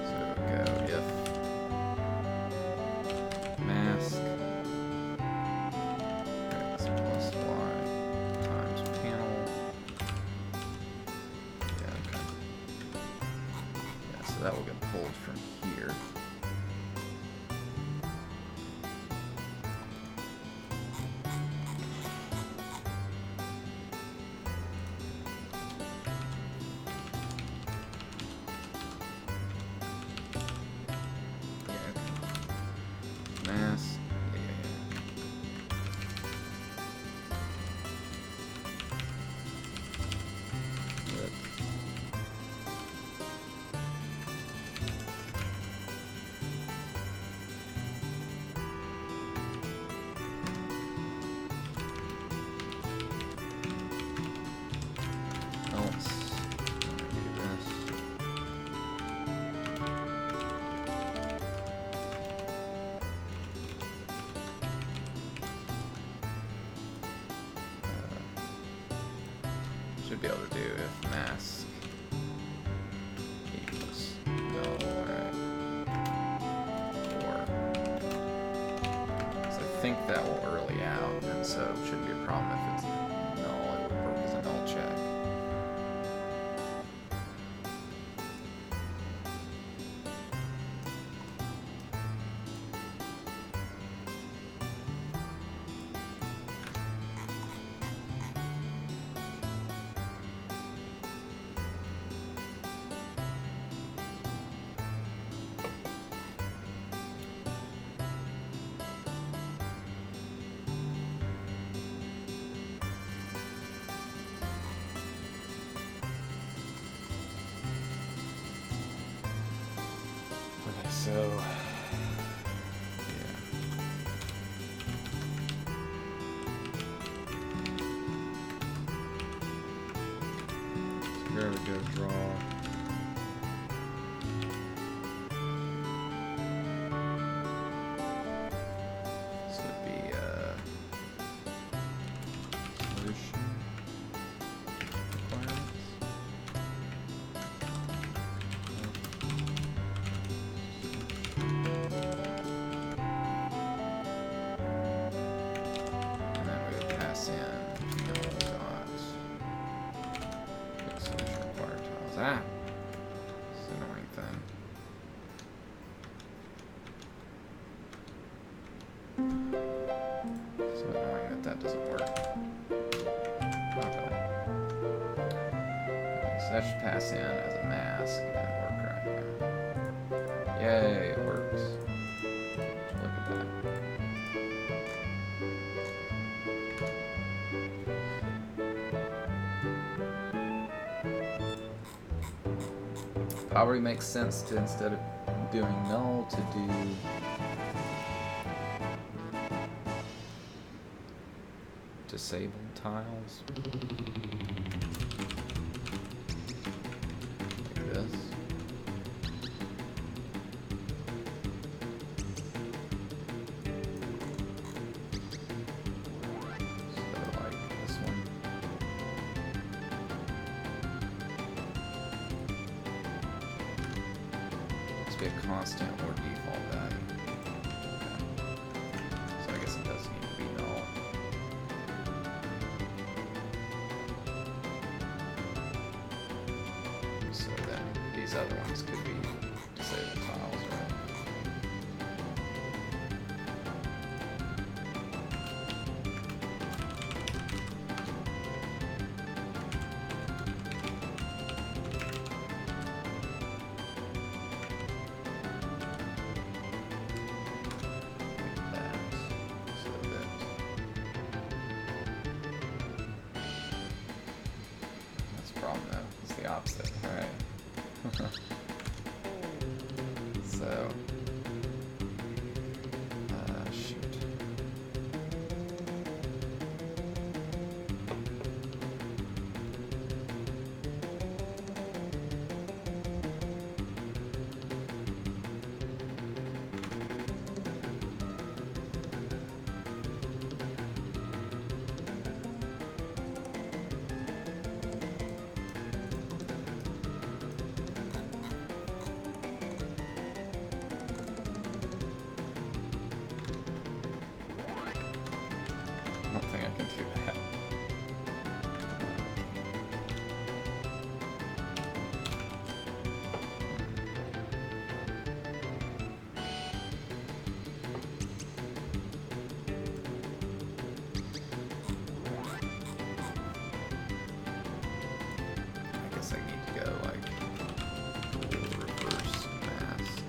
So go if mask x plus y times panel. So that will get pulled from here. Mask. Should be able to do if mask equals null, right? Or so I think that will early out, and so it shouldn't be a problem if it's null. It would work as So, There we go, draw. this would be Solution requirements. and then we would pass in dots. Quick solution required tiles. Ah, it's an annoying thing. So annoying that that doesn't work. Okay. So that should pass in as a mask and work right here. Yay, it works. Look at that. Probably makes sense to, instead of doing null, to do disabled tiles. Like this. So like this one. Must be a constant or default value. Okay. So I guess it does need to be null. So then these other ones could be disabled tiles, right? Like that. So that. That's the problem though. It's the opposite. Alright. So. Shoot. I don't think I can do that. I guess I need to go like reverse mask.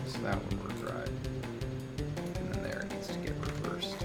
So that would work right. And then there it needs to get reversed.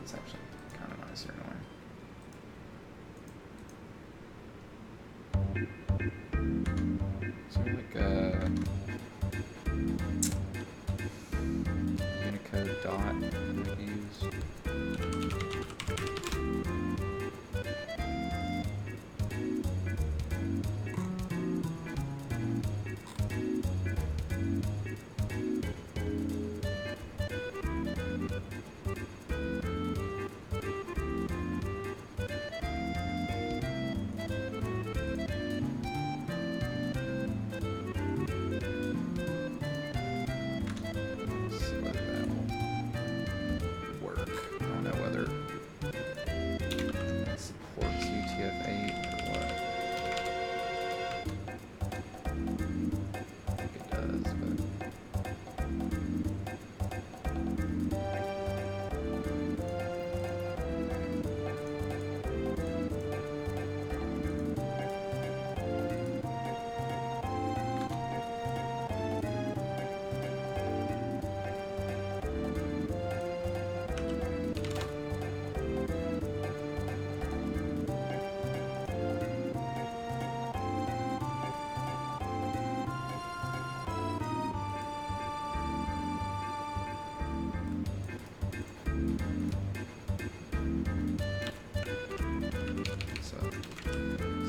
It's actually kind of nicer in a way. Is there like a Unicode dot that we use?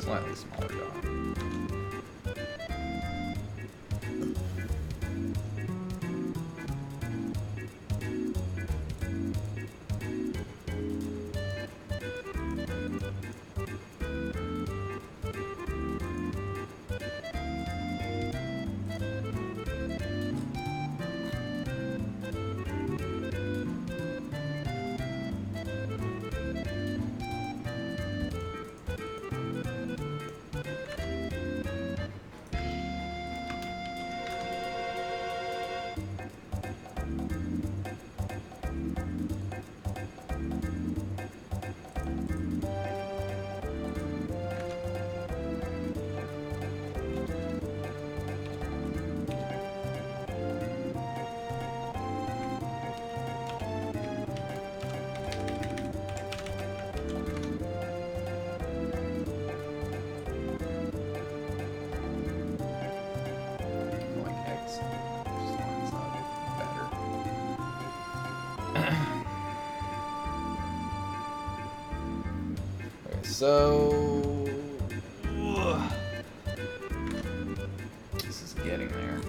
Slightly smaller dot. So this is getting there.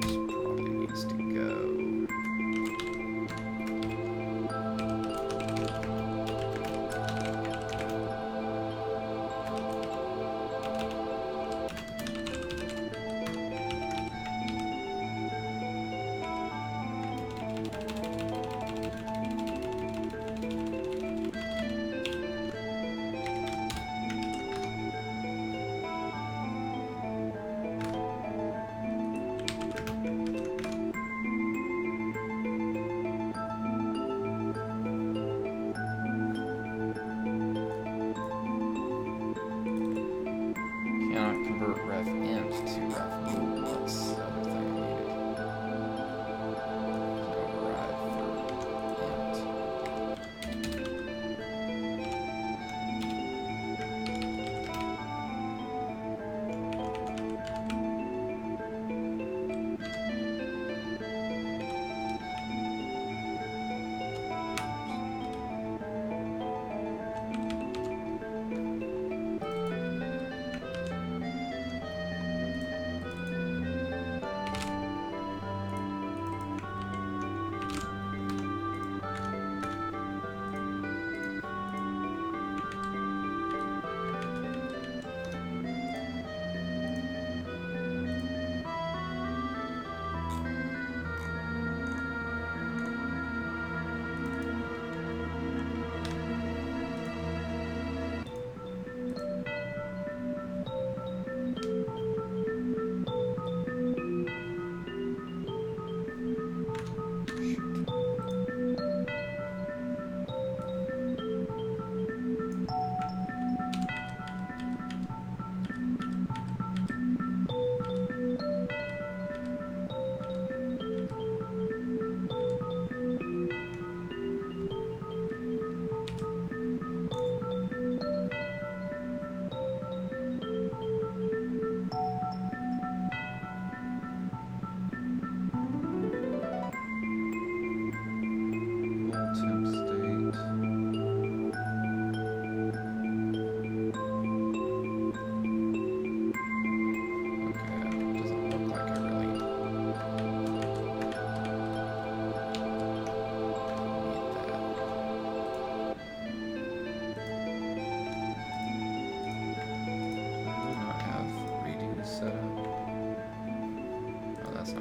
This probably needs to go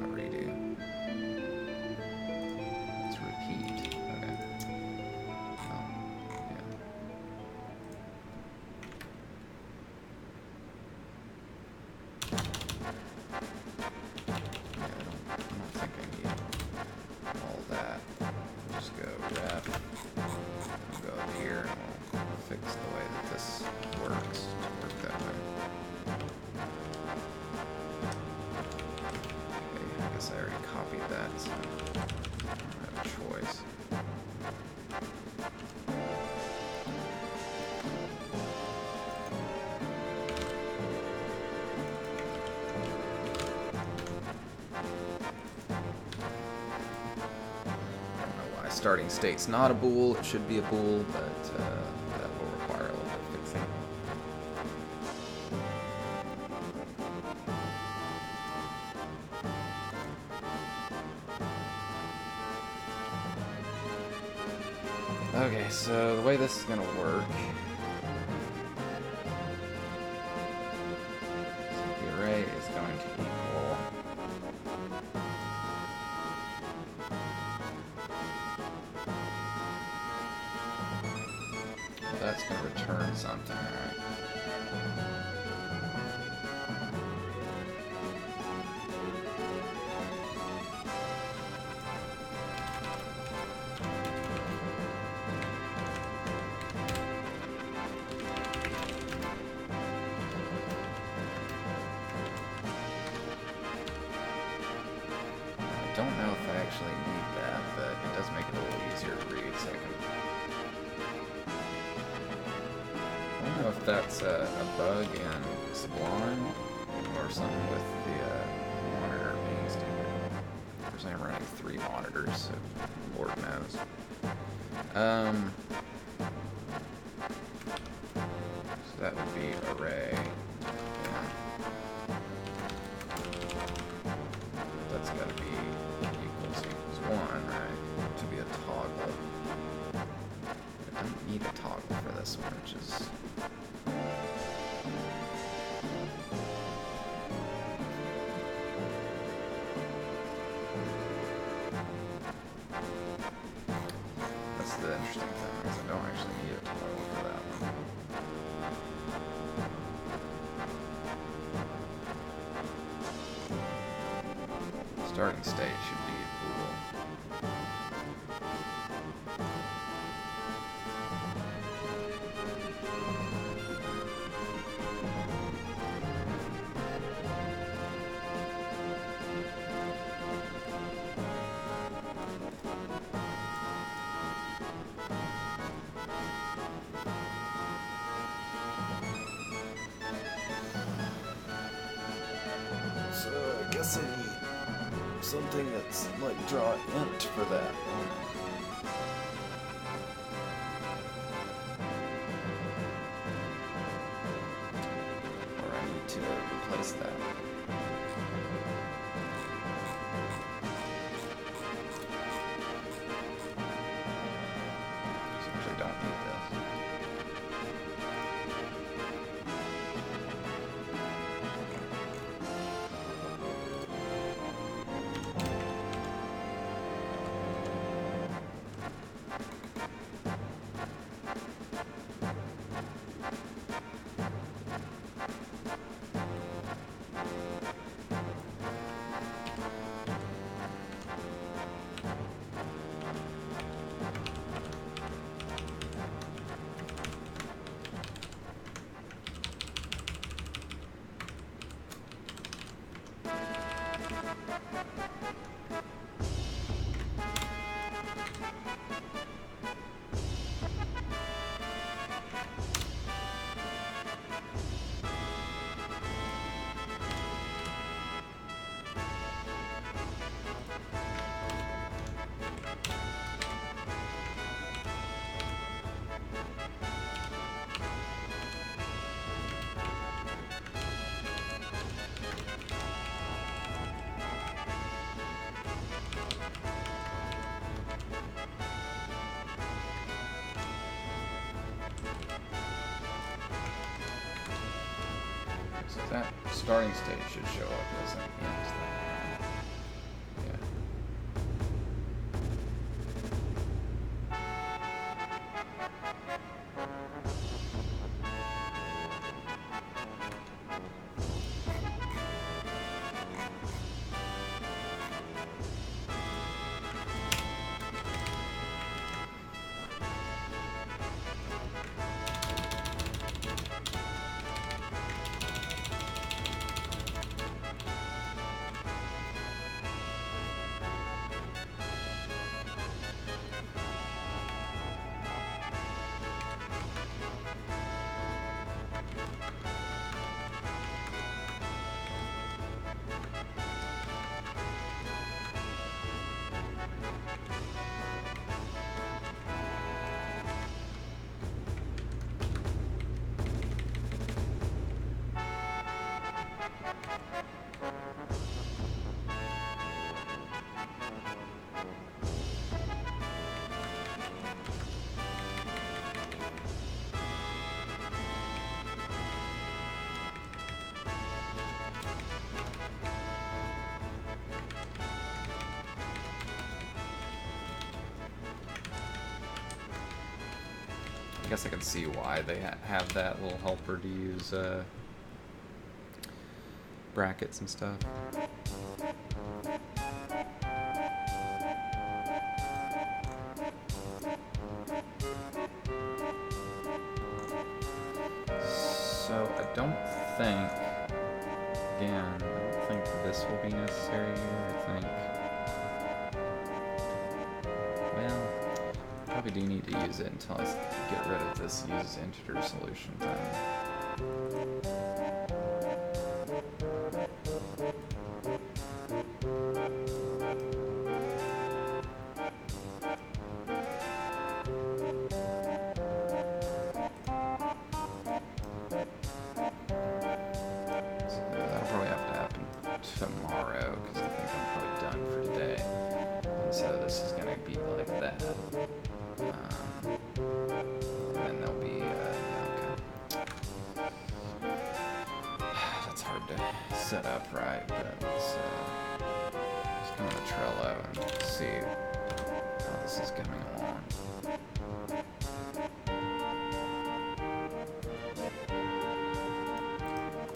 not redo. Let's repeat. Okay. Oh, yeah. Yeah, I don't think I need all that. Just go ref. We'll go up here and we'll fix the way that this works to work that way. Okay, I guess I already copied that, so I don't have a choice. Starting state's not a bool, it should be a bool, but that will require a little bit of fixing. Okay, so the way this is going to work, the array is going to equal that's going to return something, right? I don't know if I actually need that, but it does make it a little easier to read, so I don't know if that's a bug in Sublime or something with the monitor being stupid. Because I'm running 3 monitors, so Lord knows. So that would be array. Yeah. That's got to be equals 1, right? To be a toggle. I don't need a toggle for this one, which is that's the interesting thing, is I don't actually need a toggle for that one. Starting state should be bool. So I guess I need something that's like draw int for that. Or I need to replace that. So I actually don't need this. So that starting state should show up as an int. guess I can see why they have that little helper to use brackets and stuff. So I don't think, again, I don't think this will be necessary here. I think, well, probably do need to use it until I get rid of this use integer solution thing. Tomorrow, because I think I'm probably done for today, and so this is going to be like that, and then there'll be, okay, that's hard to set up right, but let's go to Trello and see how this is coming along.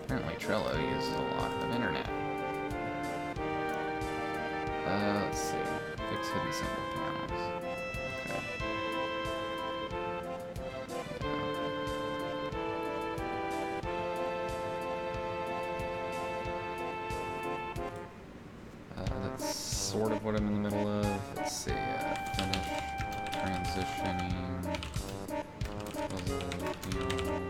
Apparently Trello uses a lot of internet. Let's see. Fix hidden symbol panels. Okay. That's sort of what I'm in the middle of. Let's see. Finish. Transitioning. Puzzle. Deal.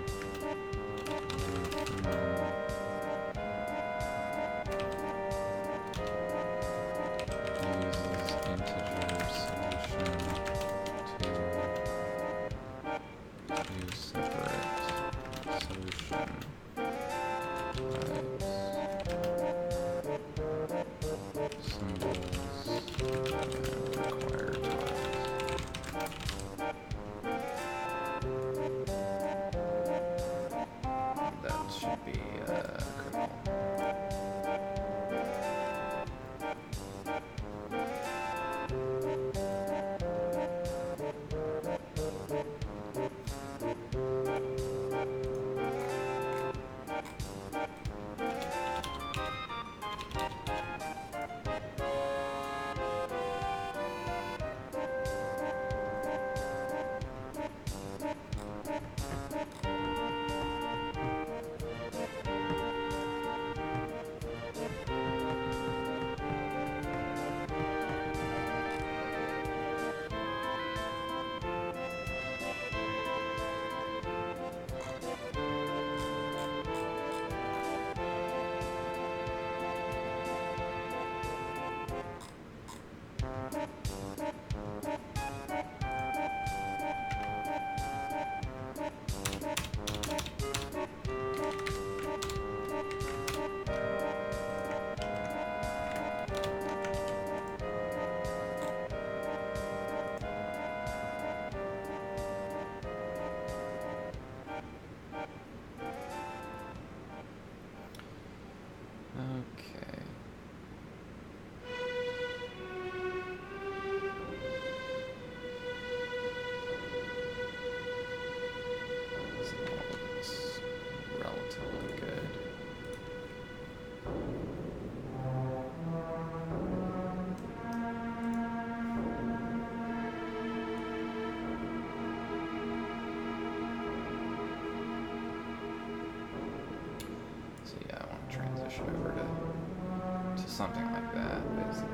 Okay. So that looks relatively good. So yeah, I want to transition over to something like that, basically.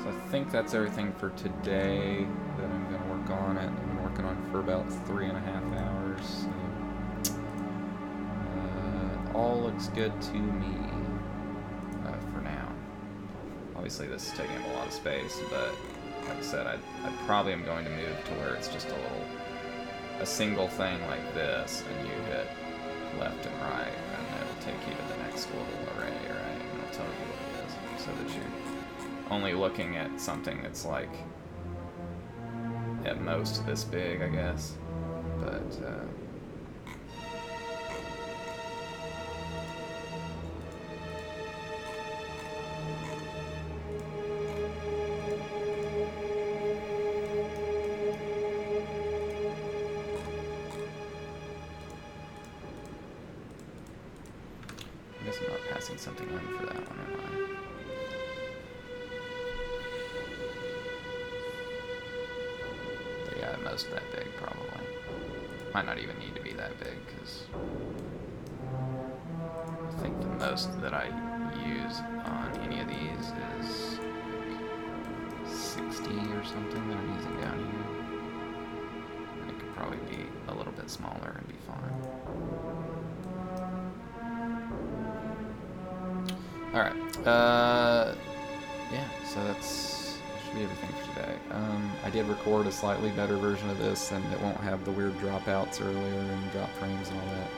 So I think that's everything for today that I'm going to work on. I've been working on for about 3.5 hours. So, all looks good to me for now. Obviously this is taking up a lot of space, but like I said, I probably am going to move to where it's just a single thing like this, and you hit left and right, and it'll take you to the next little array, right? And it'll tell you what it is, so that you're only looking at something that's like at most this big, I guess. But I guess I'm not passing something in for that one, am I? But yeah, at most that big, probably. Might not even need to be that big, because I think the most that I use on any of these is like 60 or something that I'm using down here. And it could probably be a little bit smaller and be fine. Alright, yeah, so that should be everything for today. I did record a slightly better version of this, and it won't have the weird dropouts earlier and drop frames and all that.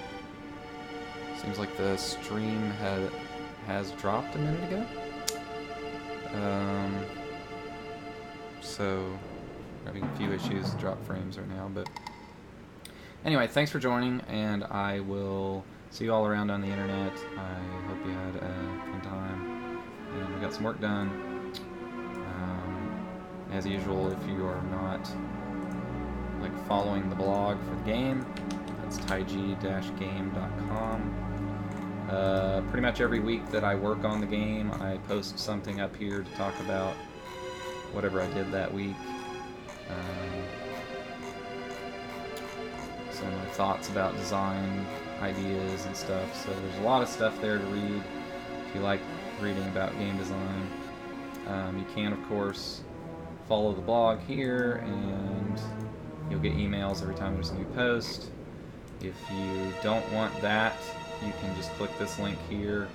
Seems like the stream has dropped a minute ago. So, we're having a few issues with drop frames right now, but anyway, thanks for joining, and I will see you all around on the internet. I hope you had a fun time, and we got some work done. As usual, if you are not like following the blog for the game, that's taiji-game.com. Pretty much every week that I work on the game, I post something up here to talk about whatever I did that week. Some of my thoughts about design ideas and stuff. So there's a lot of stuff there to read if you like reading about game design. You can, of course, follow the blog here, and you'll get emails every time there's a new post. If you don't want that, you can just click this link here,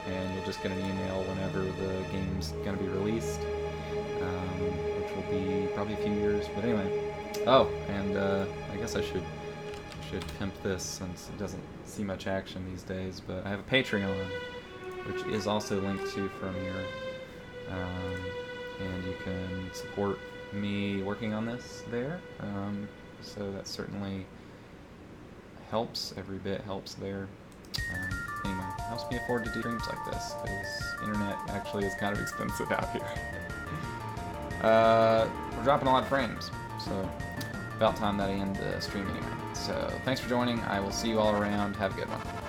and you'll just get an email whenever the game's going to be released, which will be probably a few years. But anyway, oh, and I guess I should pimp this since it doesn't see much action these days. But I have a Patreon, which is also linked to from here. And you can support me working on this there. So that certainly helps. Every bit helps there. Anyway, it helps me afford to do streams like this, because internet actually is kind of expensive out here. We're dropping a lot of frames, so about time that I end the stream anyway. So thanks for joining. I will see you all around. Have a good one.